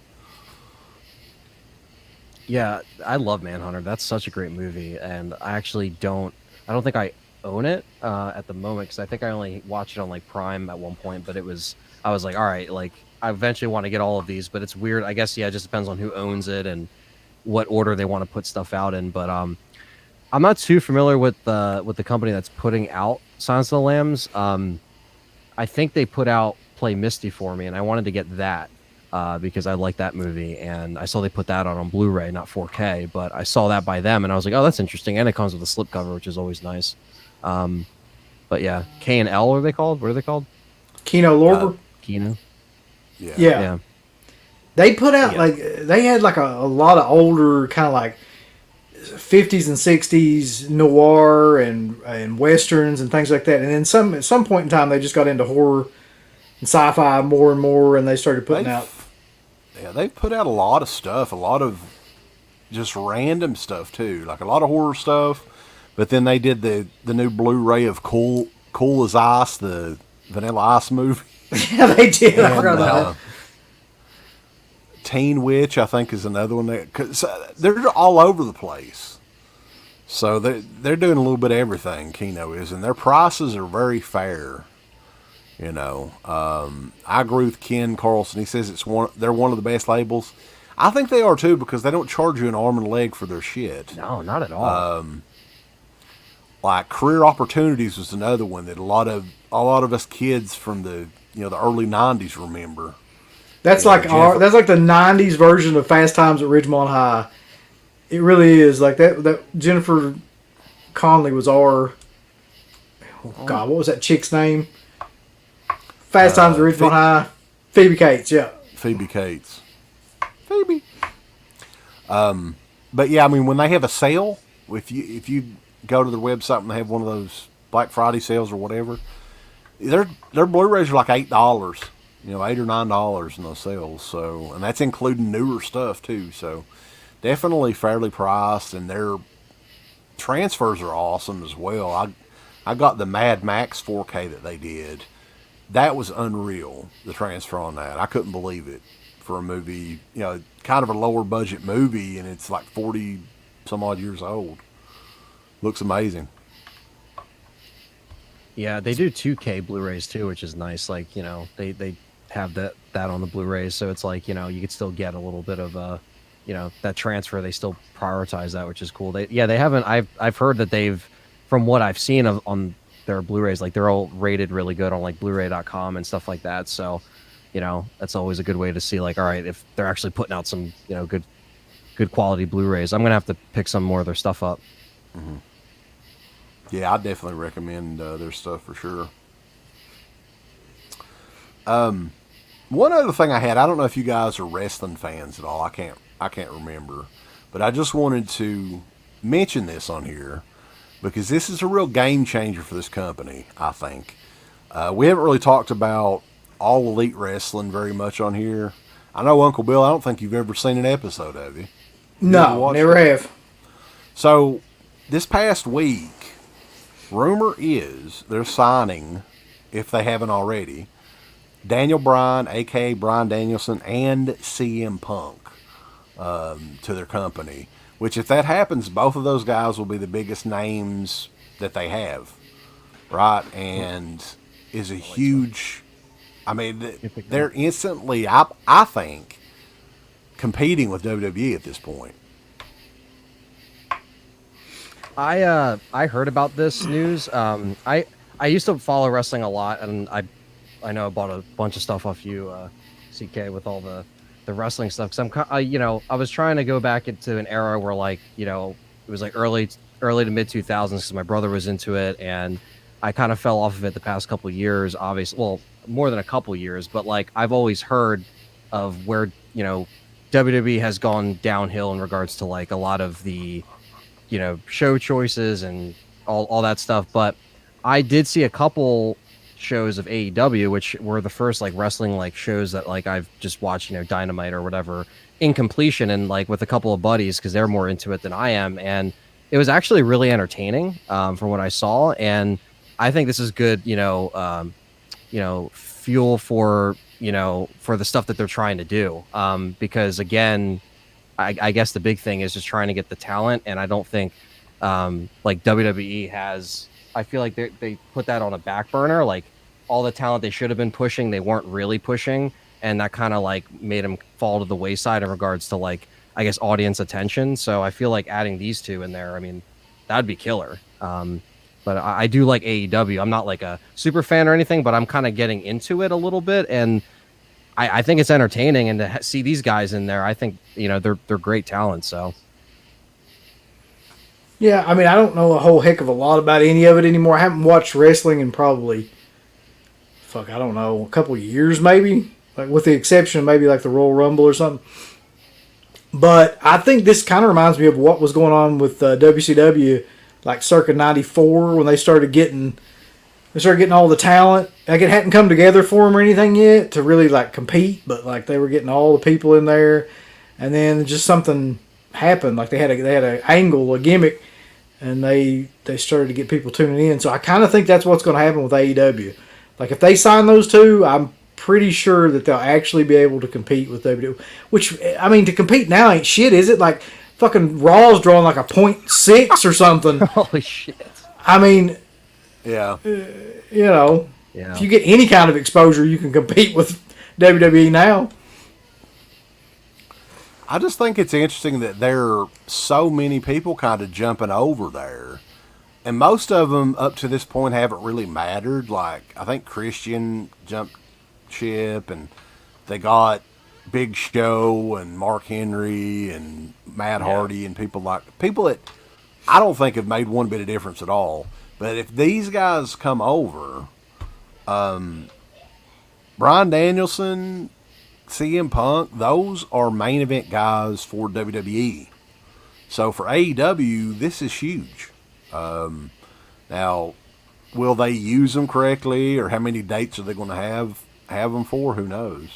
Speaker 6: Yeah, I love Manhunter. That's such a great movie, and I don't think I own it at the moment, because I think I only watched it on like Prime at one point. But I was like, all right, like I eventually want to get all of these, but it's weird. I guess, yeah, it just depends on who owns it and what order they want to put stuff out in. But I'm not too familiar with the company that's putting out Silence of the Lambs. I think they put out Play Misty for me, and I wanted to get that because I like that movie, and I saw they put that on Blu-ray, not 4K, but I saw that by them, and I was like, oh, that's interesting, and it comes with a slipcover, which is always nice. But yeah, K&L are they called? What are they called?
Speaker 3: Kino Lorber.
Speaker 6: Kino.
Speaker 3: Yeah. They put out like they had like a lot of older kind of like 50s and 60s noir and westerns and things like that. And then at some point in time they just got into horror and sci-fi more and more, and they started putting out.
Speaker 2: Yeah, they put out a lot of stuff, a lot of just random stuff too, like a lot of horror stuff. But then they did the new Blu-ray of Cool as Ice, the Vanilla Ice movie.
Speaker 3: Yeah, they did.
Speaker 2: And,
Speaker 3: I forgot about that.
Speaker 2: Teen Witch, I think, is another one. Cause they're all over the place. So they're doing a little bit of everything, Kino is, and their prices are very fair. You know, I agree with Ken Carlson. He says they're one of the best labels. I think they are too, because they don't charge you an arm and a leg for their shit.
Speaker 6: No, not at all.
Speaker 2: Like Career Opportunities was another one that a lot of us kids from the early '90s remember.
Speaker 3: That's like the '90s version of Fast Times at Ridgemont High. It really is like that. That Jennifer Connelly was our. Oh God, what was that chick's name? Fast Times at Ridgemont High. Phoebe Cates, yeah.
Speaker 2: Phoebe Cates. Phoebe. But yeah, I mean, when they have a sale, if you go to their website and they have one of those Black Friday sales or whatever, their Blu-rays are like $8, $8 or $9 in those sales. So, and that's including newer stuff too. So, definitely fairly priced, and their transfers are awesome as well. I got the Mad Max 4K that they did. That was unreal, the transfer on that. I couldn't believe it for a movie, kind of a lower budget movie, and it's like 40 some odd years old. Looks amazing. Yeah,
Speaker 6: they do 2K Blu-rays too, which is nice. Like, they have that on the Blu-rays, so it's like, you could still get a little bit of that transfer. They still prioritize that, which is cool. They haven't. I've heard that they've, from what I've seen on their Blu-rays, like they're all rated really good on like Blu-ray.com and stuff like that. So, that's always a good way to see, like, all right, if they're actually putting out some good quality Blu-rays. I'm gonna have to pick some more of their stuff up.
Speaker 2: Mm-hmm. Yeah, I definitely recommend their stuff for sure. One other thing I don't know if you guys are wrestling fans at all. I can't remember, but I just wanted to mention this on here because this is a real game changer for this company, I think. We haven't really talked about All Elite Wrestling very much on here. I know, Uncle Bill, I don't think you've ever seen an episode, have you?
Speaker 3: No, never have.
Speaker 2: So, this past week, rumor is they're signing, if they haven't already, Daniel Bryan, a.k.a. Bryan Danielson, and CM Punk to their company. Which, if that happens, both of those guys will be the biggest names that they have. Right? And is a huge... I mean, they're instantly, I think, competing with WWE at this point.
Speaker 6: I heard about this news. I used to follow wrestling a lot, and I know I bought a bunch of stuff off you, CK, with all the wrestling stuff. Because I was trying to go back into an era where, like, it was like early to mid 2000s, because my brother was into it, and I kind of fell off of it the past couple of years. Obviously, well, more than a couple years, but like I've always heard of where WWE has gone downhill in regards to like a lot of the show choices and all that stuff. But I did see a couple shows of AEW, which were the first like wrestling like shows that like I've just watched, Dynamite or whatever in completion, and like with a couple of buddies because they're more into it than I am, and it was actually really entertaining from what I saw, and I think this is good, fuel for for the stuff that they're trying to do, because again, I guess the big thing is just trying to get the talent, and I don't think like WWE has. I feel like they put that on a back burner. Like all the talent they should have been pushing, they weren't really pushing, and that kind of like made them fall to the wayside in regards to like I guess audience attention. So I feel like adding these two in there, I mean, that'd be killer. But I do like AEW. I'm not like a super fan or anything, but I'm kind of getting into it a little bit, and I think it's entertaining. And to see these guys in there, I think they're great talent. So.
Speaker 3: Yeah, I mean, I don't know a whole heck of a lot about any of it anymore. I haven't watched wrestling in probably, I don't know, a couple of years maybe, like with the exception of maybe like the Royal Rumble or something. But I think this kind of reminds me of what was going on with WCW, like circa '94 when they started getting all the talent. Like it hadn't come together for them or anything yet to really like compete, but like they were getting all the people in there, and then just something happened. Like they had an angle, a gimmick, and they started to get people tuning in. So I kind of think that's what's going to happen with AEW. Like if they sign those two, I'm pretty sure that they'll actually be able to compete with WWE. Which, I mean, to compete now ain't shit, is it? Like fucking Raw's drawing like a .6 or something.
Speaker 6: Holy shit.
Speaker 3: I mean,
Speaker 2: Yeah.
Speaker 3: Yeah. If you get any kind of exposure, you can compete with WWE now.
Speaker 2: I just think it's interesting that there are so many people kind of jumping over there. And most of them up to this point haven't really mattered. Like, I think Christian jumped ship, and they got Big Show and Mark Henry and Matt Hardy and people that I don't think have made one bit of difference at all. But if these guys come over, Bryan Danielson, CM Punk, those are main event guys for WWE. So for AEW, this is huge. Now, will they use them correctly, or how many dates are they going to have them for? Who knows?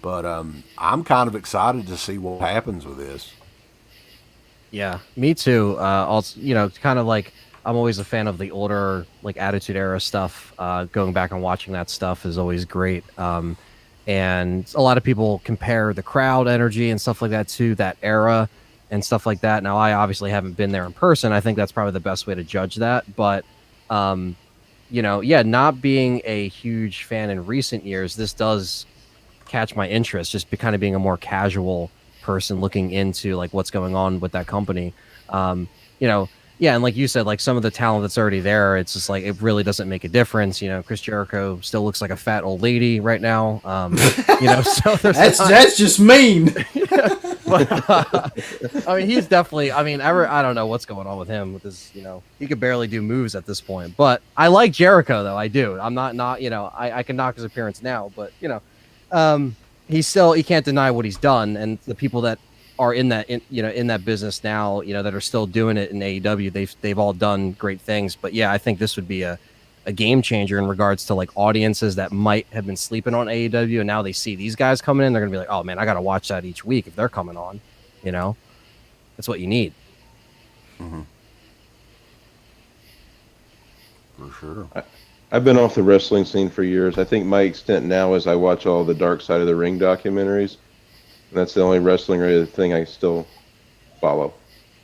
Speaker 2: But I'm kind of excited to see what happens with this.
Speaker 6: Yeah, me too. Also, kind of like I'm always a fan of the older, like Attitude Era stuff. Going back and watching that stuff is always great. And a lot of people compare the crowd energy and stuff like that to that era and stuff like that. Now, I obviously haven't been there in person. I think that's probably the best way to judge that. But, not being a huge fan in recent years, this does catch my interest, just kind of being a more casual person looking into like what's going on with that company. Yeah, and like you said, like some of the talent that's already there, it's just like it really doesn't make a difference. Chris Jericho still looks like a fat old lady right now. So
Speaker 3: that's just mean.
Speaker 6: But, I mean, he's definitely. I mean, I don't know what's going on with him. With his, he could barely do moves at this point. But I like Jericho though. I do. I'm not. I can knock his appearance now, but he can't deny what he's done, and the people that are in that business now, that are still doing it in AEW, they've all done great things. But yeah, I think this would be a game changer in regards to like audiences that might have been sleeping on AEW, and now they see these guys coming in, they're gonna be like, oh man, I gotta watch that each week if they're coming on. That's what you need.
Speaker 2: Mm-hmm. For sure.
Speaker 4: I've been off the wrestling scene for years. I think my extent now is I watch all the Dark Side of the Ring documentaries. And that's the only wrestling related thing I still follow.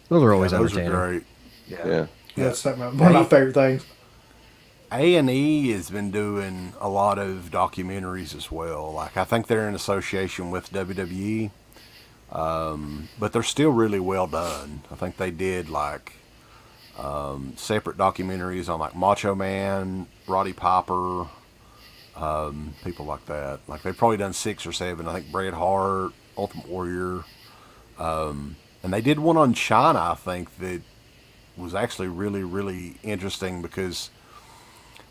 Speaker 6: Those are always
Speaker 2: those
Speaker 6: entertaining.
Speaker 2: are great.
Speaker 4: Yeah.
Speaker 3: That's one of my favorite things.
Speaker 2: A&E has been doing a lot of documentaries as well. Like, I think they're in association with WWE, but they're still really well done. I think they did like separate documentaries on like Macho Man, Roddy Piper, people like that. Like they've probably done 6 or 7. I think Bret Hart, Ultimate Warrior, and they did one on China, I think, that was actually really, really interesting because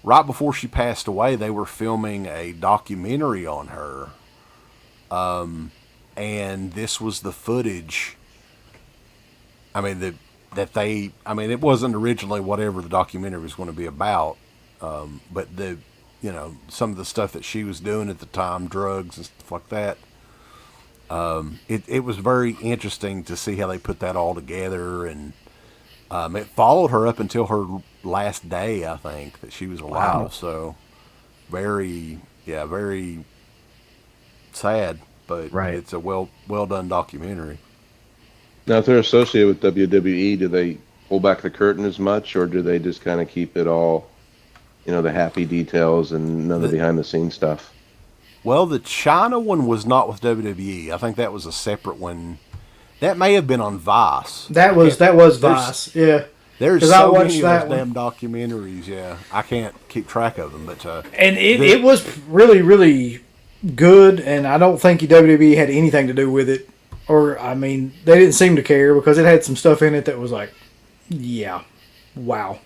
Speaker 2: right before she passed away, they were filming a documentary on her, and this was the footage. I mean, it wasn't originally whatever the documentary was going to be about, but some of the stuff that she was doing at the time, drugs and stuff like that. It was very interesting to see how they put that all together, and it followed her up until her last day, I think, that she was alive.
Speaker 6: Wow.
Speaker 2: So very sad, but
Speaker 6: Right.
Speaker 2: it's a well done documentary.
Speaker 4: Now, if they're associated with WWE, do they pull back the curtain as much, or do they just kind of keep it all, the happy details and none of the behind the scenes stuff?
Speaker 2: Well, the China one was not with WWE. I think that was a separate one. That may have been on Vice.
Speaker 3: That was Vice. Yeah.
Speaker 2: There's
Speaker 3: 'Cause I
Speaker 2: so
Speaker 3: watched
Speaker 2: many of
Speaker 3: that
Speaker 2: those damn documentaries. Yeah, I can't keep track of them, but
Speaker 3: And it was really, really good, and I don't think WWE had anything to do with it. Or, I mean, they didn't seem to care because it had some stuff in it that was like, yeah, wow.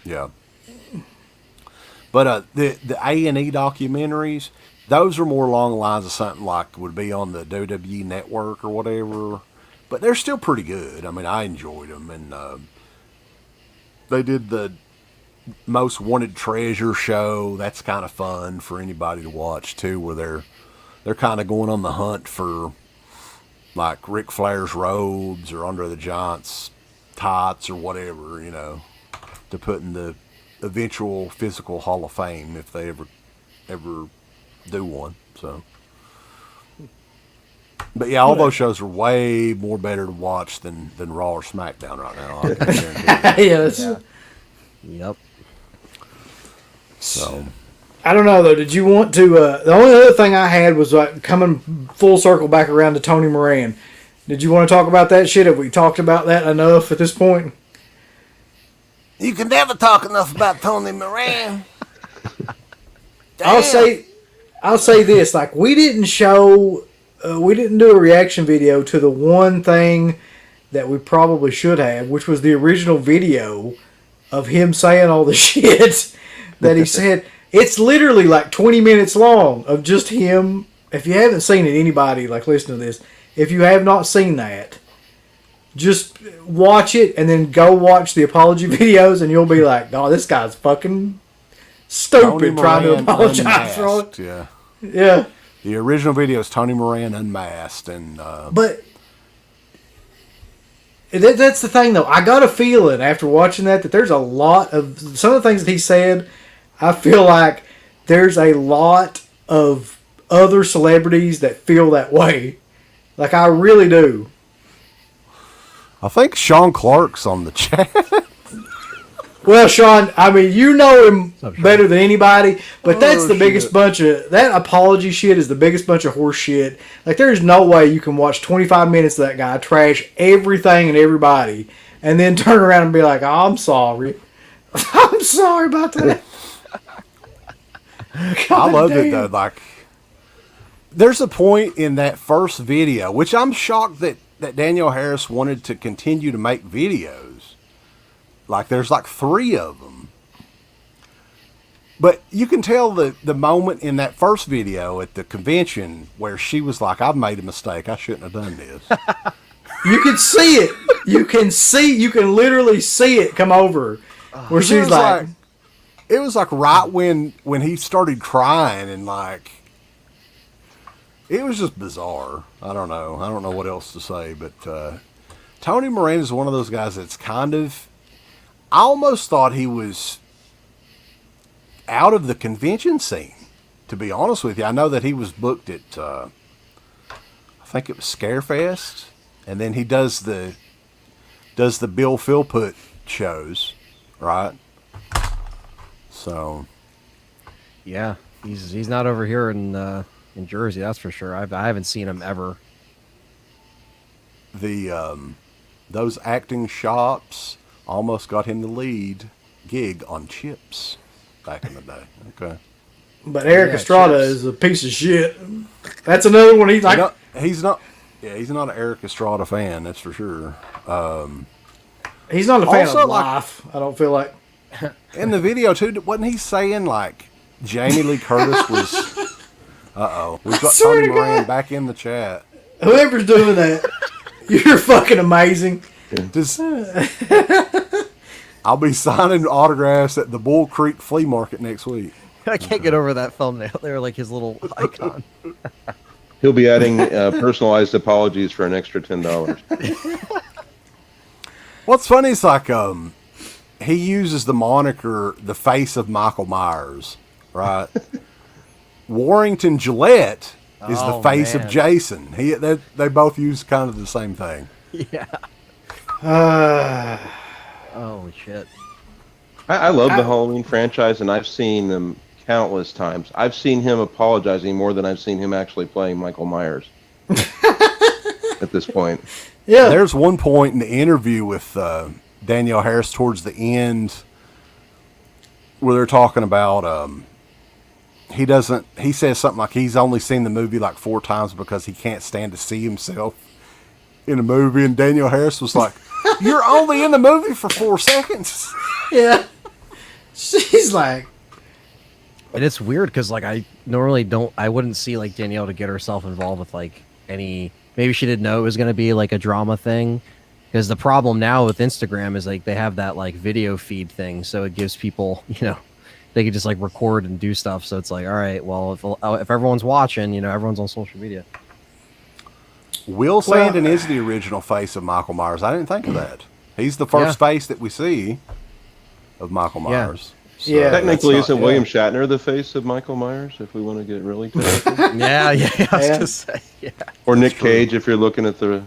Speaker 2: yeah. But the A&E documentaries, those are more along the lines of something like would be on the WWE network or whatever. But they're still pretty good. I mean, I enjoyed them, and they did the Most Wanted Treasure show. That's kind of fun for anybody to watch too, where they're kind of going on the hunt for like Ric Flair's robes or Andre the Giant's tights or whatever, to put in the eventual physical Hall of Fame if they ever do one. So, but yeah, all those shows are way more better to watch than Raw or SmackDown right now. I can guarantee you.
Speaker 3: Yes.
Speaker 6: Yep.
Speaker 2: So,
Speaker 3: I don't know, though. Did you want to... the only other thing I had was like coming full circle back around to Tony Moran. Did you want to talk about that shit? Have we talked about that enough at this point?
Speaker 2: you can never talk enough about Tony Moran.
Speaker 3: I'll say this. Like, we didn't do a reaction video to the one thing that we probably should have, which was the original video of him saying all the shit that he said. It's literally like 20 minutes long of just him. If you haven't seen it, anybody, like, listen to this. If you have not seen that, just watch it and then go watch the apology videos and you'll be like, oh, this guy's fucking stupid trying to apologize for all it.
Speaker 2: Yeah.
Speaker 3: Yeah.
Speaker 2: The original video is Tony Moran unmasked, and
Speaker 3: But that's the thing, though. I got a feeling after watching that there's a lot of... Some of the things that he said, I feel like there's a lot of other celebrities that feel that way. Like, I really do.
Speaker 2: I think Sean Clark's on the chat.
Speaker 3: Well, Sean, I mean, you know him better than anybody, but that's the biggest bunch of... That apology shit is the biggest bunch of horse shit. Like, there's no way you can watch 25 minutes of that guy trash everything and everybody and then turn around and be like, oh, I'm sorry. I'm sorry about that.
Speaker 2: I loved it, though. Like, there's a point in that first video, which I'm shocked that Daniel Harris wanted to continue to make videos. Like, there's like 3 of them. But you can tell the moment in that first video at the convention where she was like, I've made a mistake. I shouldn't have done this.
Speaker 3: You can see it. You can literally see it come over. Where she's like...
Speaker 2: It was like right when he started crying, and like... It was just bizarre. I don't know. I don't know what else to say, but Tony Moran is one of those guys that's kind of... I almost thought he was out of the convention scene, to be honest with you. I know that he was booked at, I think it was Scarefest, and then he does the Bill Philpott shows, right? So,
Speaker 6: Yeah, he's not over here in Jersey, that's for sure. I haven't seen him ever.
Speaker 2: Those acting shops almost got him the lead gig on Chips back in the day. Okay.
Speaker 3: But Eric
Speaker 6: Yeah,
Speaker 3: Estrada
Speaker 6: Chips.
Speaker 3: is a piece of shit. That's another one. He's like...
Speaker 2: He's not an Eric Estrada fan, that's for sure.
Speaker 3: He's not a fan
Speaker 2: Also,
Speaker 3: of
Speaker 2: like-
Speaker 3: life, I don't feel like.
Speaker 2: In the video, too, wasn't he saying, like, Jamie Lee Curtis was... Uh-oh. We've got
Speaker 3: swear
Speaker 2: Tony
Speaker 3: to
Speaker 2: Moran
Speaker 3: God.
Speaker 2: back in the chat.
Speaker 3: Whoever's doing that, you're fucking amazing.
Speaker 2: Just, I'll be signing autographs at the Bull Creek Flea Market next week.
Speaker 6: I can't get over that thumbnail. They were like his little icon.
Speaker 4: He'll be adding personalized apologies for an extra $10.
Speaker 2: What's funny is like he uses the moniker the face of Michael Myers, right? Warrington Gillette is the face of Jason. They both use kind of the same thing.
Speaker 6: Yeah. Holy shit.
Speaker 4: I love the Halloween franchise, and I've seen them countless times. I've seen him apologizing more than I've seen him actually playing Michael Myers at this point.
Speaker 3: Yeah.
Speaker 2: There's one point in the interview with Danielle Harris towards the end where they're talking about he says something like he's only seen the movie like 4 times because he can't stand to see himself in a movie, and Danielle Harris was like, "You're only in the movie for 4 seconds."
Speaker 3: Yeah. She's like,
Speaker 6: and it's weird because like I wouldn't see like Danielle to get herself involved with like any. Maybe she didn't know it was going to be like a drama thing, because the problem now with Instagram is like they have that like video feed thing, so it gives people, they can just like record and do stuff. So it's like, all right, well, if everyone's watching, everyone's on social media.
Speaker 2: Will Sandin is the original face of Michael Myers. I didn't think of that. He's the first face that we see of Michael Myers. So
Speaker 3: Yeah.
Speaker 4: Technically, isn't William Shatner the face of Michael Myers, if we want to get really technical?
Speaker 6: Yeah, I was gonna say,
Speaker 4: Or Nick Cage, if you're looking at the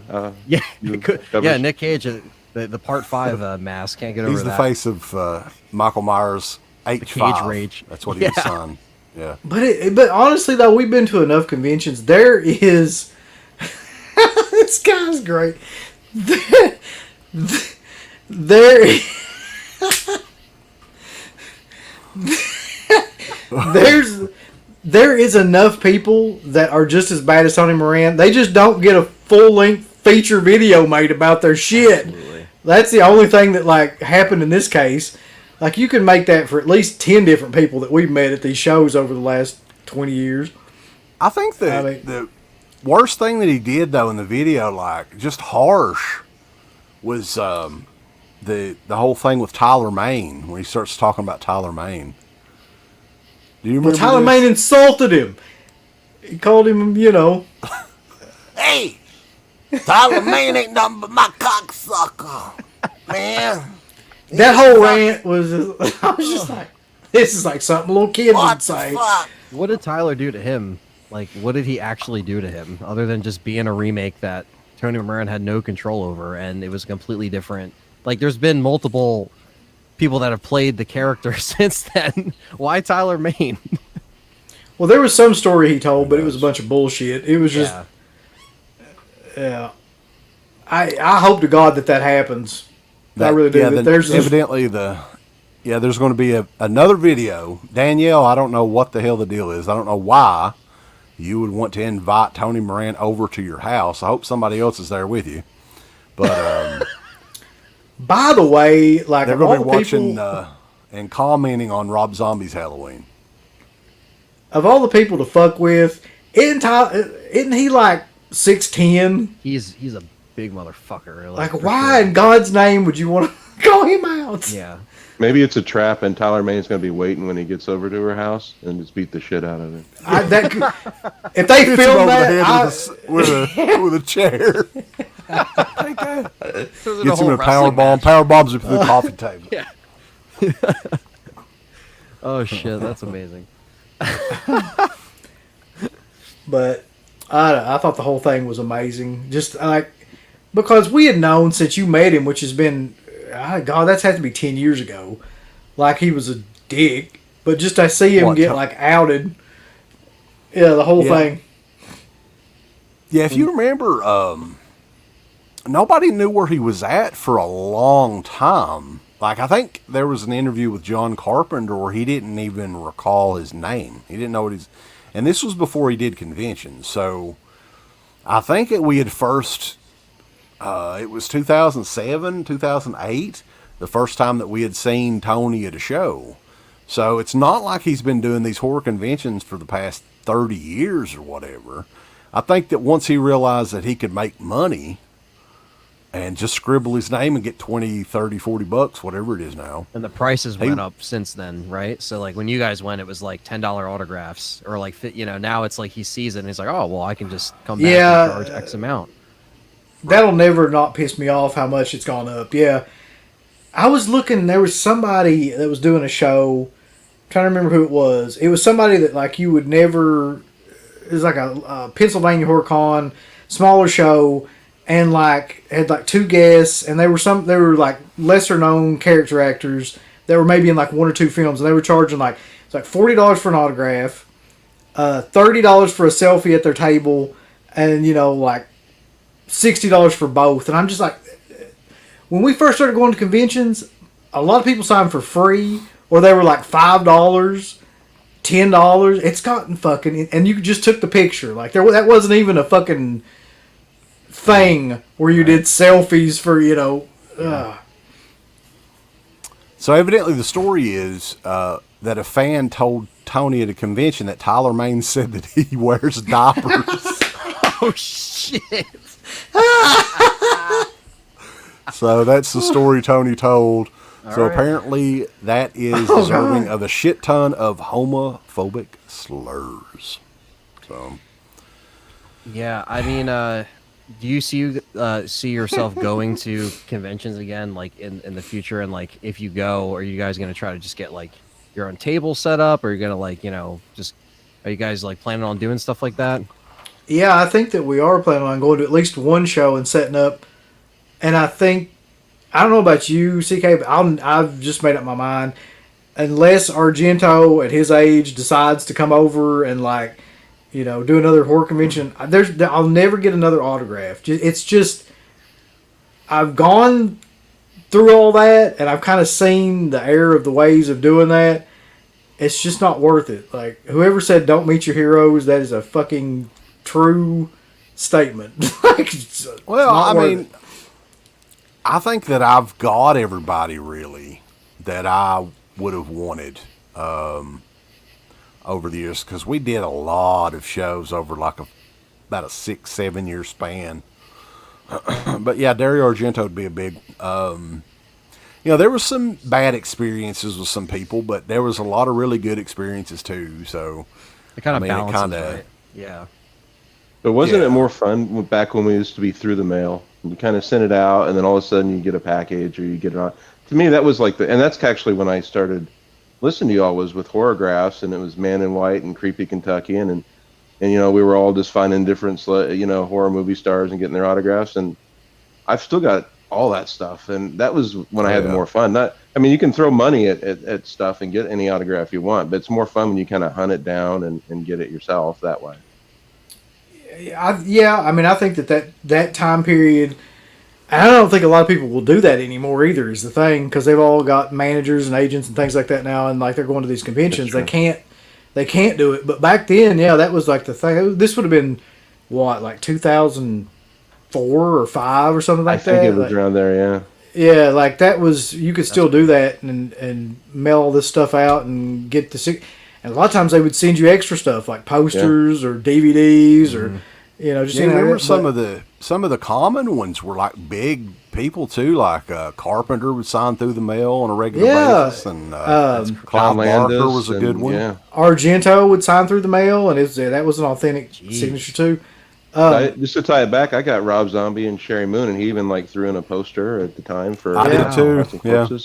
Speaker 6: Nick Cage, the Part 5 mask, can't get over that.
Speaker 2: He's the face of Michael Myers H5.
Speaker 6: Cage Rage.
Speaker 2: That's what he was on. Yeah.
Speaker 3: but honestly though, we've been to enough conventions. There is this guy's great. There is enough people that are just as bad as Tony Moran. They just don't get a full-length feature video made about their shit.
Speaker 6: Absolutely.
Speaker 3: That's the only thing that like happened in this case. Like you can make that for at least 10 different people that we've met at these shows over the last 20 years.
Speaker 2: I think the worst thing that he did though in the video, like just harsh, was the whole thing with Tyler Mane when he starts talking about Tyler Mane. Do you remember?
Speaker 3: Tyler Mane insulted him. He called him,
Speaker 2: Hey, Tyler Mane ain't nothing but my cocksucker, man.
Speaker 3: That whole rant was. I was just like, this is like something a little kid would say.
Speaker 6: What did Tyler do to him? Like, what did he actually do to him, other than just being a remake that Tony Moran had no control over, and it was completely different? Like, there's been multiple people that have played the character since then. Why Tyler Mane?
Speaker 3: Well, there was some story he told, but it was a bunch of bullshit. It was just, yeah. I hope to God that happens. I really do.
Speaker 2: Yeah, there's evidently there's going to be another video. Danielle, I don't know what the hell the deal is. I don't know why you would want to invite Tony Moran over to your house. I hope somebody else is there with you. But
Speaker 3: by the way, like
Speaker 2: they're going to be watching and commenting on Rob Zombie's Halloween.
Speaker 3: Of all the people to fuck with, isn't he like 6'10"?
Speaker 6: He's a big motherfucker.
Speaker 3: Like why in God's name would you want to call him out?
Speaker 6: Yeah.
Speaker 4: Maybe it's a trap, and Tyler Mane's going to be waiting when he gets over to her house and just beat the shit out of him.
Speaker 3: If they film that,
Speaker 2: with a chair. Gets him a power bomb. Power bombs him through the coffee table.
Speaker 6: Yeah. Oh shit, that's amazing.
Speaker 3: But I thought the whole thing was amazing. Just like because we had known since you met him, which has been, God, that's had to be 10 years ago. Like he was a dick, but just I see him get like outed. Yeah, the whole thing.
Speaker 2: Yeah, if you remember, nobody knew where he was at for a long time. Like, I think there was an interview with John Carpenter where he didn't even recall his name. He didn't know what his... And this was before he did conventions. So, I think we had first... it was 2007, 2008, the first time that we had seen Tony at a show. So, it's not like he's been doing these horror conventions for the past 30 years or whatever. I think that once he realized that he could make money and just scribble his name and get 20, 30, 40 bucks, whatever it is now.
Speaker 6: And the prices went up since then, right? So like when you guys went, it was like $10 autographs, or like now it's like he sees it and he's like, oh well, I can just come back and charge X amount.
Speaker 3: That'll never not piss me off how much it's gone up. Yeah, I was looking. There was somebody that was doing a show. I'm trying to remember who it was. It was somebody that like you would never. It was like a Pennsylvania HorrorCon, smaller show. And like had like 2 guests, and they were like lesser known character actors that were maybe in like 1 or 2 films, and they were charging like it's like $40 for an autograph, $30 for a selfie at their table, and like $60 for both. And I'm just like, when we first started going to conventions, a lot of people signed for free, or they were like $5, $10. It's gotten fucking, and you just took the picture. Like that wasn't even a fucking thing where you did selfies for
Speaker 2: So evidently the story is that a fan told Tony at a convention that Tyler Mane said that he wears diapers.
Speaker 6: Oh shit.
Speaker 2: So that's the story Tony told. So
Speaker 6: right.
Speaker 2: Apparently that is deserving of a shit ton of homophobic slurs. So
Speaker 6: Yeah, I mean, do you see yourself going to conventions again, like in the future? And like, if you go, are you guys gonna try to just get like your own table set up, or are you gonna like just are you guys like planning on doing stuff like that?
Speaker 3: Yeah, I think that we are planning on going to at least one show and setting up. And I don't know about you, CK, but I've just made up my mind. Unless Argento at his age decides to come over and like, do another horror convention, I'll never get another autograph. It's just, I've gone through all that, and I've kind of seen the error of the ways of doing that. It's just not worth it. Like, whoever said don't meet your heroes, that is a fucking true statement.
Speaker 2: I think that I've got everybody really that I would have wanted over the years, because we did a lot of shows over like about a 6-7 year span. But yeah, Dario Argento would be a big. There was some bad experiences with some people, but there was a lot of really good experiences too. So
Speaker 6: it kind of balances, right? Yeah.
Speaker 4: But wasn't it more fun back when we used to be through the mail? You kind of send it out, and then all of a sudden you get a package, or you get it on. To me, that was like and that's actually when I started listening to y'all, was with Horrorgraphs, and it was Man in White and Creepy Kentuckian, and we were all just finding different horror movie stars and getting their autographs, and I've still got all that stuff, and that was when I had the more fun. You can throw money at stuff and get any autograph you want, but it's more fun when you kind of hunt it down and get it yourself that way.
Speaker 3: I think that time period, and I don't think a lot of people will do that anymore either, is the thing, because they've all got managers and agents and things like that now, and like they're going to these conventions. They can't do it. But back then, that was like the thing. This would have been like 2004 or 5 or something like that.
Speaker 4: I think it was around there, yeah.
Speaker 3: Yeah, like that was, you could still do that and mail all this stuff out and get the. And a lot of times they would send you extra stuff like posters or DVDs or just.
Speaker 2: I remember some of the common ones were like big people too, like Carpenter would sign through the mail on a regular basis, and Clive Barker was a good one. Yeah.
Speaker 3: Argento would sign through the mail, and that was an authentic signature too.
Speaker 4: Just to tie it back, I got Rob Zombie and Sherry Moon, and he even like threw in a poster at the time for.
Speaker 2: I did too.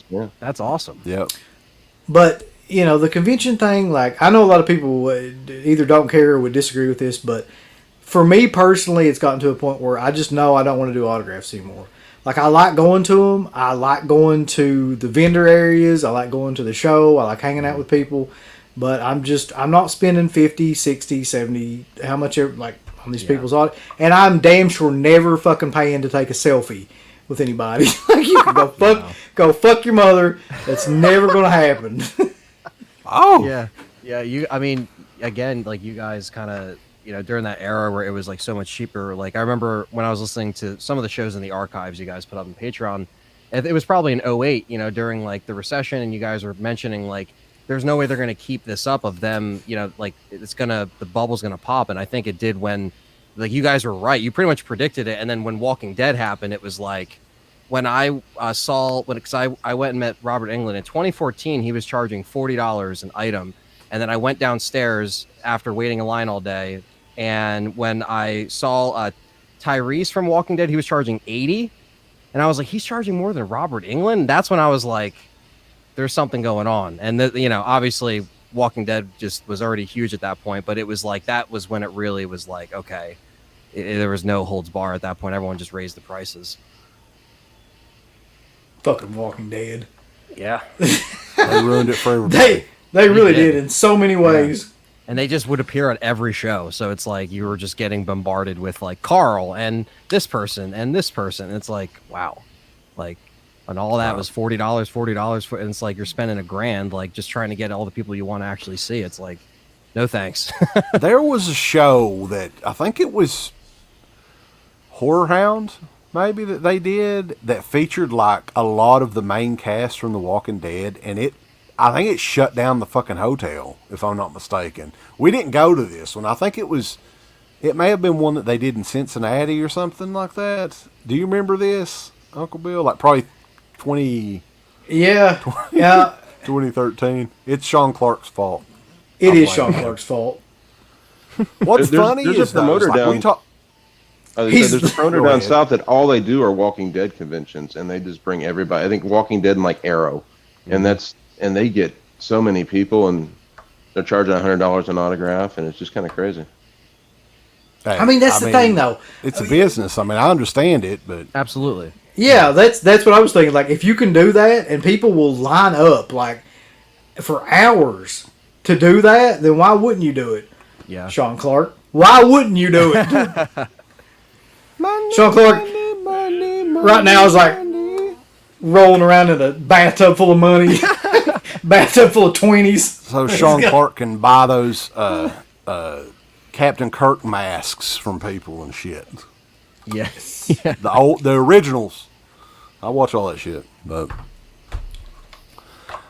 Speaker 4: Yeah,
Speaker 6: that's awesome.
Speaker 2: Yep.
Speaker 3: But the convention thing, like, I know a lot of people would either don't care or would disagree with this, but for me personally, it's gotten to a point where I just know I don't want to do autographs anymore. Like, I like going to them. I like going to the vendor areas. I like going to the show. I like hanging out with people. But I'm not spending 50, 60, 70, how much ever, like, on these people's auto. And I'm damn sure never fucking paying to take a selfie with anybody. Like, you can go fuck your mother. That's never going to happen.
Speaker 2: Oh.
Speaker 6: Yeah. Again, like, you guys kind of, during that era where it was like so much cheaper. Like, I remember when I was listening to some of the shows in the archives you guys put up on Patreon, it was probably in 2008, during like the recession, and you guys were mentioning like, there's no way they're going to keep this up of them, like the bubble's going to pop. And I think it did when like you guys were right. You pretty much predicted it. And then when Walking Dead happened, it was like when I because I went and met Robert Englund in 2014, he was charging $40 an item. And then I went downstairs after waiting in line all day. And when I saw Tyrese from Walking Dead, he was charging $80. And I was like, he's charging more than Robert Englund? That's when I was like, there's something going on. And, obviously Walking Dead just was already huge at that point. But it was like, that was when it really was like, okay, there was no holds bar at that point. Everyone just raised the prices.
Speaker 3: Fucking Walking Dead.
Speaker 6: Yeah.
Speaker 2: They ruined it for everybody.
Speaker 3: They really did in so many ways.
Speaker 6: And they just would appear on every show. So it's like you were just getting bombarded with like Carl and this person and this person. It's like, wow. Like, and all that was $40 for, and it's like you're spending $1,000 like just trying to get all the people you want to actually see. It's like, no thanks.
Speaker 2: There was a show that I think it was Horror Hound, maybe, that they did that featured like a lot of the main cast from The Walking Dead, and I think it shut down the fucking hotel, if I'm not mistaken. We didn't go to this one. I think it may have been one that they did in Cincinnati or something like that. Do you remember this, Uncle Bill? Like probably 2013. It's Sean Clark's fault.
Speaker 3: It is Sean Clark's fault.
Speaker 2: What's funny
Speaker 4: there's
Speaker 2: is
Speaker 4: a promoter down. There's a promoter down south that all they do are Walking Dead conventions, and they just bring everybody. I think Walking Dead and like Arrow, and they get so many people, and they're charging $100 an autograph, and it's just kind of crazy.
Speaker 2: Hey,
Speaker 3: I mean, that's the thing, though.
Speaker 2: It's a business. I mean, I understand it, but
Speaker 6: Absolutely.
Speaker 3: Yeah, that's what I was thinking. Like, if you can do that, and people will line up like for hours to do that, then why wouldn't you do it?
Speaker 6: Yeah.
Speaker 3: Sean Clark, why wouldn't you do it? Sean Clark right now is like rolling around in a bathtub full of money, bathtub full of 20s.
Speaker 2: So Sean Clark can buy those Captain Kirk masks from people and shit.
Speaker 6: Yes.
Speaker 2: The originals. I watch all that shit. But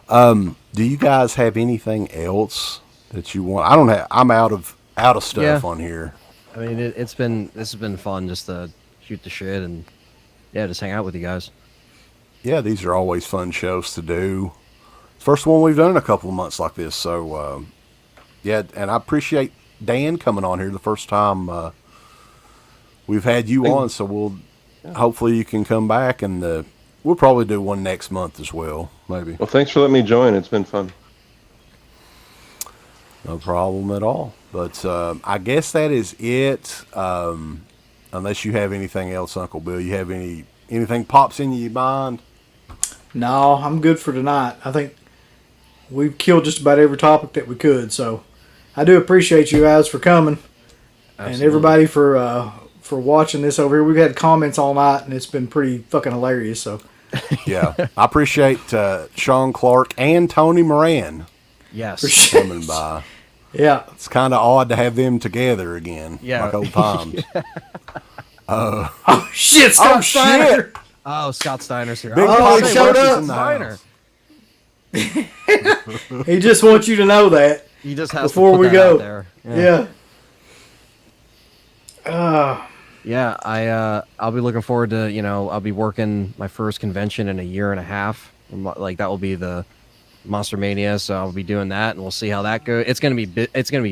Speaker 2: do you guys have anything else that you want? I don't have. I'm out of stuff on here.
Speaker 6: I mean, this has been fun just to shoot the shit and just hang out with you guys.
Speaker 2: Yeah, these are always fun shows to do. First one we've done in a couple of months like this. So and I appreciate Dan coming on here the first time we've had you on. So hopefully you can come back, and we'll probably do one next month as well, maybe.
Speaker 4: Well, thanks for letting me join. It's been fun.
Speaker 2: No problem at all. But I guess that is it. Unless you have anything else, Uncle Bill. You have anything pops into your mind?
Speaker 3: No, I'm good for tonight. I think we've killed just about every topic that we could. So I do appreciate you guys for coming. Absolutely. And everybody for watching this over here. We've had comments all night, and it's been pretty fucking hilarious. So
Speaker 2: yeah, I appreciate Sean Clark and Tony Moran.
Speaker 6: Yes,
Speaker 2: coming by.
Speaker 3: Yeah,
Speaker 2: it's kind of odd to have them together again.
Speaker 6: Yeah,
Speaker 2: like old times.
Speaker 3: Oh shit, Scott Steiner.
Speaker 6: Oh, Scott Steiner's here.
Speaker 2: Big
Speaker 3: he showed up.
Speaker 6: Steiner.
Speaker 3: He just wants you to know that.
Speaker 6: He just has
Speaker 3: before
Speaker 6: to put
Speaker 3: we
Speaker 6: that
Speaker 3: go
Speaker 6: out there.
Speaker 3: Yeah.
Speaker 6: I'll be looking forward to, I'll be working my first convention in a year and a half. Like that will be the Monster Mania, so I'll be doing that, and we'll see how that goes. It's gonna be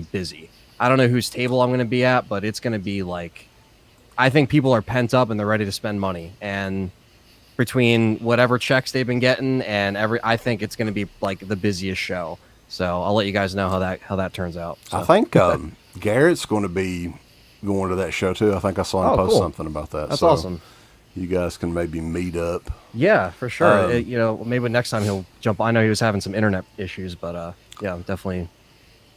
Speaker 6: busy. I don't know whose table I'm gonna be at, but it's gonna be like, I think people are pent up and they're ready to spend money. And between whatever checks they've been getting and I think it's gonna be like the busiest show. So I'll let you guys know how that turns out. So.
Speaker 2: I think Garrett's going to be going to that show too. I think I saw him post something about that.
Speaker 6: That's awesome.
Speaker 2: You guys can maybe meet up.
Speaker 6: Yeah, for sure. Maybe next time he'll jump. I know he was having some internet issues, but definitely.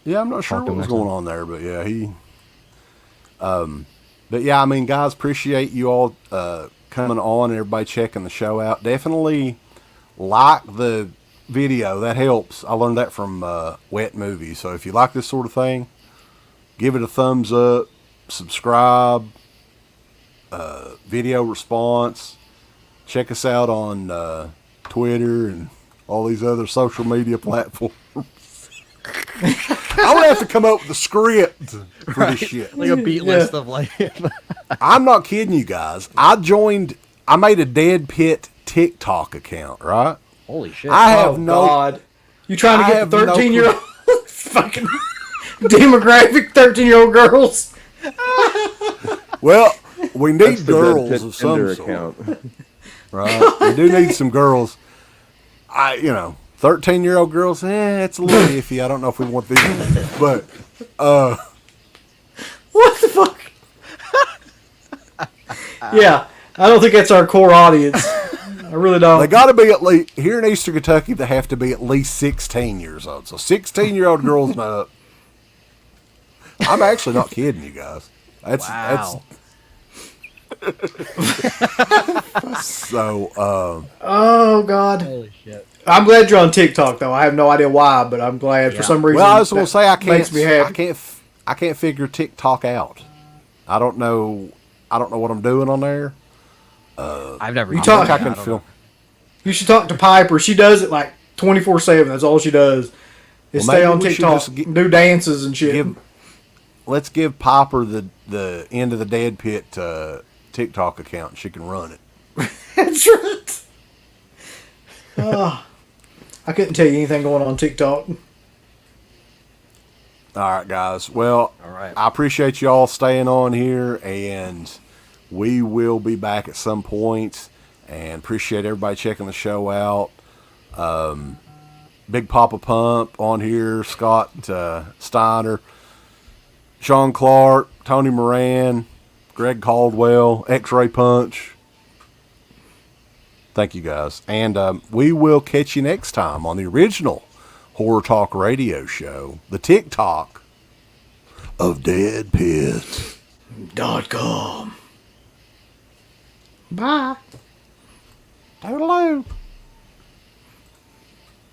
Speaker 2: Yeah, I'm not sure what was going on there, but yeah, but yeah, I mean, guys, appreciate you all coming on and everybody checking the show out. Definitely like the video. That helps. I learned that from Wet Movie. So if you like this sort of thing, give it a thumbs up, subscribe, video response. Check us out on Twitter and all these other social media platforms. I'm gonna have to come up with a script for this shit.
Speaker 6: Like a beat list of like.
Speaker 2: I'm not kidding you guys. I made a Dead Pit TikTok account, right?
Speaker 6: Holy shit!
Speaker 2: I have
Speaker 3: Oh,
Speaker 2: no.
Speaker 3: God. You trying to
Speaker 2: I
Speaker 3: get
Speaker 2: have
Speaker 3: the
Speaker 2: no
Speaker 3: 13-year-old fucking demographic 13-year-old girls?
Speaker 2: Well, we need
Speaker 4: That's the
Speaker 2: girls
Speaker 4: Dead Pit
Speaker 2: of some
Speaker 4: Tinder
Speaker 2: sort,
Speaker 4: account.
Speaker 2: right? We do need some girls. 13-year-old girls. It's a little iffy. I don't know if we want these, but
Speaker 3: What the fuck? Yeah, I don't think that's our core audience. I really don't.
Speaker 2: they got to be at least here in Eastern Kentucky. They have to be at least 16 years old. So 16-year-old girls and up. I'm actually not kidding you guys.
Speaker 6: Wow.
Speaker 2: So,
Speaker 3: Oh, God.
Speaker 6: Holy shit!
Speaker 3: I'm glad you're on TikTok, though. I have no idea why, but I'm glad for some reason.
Speaker 2: well, I was going to say
Speaker 3: makes me happy.
Speaker 2: I can't figure TikTok out. I don't know what I'm doing on there.
Speaker 6: I've never.
Speaker 3: You
Speaker 6: used
Speaker 3: talk-
Speaker 6: it.
Speaker 2: I
Speaker 6: I
Speaker 2: can
Speaker 6: don't
Speaker 2: feel.
Speaker 6: know.
Speaker 3: You should talk to Piper. She does it like 24/7. That's all she does. Is
Speaker 2: Well,
Speaker 3: stay
Speaker 2: maybe
Speaker 3: on
Speaker 2: we should
Speaker 3: TikTok,
Speaker 2: just
Speaker 3: do dances and shit.
Speaker 2: Let's give Piper the end of the Dead Pit TikTok account. And she can run it.
Speaker 3: That's right. I couldn't tell you anything going on TikTok.
Speaker 2: All right, guys. Well,
Speaker 6: All right.
Speaker 2: I appreciate y'all staying on here, and we will be back at some point. And appreciate everybody checking the show out. Big Papa Pump on here, Scott Steiner, Sean Clark, Tony Moran, Greg Caldwell, X-Ray Punch. Thank you, guys. And we will catch you next time on the original Horror Talk Radio Show, the TikTok of Dead Pit.
Speaker 3: .com. Bye.
Speaker 2: Toodaloo.